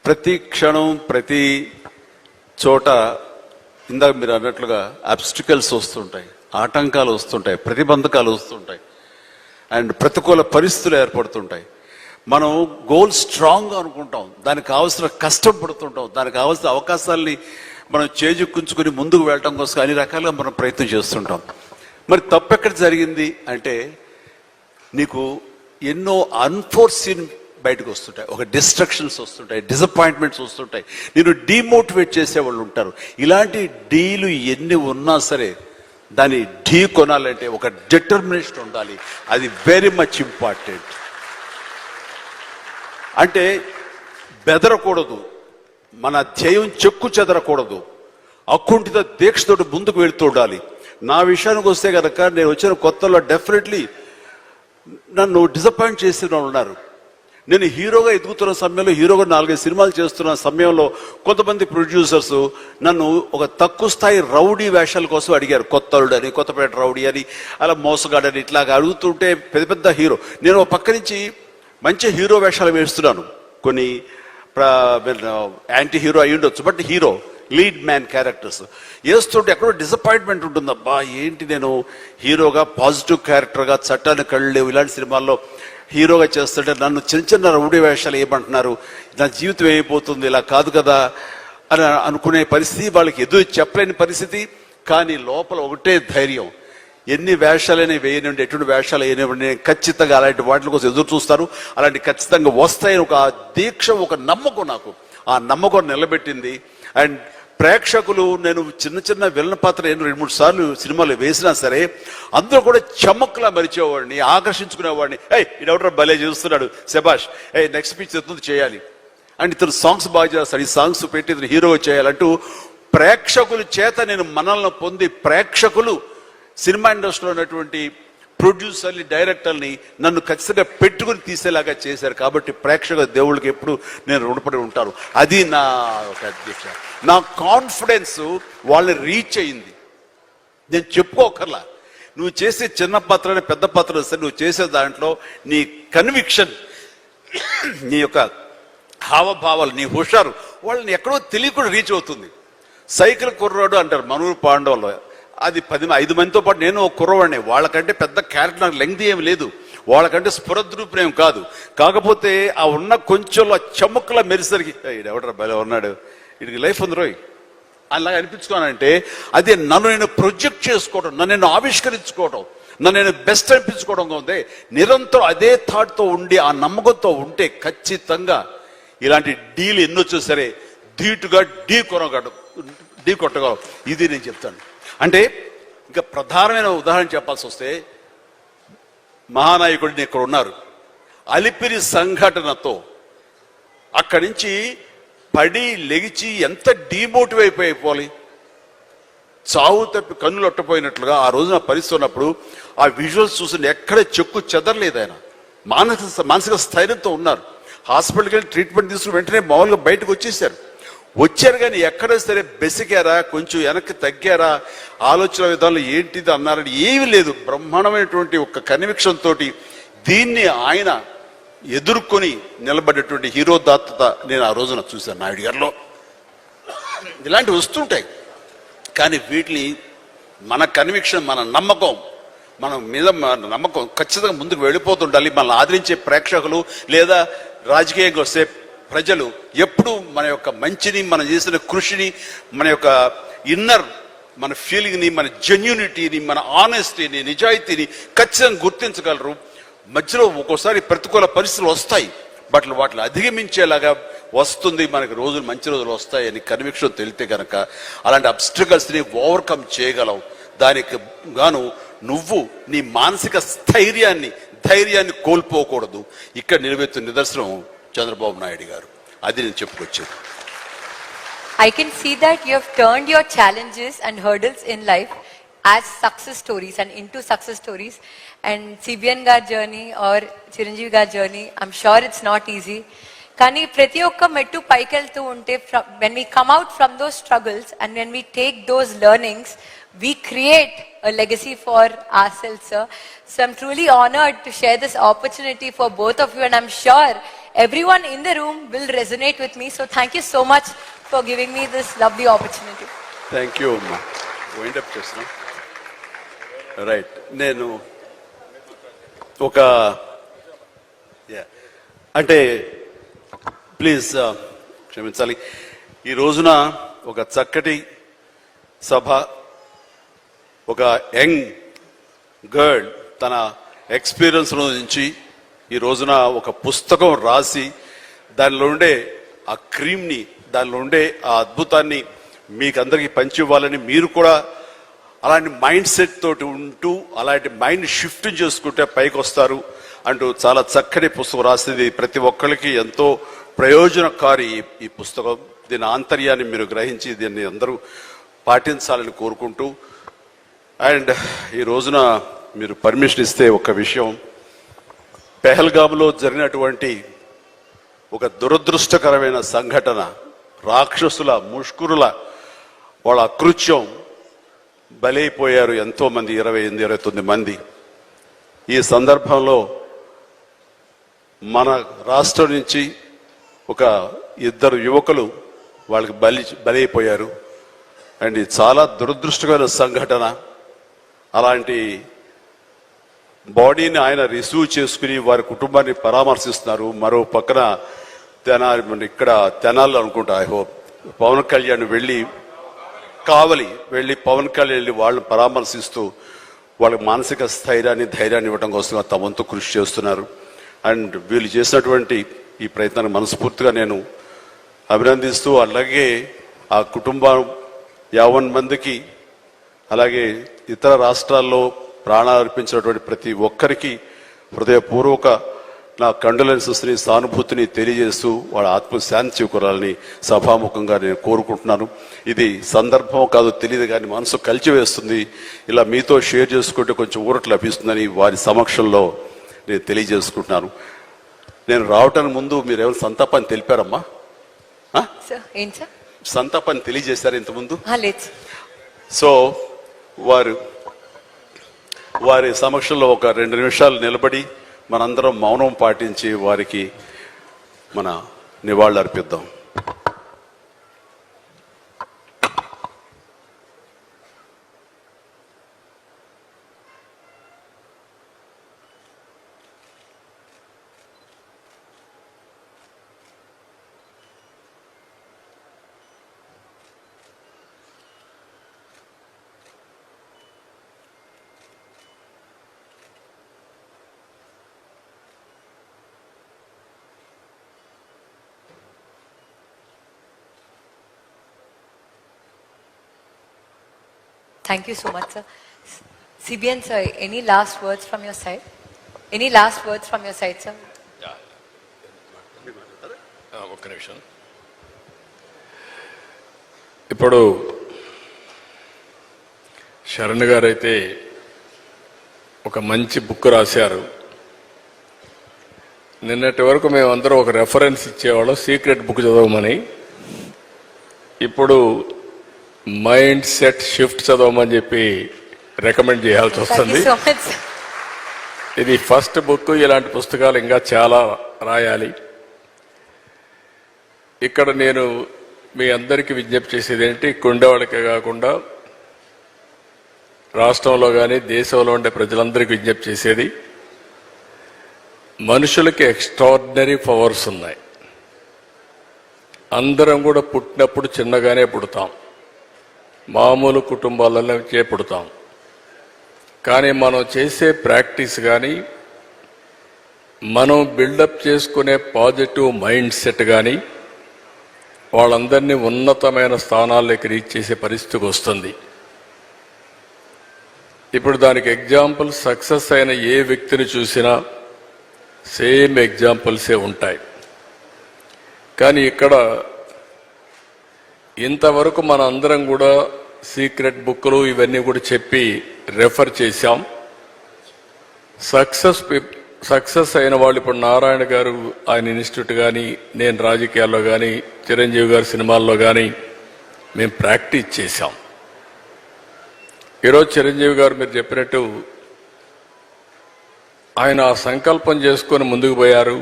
S11: ప్రతి క్షణం ప్రతి చోట ఇందాక మీరు అన్నట్లుగా అబ్స్టికల్స్ వస్తుంటాయి, ఆటంకాలు వస్తుంటాయి, ప్రతిబంధకాలు వస్తుంటాయి అండ్ ప్రతికూల పరిస్థితులు ఏర్పడుతుంటాయి. మనం గోల్ స్ట్రాంగ్ అనుకుంటాం, దానికి కావాల్సిన కష్టం పడుతుంటాం, దానికి కావాల్సిన అవకాశాలని మనం చేజెక్కించుకుని ముందుకు వెళ్ళటం కోసం అన్ని రకాలుగా మనం ప్రయత్నం చేస్తుంటాం. మరి తప్పెక్కడ జరిగింది అంటే నీకు ఎన్నో అన్ఫోర్సీన్ బయటకు వస్తుంటాయి, ఒక డిస్ట్రక్షన్స్ వస్తుంటాయి, డిసప్పాయింట్మెంట్స్ వస్తుంటాయి, నేను డీమోటివేట్ చేసేవాళ్ళు ఉంటారు. ఇలాంటి డీలు ఎన్ని ఉన్నా సరే దాన్ని ఢీ కొనాలంటే ఒక డిటర్మినేషన్ ఉండాలి. అది వెరీ మచ్ ఇంపార్టెంట్. అంటే బెదరకూడదు, మన ధ్యేయం చెక్కు చెదరకూడదు, అకుంఠిత దీక్షతోటి ముందుకు వెళుతూ ఉండాలి. నా విషయానికి వస్తే కనుక నేను వచ్చిన కొత్తలో డెఫినెట్లీ నన్ను డిసప్పాయింట్ చేసిన వాళ్ళు ఉన్నారు. నేను హీరోగా ఎదుగుతున్న సమయంలో, హీరోగా 4-5 సినిమాలు చేస్తున్న సమయంలో కొంతమంది ప్రొడ్యూసర్స్ నన్ను ఒక తక్కువ స్థాయి రౌడీ వేషాల కోసం అడిగారు. కొత్తలుడు అని, కొత్తపేట రౌడీ అని, అలా మోసగాడని ఇట్లాగా అడుగుతుంటే పెద్ద పెద్ద హీరో, నేను ఒక పక్క నుంచి మంచి హీరో వేషాలు వేస్తున్నాను, కొన్ని యాంటీ హీరో అయి ఉండొచ్చు, but hero lead man characters వేస్తుంటే ఎక్కడో డిసప్పాయింట్మెంట్ ఉంటుంది. అబ్బా ఏంటి నేను హీరోగా పాజిటివ్ క్యారెక్టర్గా చట్టాన్ని కళ్ళు లేవు ఇలాంటి సినిమాల్లో హీరోగా చేస్తుంటే నన్ను చిన్న చిన్న రౌడీ వేషాలు ఏమంటున్నారు, నా జీవితం ఏమైపోతుంది, ఇలా కాదు కదా అని అనుకునే పరిస్థితి, వాళ్ళకి ఎదురు చెప్పలేని పరిస్థితి. కానీ లోపల ఒకటే ధైర్యం, ఎన్ని వేషాలైనా వేయనివ్వండి, ఎటువంటి వేషాలు వేయనివ్వండి, నేను ఖచ్చితంగా అలాంటి వాటి కోసం ఎదురు చూస్తాను, అలాంటి ఖచ్చితంగా వస్తాయని ఒక దీక్ష, ఒక నమ్మకం నాకు. ఆ నమ్మకం నిలబెట్టింది. అండ్ ప్రేక్షకులు, నేను చిన్న చిన్న విలన్ పాత్ర 2-3 సార్లు సినిమాలు వేసినా సరే అందరూ కూడా చమక్లా మరిచేవాడిని, ఆకర్షించుకునేవాడిని. ఇడెవడో భలే చూస్తున్నాడు, శబాష్, నెక్స్ట్ పిక్చర్ ఎత్తుంది చేయాలి, అండ్ ఇతను సాంగ్స్ బాగా చేస్తాడు, ఈ సాంగ్స్ పెట్టి ఇతను హీరోగా చేయాలంటూ ప్రేక్షకుల చేత నేను మనల్ని పొంది, ప్రేక్షకులు సినిమా ఇండస్ట్రీలో ఉన్నటువంటి ప్రొడ్యూసర్ని, డైరెక్టర్ని నన్ను ఖచ్చితంగా పెట్టుకుని తీసేలాగా చేశారు. కాబట్టి ప్రేక్షక దేవుళ్ళకి ఎప్పుడు నేను రుణపడి ఉంటాను. అది నా ఒక అధ్యక్ష, నా కాన్ఫిడెన్స్ వాళ్ళని రీచ్ అయింది. నేను చెప్పుకోకర్లా, నువ్వు చేసే చిన్న పాత్ర పెద్ద పాత్ర సరే, నువ్వు చేసే దాంట్లో నీ కన్విక్షన్, నీ యొక్క హావభావాలు, నీ హుషారు వాళ్ళని ఎక్కడో తెలియకుండా రీచ్ అవుతుంది. సైకిల్ కుర్రాడు అంటారు మనూరు పాండవులు, అది 5 మందితో పాటు నేను ఒక కుర్రవాడిని. వాళ్ళకంటే పెద్ద క్యారెక్టర్ నాకు లెంగ్త్ ఏమి లేదు, వాళ్ళకంటే స్ఫురద్రూపేం కాదు. కాకపోతే ఆ ఉన్న కొంచెంలో చముక్కలా మెరిసరికి ఎవడరా భలే ఉన్నాడు, వీడికి లైఫ్ ఉంది రోయ్ అలాగా అనిపించుకోనంటే, అదే నన్ను నేను ప్రొజెక్ట్ చేసుకోవడం, నన్ను నేను ఆవిష్కరించుకోవడం, నన్ను నేను బెస్ట్ అనిపించుకోవడం ఉంది. నిరంతరం అదే థాట్తో ఉండి, ఆ నమ్మకంతో ఉంటే ఖచ్చితంగా ఇలాంటి డీలు ఎన్నొచ్చో సరే ధీటుగా ఢీ కొట్టగలం. ఇది నేను చెప్తాను. అంటే ఇంకా ప్రధానమైన ఉదాహరణ చెప్పాల్సి వస్తే, మహానాయకుడిని ఇక్కడ ఉన్నారు, అలిపిరి సంఘటనతో అక్కడి నుంచి పడి లెగిచి ఎంత డీమోటివ్ అయిపోవాలి, చావు తప్పి కన్నులు ఒట్టపోయినట్లుగా ఆ రోజున పరిస్థితి ఉన్నప్పుడు ఆ విజువల్స్ చూసి ఎక్కడ చెక్కు చెదరలేదు. ఆయన మానసిక స్థైర్యంతో ఉన్నారు. హాస్పిటల్కి వెళ్ళి ట్రీట్మెంట్ తీసుకుని వెంటనే మామూలుగా బయటకు వచ్చారు కానీ ఎక్కడ సరే బెసికారా, కొంచెం వెనక్కి తగ్గారా, ఆలోచన విధానంలో ఏంటిది అన్నారని ఏమీ లేదు. బ్రహ్మాండమైనటువంటి ఒక కన్విక్షన్ తోటి దీన్ని ఆయన ఎదుర్కొని నిలబడేటువంటి హీరో దాత్తత నేను ఆ రోజున చూశాను నాయుడు గారిలో. ఇలాంటివి వస్తుంటాయి, కానీ వీటిని మన కన్విక్షన్, మన నమ్మకం, మన మీద నమ్మకం ఖచ్చితంగా ముందుకు వెళ్ళిపోతుండాలి. మనల్ని ఆదరించే ప్రేక్షకులు లేదా రాజకీయంగా వస్తే ప్రజలు ఎప్పుడు మన యొక్క మంచిని, మనం చేసిన కృషిని, మన యొక్క ఇన్నర్ మన ఫీలింగ్ని, మన జెన్యూనిటీని, మన ఆనెస్టీని, నిజాయితీని ఖచ్చితంగా గుర్తించగలరు. మధ్యలో ఒక్కోసారి ప్రతికూల పరిస్థితులు వస్తాయి, బట్ వాటిని అధిగమించేలాగా వస్తుంది, మనకి రోజులు మంచి రోజులు వస్తాయని కన్విక్షన్ తెలితే కనుక అలాంటి అబ్స్ట్రకల్స్ని ఓవర్కమ్ చేయగలవు. దానికి గాను నువ్వు నీ మానసిక ధైర్యాన్ని కోల్పోకూడదు. ఇక్కడ నిలబెత్తున్న నిదర్శనం చంద్రబాబు నాయుడు గారు. అది నేను చెప్పుకొచ్చేది.
S7: I can see that you have turned your challenges and hurdles in life as success stories and into success stories. And CBN gar journey or Chiranjeevi gar journey, I'm sure it's not easy. Kani prati okka mettu paikeltu unte, when we come out from those struggles and when we take those learnings, we create a legacy for ourselves, sir. So I'm truly honored to share this opportunity for both of you, and I'm sure everyone in the room will resonate with me. So thank you so much for giving me this lovely opportunity.
S11: Thank you అమ్మా. Wind up చేస్తున్నా. Right, నేను ఒక అంటే please క్షమించాలి, ఈ రోజున ఒక చక్కటి సభ, ఒక యంగ్ గర్ల్ తన ఎక్స్పీరియన్స్ నుంచి ఈ రోజున ఒక పుస్తకం రాసి దానిలో ఉండే ఆ క్రీమ్ని, దానిలో ఉండే ఆ అద్భుతాన్ని మీకు అందరికీ పంచి ఇవ్వాలని, మీరు కూడా అలాంటి మైండ్ సెట్ తోటి ఉంటూ అలాంటి మైండ్ షిఫ్ట్ చేసుకుంటే పైకి వస్తారు అంటూ చాలా చక్కటి పుస్తకం రాసింది. ప్రతి ఒక్కరికి ఎంతో ప్రయోజనకారి ఈ పుస్తకం. దీని ఆంతర్యాన్ని మీరు గ్రహించి దీన్ని అందరూ పాటించాలని కోరుకుంటూ, అండ్ ఈ రోజున మీరు పర్మిషన్ ఇస్తే ఒక విషయం, పెహల్గామ్లో జరిగినటువంటి ఒక దురదృష్టకరమైన సంఘటన, రాక్షసుల ముష్కరుల వాళ్ళ అకృత్యం, బలైపోయారు ఎంతోమంది, 28-29 మంది. ఈ సందర్భంలో మన రాష్ట్రం నుంచి ఒక ఇద్దరు యువకులు వాళ్ళకి బలైపోయారు. అండ్ ఇది చాలా దురదృష్టకరమైన సంఘటన. అలాంటి బాడీని ఆయన రిసీవ్ చేసుకుని వారి కుటుంబాన్ని పరామర్శిస్తున్నారు. మరో పక్కన ఇక్కడ తెనాలి అనుకుంటా, ఐ హోప్ పవన్ కళ్యాణ్ కావలి వెళ్ళి పవన్ కళ్యాణ్ వెళ్ళి వాళ్ళని పరామర్శిస్తూ వాళ్ళకి మానసిక స్థైర్యాన్ని ధైర్యాన్ని ఇవ్వడం కోసం తమ వంతు కృషి చేస్తున్నారు. అండ్ వీళ్ళు చేసినటువంటి ఈ ప్రయత్నాన్ని మనస్ఫూర్తిగా నేను అభినందిస్తూ, అలాగే ఆ కుటుంబం 50 మందికి, అలాగే ఇతర రాష్ట్రాల్లో ప్రాణాలు అర్పించినటువంటి ప్రతి ఒక్కరికి హృదయపూర్వక నా కండోలెన్సెస్ని, సానుభూతిని తెలియజేస్తూ వాళ్ళ ఆత్మశాంతి చేకూరాలని సభాముఖంగా నేను కోరుకుంటున్నాను. ఇది సందర్భం కాదు తెలియదు కానీ మనసు కలిచివేస్తుంది. ఇలా మీతో షేర్ చేసుకుంటే కొంచెం ఊరట లభిస్తుందని వారి సమక్షంలో నేను తెలియజేసుకుంటున్నాను. నేను రావటానికి ముందు మీరు ఏమైనా సంతాపాన్ని తెలిపారమ్మా? సంతాపాన్ని తెలియజేశారు ఇంతకుముందు? సో వారి సమక్షంలో ఒక 2 నిమిషాలు నిలబడి మనందరం మౌనం పాటించి వారికి మన నివాళులు అర్పిద్దాం.
S7: Thank you so much, sir. CBN, sir, any last words from your side? Any last words from your side, sir?
S10: ఒక్క నిమిషం. ఇప్పుడు శరణ్ గారు అయితే ఒక మంచి బుక్ రాశారు. నిన్నటి వరకు మేమందరం ఒక రెఫరెన్స్ ఇచ్చేవాళ్ళం, సీక్రెట్ బుక్ చదవమని. ఇప్పుడు మైండ్ సెట్ షిఫ్ట్ చదవమని చెప్పి రికమెండ్ చేయాల్సి వస్తుంది. ఇది ఫస్ట్ బుక్. ఇలాంటి పుస్తకాలు ఇంకా చాలా రాయాలి. ఇక్కడ నేను మీ అందరికీ విజ్ఞప్తి చేసేది ఏంటి, కొండవాళ్ళకే కాకుండా రాష్ట్రంలో కానీ దేశంలో ఉండే ప్రజలందరికీ విజ్ఞప్తి చేసేది, మనుషులకి ఎక్స్ట్రాడినరీ పవర్స్ ఉన్నాయి. అందరం కూడా పుట్టినప్పుడు చిన్నగానే పుడతాం, మామూలు కుటుంబాలలో పుడతాం. కానీ మనం చేసే ప్రాక్టీస్ కానీ, మనం బిల్డప్ చేసుకునే పాజిటివ్ మైండ్ సెట్ కానీ వాళ్ళందరినీ ఉన్నతమైన స్థానాల్లోకి రీచ్ చేసే పరిస్థితికి వస్తుంది. ఇప్పుడు దానికి ఎగ్జాంపుల్ సక్సెస్ అయిన ఏ వ్యక్తిని చూసినా సేమ్ ఎగ్జాంపుల్సే ఉంటాయి. కానీ ఇక్కడ ఇంతవరకు మన అందరం కూడా సీక్రెట్ బుక్లు ఇవన్నీ కూడా చెప్పి రెఫర్ చేశాం. సక్సెస్ అయిన వాళ్ళు ఇప్పుడు నారాయణ గారు ఆయన ఇన్స్టిట్యూట్ కానీ, నేను రాజకీయాల్లో కానీ, చిరంజీవి గారి సినిమాల్లో కానీ మేము ప్రాక్టీస్ చేశాం. ఈరోజు చిరంజీవి గారు మీరు చెప్పినట్టు ఆయన ఆ సంకల్పం చేసుకొని ముందుకు పోయారు.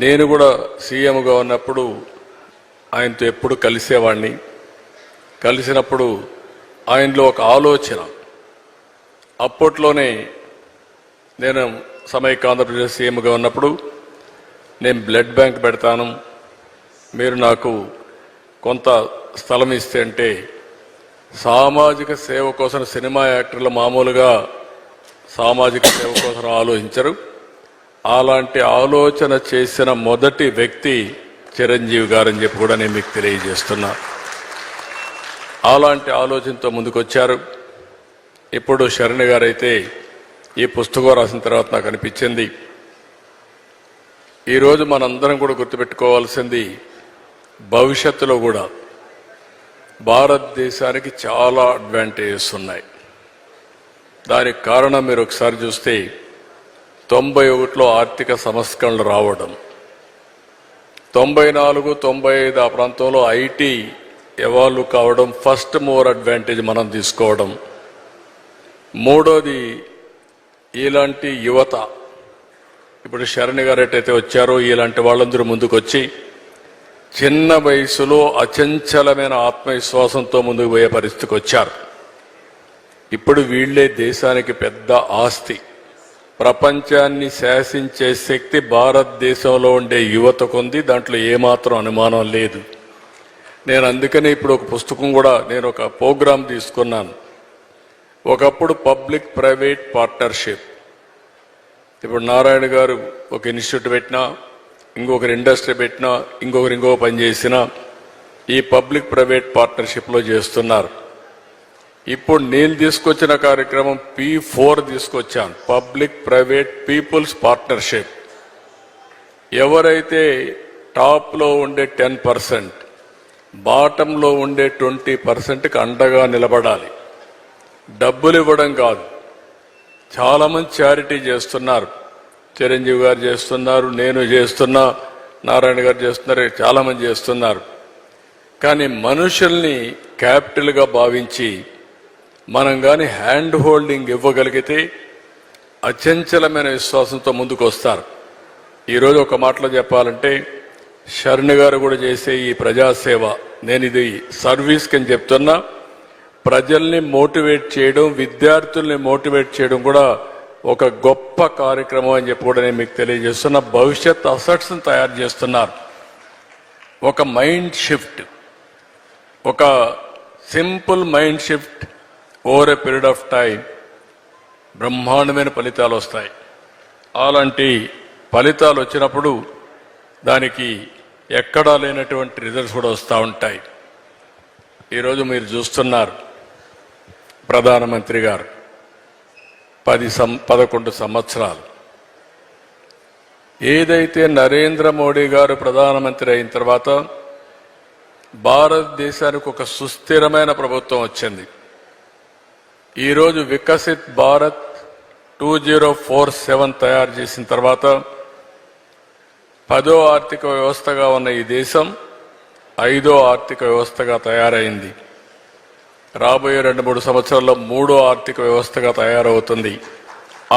S10: నేను కూడా సీఎంగా ఉన్నప్పుడు ఆయనతో ఎప్పుడు కలిసేవాడిని. కలిసినప్పుడు ఆయనలో ఒక ఆలోచన, అప్పట్లోనే నేను సమైక్య ఆంధ్రప్రదేశ్ సీఎంగా ఉన్నప్పుడు నేను బ్లడ్ బ్యాంక్ పెడతాను, మీరు నాకు కొంత స్థలం ఇస్తే అంటే, సామాజిక సేవ కోసం సినిమా యాక్టర్లు మామూలుగా సామాజిక సేవ కోసం ఆలోచించరు. అలాంటి ఆలోచన చేసిన మొదటి వ్యక్తి చిరంజీవి గారని చెప్పి కూడా నేను మీకు తెలియజేస్తున్నా. అలాంటి ఆలోచనతో ముందుకొచ్చారు. ఇప్పుడు శరణ్ గారు అయితే ఈ పుస్తకం రాసిన తర్వాత నాకు అనిపించింది, ఈరోజు మనందరం కూడా గుర్తుపెట్టుకోవాల్సింది, భవిష్యత్తులో కూడా భారతదేశానికి చాలా అడ్వాంటేజెస్ ఉన్నాయి. దానికి కారణం మీరు ఒకసారి చూస్తే 91లో ఆర్థిక సంస్కరణలు రావడం, 94, 95 ఆ ప్రాంతంలో ఐటీ ఎవాల్వ్ కావడం, ఫస్ట్ మూవర్ అడ్వాంటేజ్ మనం తీసుకోవడం. మూడోది, ఇలాంటి యువత ఇప్పుడు శరణి గారు ఎట్టయితే వచ్చారో ఇలాంటి వాళ్ళందరూ ముందుకొచ్చి చిన్న వయసులో అచంచలమైన ఆత్మవిశ్వాసంతో ముందుకు పోయే పరిస్థితికి వచ్చారు. ఇప్పుడు వీళ్లే దేశానికి పెద్ద ఆస్తి. ప్రపంచాన్ని శాసించే శక్తి భారతదేశంలో ఉండే యువతకుంది. దాంట్లో ఏమాత్రం అనుమానం లేదు. నేను అందుకని ఇప్పుడు ఒక పుస్తకం కూడా నేను ఒక ప్రోగ్రాం తీసుకున్నాను. ఒకప్పుడు పబ్లిక్ ప్రైవేట్ పార్ట్నర్షిప్. ఇప్పుడు నారాయణ గారు ఒక ఇన్స్టిట్యూట్ పెట్టినా, ఇంకొకరు ఇండస్ట్రీ పెట్టినా, ఇంకొకరు ఇంకో పని చేసినా ఈ పబ్లిక్ ప్రైవేట్ పార్ట్నర్షిప్లో చేస్తున్నారు. ఇప్పుడు నేను తీసుకొచ్చిన కార్యక్రమం P4 తీసుకొచ్చాను, పబ్లిక్ ప్రైవేట్ పీపుల్స్ పార్ట్నర్షిప్. ఎవరైతే టాప్లో ఉండే 10%, బాటంలో ఉండే 20%కి అండగా నిలబడాలి. డబ్బులు ఇవ్వడం కాదు. చాలామంది చారిటీ చేస్తున్నారు. చిరంజీవి గారు చేస్తున్నారు, నేను చేస్తున్నా, నారాయణ గారు చేస్తున్నారు, చాలామంది చేస్తున్నారు. కానీ మనుషుల్ని క్యాపిటల్గా భావించి మనం కానీ హ్యాండ్ హోల్డింగ్ ఇవ్వగలిగితే అచంచలమైన విశ్వాసంతో ముందుకు వస్తారు. ఈరోజు ఒక మాటలో చెప్పాలంటే శరణ్ గారు కూడా చేసే ఈ ప్రజాసేవ, నేను ఇది సర్వీస్కి అని చెప్తున్నా, ప్రజల్ని మోటివేట్ చేయడం, విద్యార్థుల్ని మోటివేట్ చేయడం కూడా ఒక గొప్ప కార్యక్రమం అని చెప్పి కూడా నేను మీకు తెలియజేస్తున్నా. భవిష్యత్ అసెట్స్ని తయారు చేస్తున్నారు. ఒక మైండ్ షిఫ్ట్, ఒక simple mind shift over a period of time బ్రహ్మాండమైన ఫలితాలు వస్తాయి. అలాంటి ఫలితాలు వచ్చినప్పుడు దానికి ఎక్కడా లేనటువంటి రిజల్ట్స్ కూడా వస్తూ ఉంటాయి. ఈరోజు మీరు చూస్తున్నారు, ప్రధానమంత్రి గారు 11 సంవత్సరాలు ఏదైతే నరేంద్ర మోడీ గారు ప్రధానమంత్రి అయిన తర్వాత భారతదేశానికి ఒక సుస్థిరమైన ప్రభుత్వం వచ్చింది. ఈరోజు వికసిత్ భారత్ 2047 తయారు చేసిన తర్వాత 10వ ఆర్థిక వ్యవస్థగా ఉన్న ఈ దేశం 5వ ఆర్థిక వ్యవస్థగా తయారైంది. రాబోయే 2-3 సంవత్సరాల్లో 3వ ఆర్థిక వ్యవస్థగా తయారవుతుంది.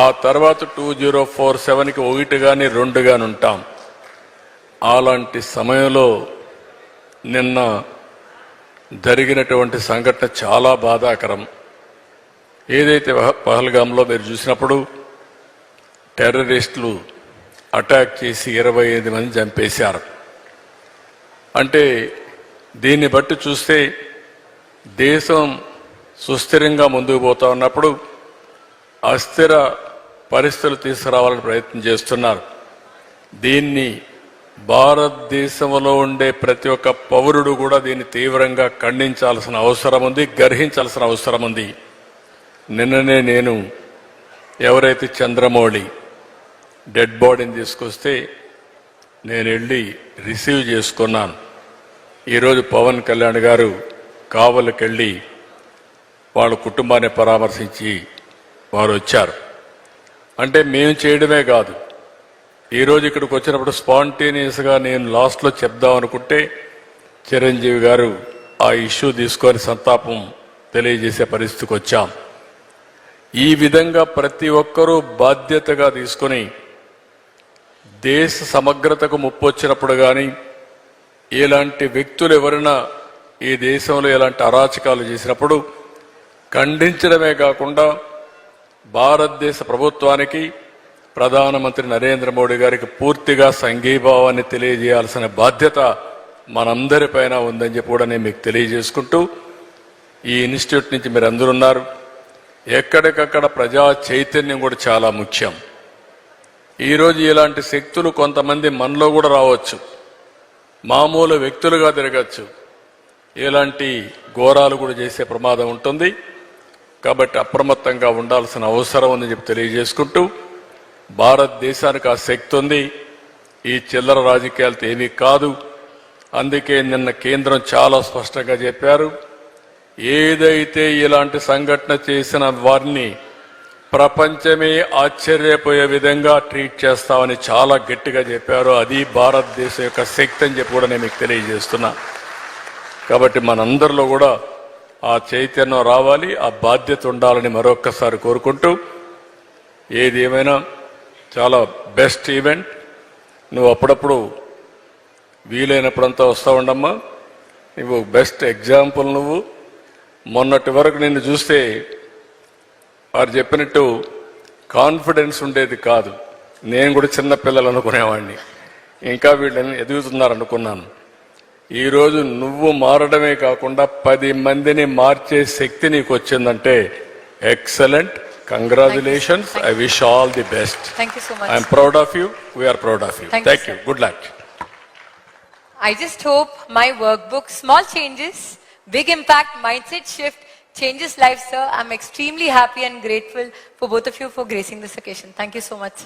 S10: ఆ తర్వాత 2047కి 1 కానీ 2 కానీ ఉంటాం. అలాంటి సమయంలో నిన్న జరిగినటువంటి సంఘటన చాలా బాధాకరం. ఏదైతే పహల్గాంలో మీరు చూసినప్పుడు టెర్రరిస్టులు అటాక్ చేసి 25 మంది చంపేశారు. అంటే దీన్ని బట్టి చూస్తే దేశం సుస్థిరంగా ముందుకు పోతా ఉన్నప్పుడు అస్థిర పరిస్థితులు తీసుకురావాలని ప్రయత్నం చేస్తున్నారు. దీన్ని భారతదేశంలో ఉండే ప్రతి ఒక్క పౌరుడు కూడా దీన్ని తీవ్రంగా ఖండించాల్సిన అవసరం ఉంది, గ్రహించాల్సిన అవసరం ఉంది. నిన్ననే నేను ఎవరైతే చంద్రమౌళి డెడ్ బాడీని తీసుకొస్తే నేను వెళ్ళి రిసీవ్ చేసుకున్నాను. ఈరోజు పవన్ కళ్యాణ్ గారు కావలికి వెళ్ళి వాళ్ళ కుటుంబాన్ని పరామర్శించి వారు వచ్చారు. అంటే మేము చేయడమే కాదు, ఈరోజు ఇక్కడికి వచ్చినప్పుడు స్పాంటేనియస్గా నేను లాస్ట్లో చెప్దాం అనుకుంటే చిరంజీవి గారు ఆ ఇష్యూ తీసుకొని సంతాపం తెలియజేసే పరిస్థితికి వచ్చాం. ఈ విధంగా ప్రతి ఒక్కరూ బాధ్యతగా తీసుకొని దేశ సమగ్రతకు ముప్పు వచ్చినప్పుడు కానీ, ఇలాంటి వ్యక్తులు ఎవరైనా ఈ దేశంలో ఇలాంటి అరాచకాలు చేసినప్పుడు ఖండించడమే కాకుండా భారతదేశ ప్రభుత్వానికి, ప్రధానమంత్రి నరేంద్ర మోడీ గారికి పూర్తిగా సంఘీభావాన్ని తెలియజేయాల్సిన బాధ్యత మనందరిపైన ఉందని చెప్పి కూడా నేను మీకు తెలియజేసుకుంటూ, ఈ ఇన్స్టిట్యూట్ నుంచి మీరు అందరూ ఉన్నారు. ఎక్కడికక్కడ ప్రజా చైతన్యం కూడా చాలా ముఖ్యం. ఈరోజు ఇలాంటి శక్తులు కొంతమంది మనలో కూడా రావచ్చు, మామూలు వ్యక్తులుగా తిరగచ్చు, ఇలాంటి ఘోరాలు కూడా చేసే ప్రమాదం ఉంటుంది. కాబట్టి అప్రమత్తంగా ఉండాల్సిన అవసరం ఉందని చెప్పి తెలియజేసుకుంటూ, భారతదేశానికి ఆ శక్తి ఉంది, ఈ చిల్లర రాజకీయాలతో ఏమీ కాదు. అందుకే నిన్న కేంద్రం చాలా స్పష్టంగా చెప్పారు, ఏదైతే ఇలాంటి సంఘటన చేసిన వారిని ప్రపంచమే ఆశ్చర్యపోయే విధంగా ట్రీట్ చేస్తామని చాలా గట్టిగా చెప్పారు. అది భారతదేశం యొక్క శక్తి అని చెప్పి కూడా నేను మీకు తెలియజేస్తున్నా. కాబట్టి మనందరిలో కూడా ఆ చైతన్యం రావాలి, ఆ బాధ్యత ఉండాలని మరొక్కసారి కోరుకుంటూ, ఏది ఏమైనా చాలా బెస్ట్ ఈవెంట్. నువ్వు అప్పుడప్పుడు వీలైనప్పుడంతా వస్తూ ఉండమ్మా. నువ్వు బెస్ట్ ఎగ్జాంపుల్. నువ్వు మొన్నటి వరకు నిన్ను చూస్తే వారు చెప్పినట్టు కాన్ఫిడెన్స్ ఉండేది కాదు. నేను కూడా చిన్న పిల్లలు అనుకునేవాడిని, ఇంకా వీళ్ళని ఎదుగుతున్నారు అనుకున్నాను. ఈరోజు నువ్వు మారడమే కాకుండా 10 మందిని మార్చే శక్తి నీకు వచ్చిందంటే excellent. Congratulations. I wish all the best.
S7: Thank you so much.
S10: I am proud of you. We are proud of you.
S7: Thank you,
S10: you.
S7: sir.
S10: Good luck.
S7: I just hope my workbook, small changes, big impact, mindset shift, changes lives, sir. I'm extremely happy and grateful for both of you for gracing this occasion. Thank you so much.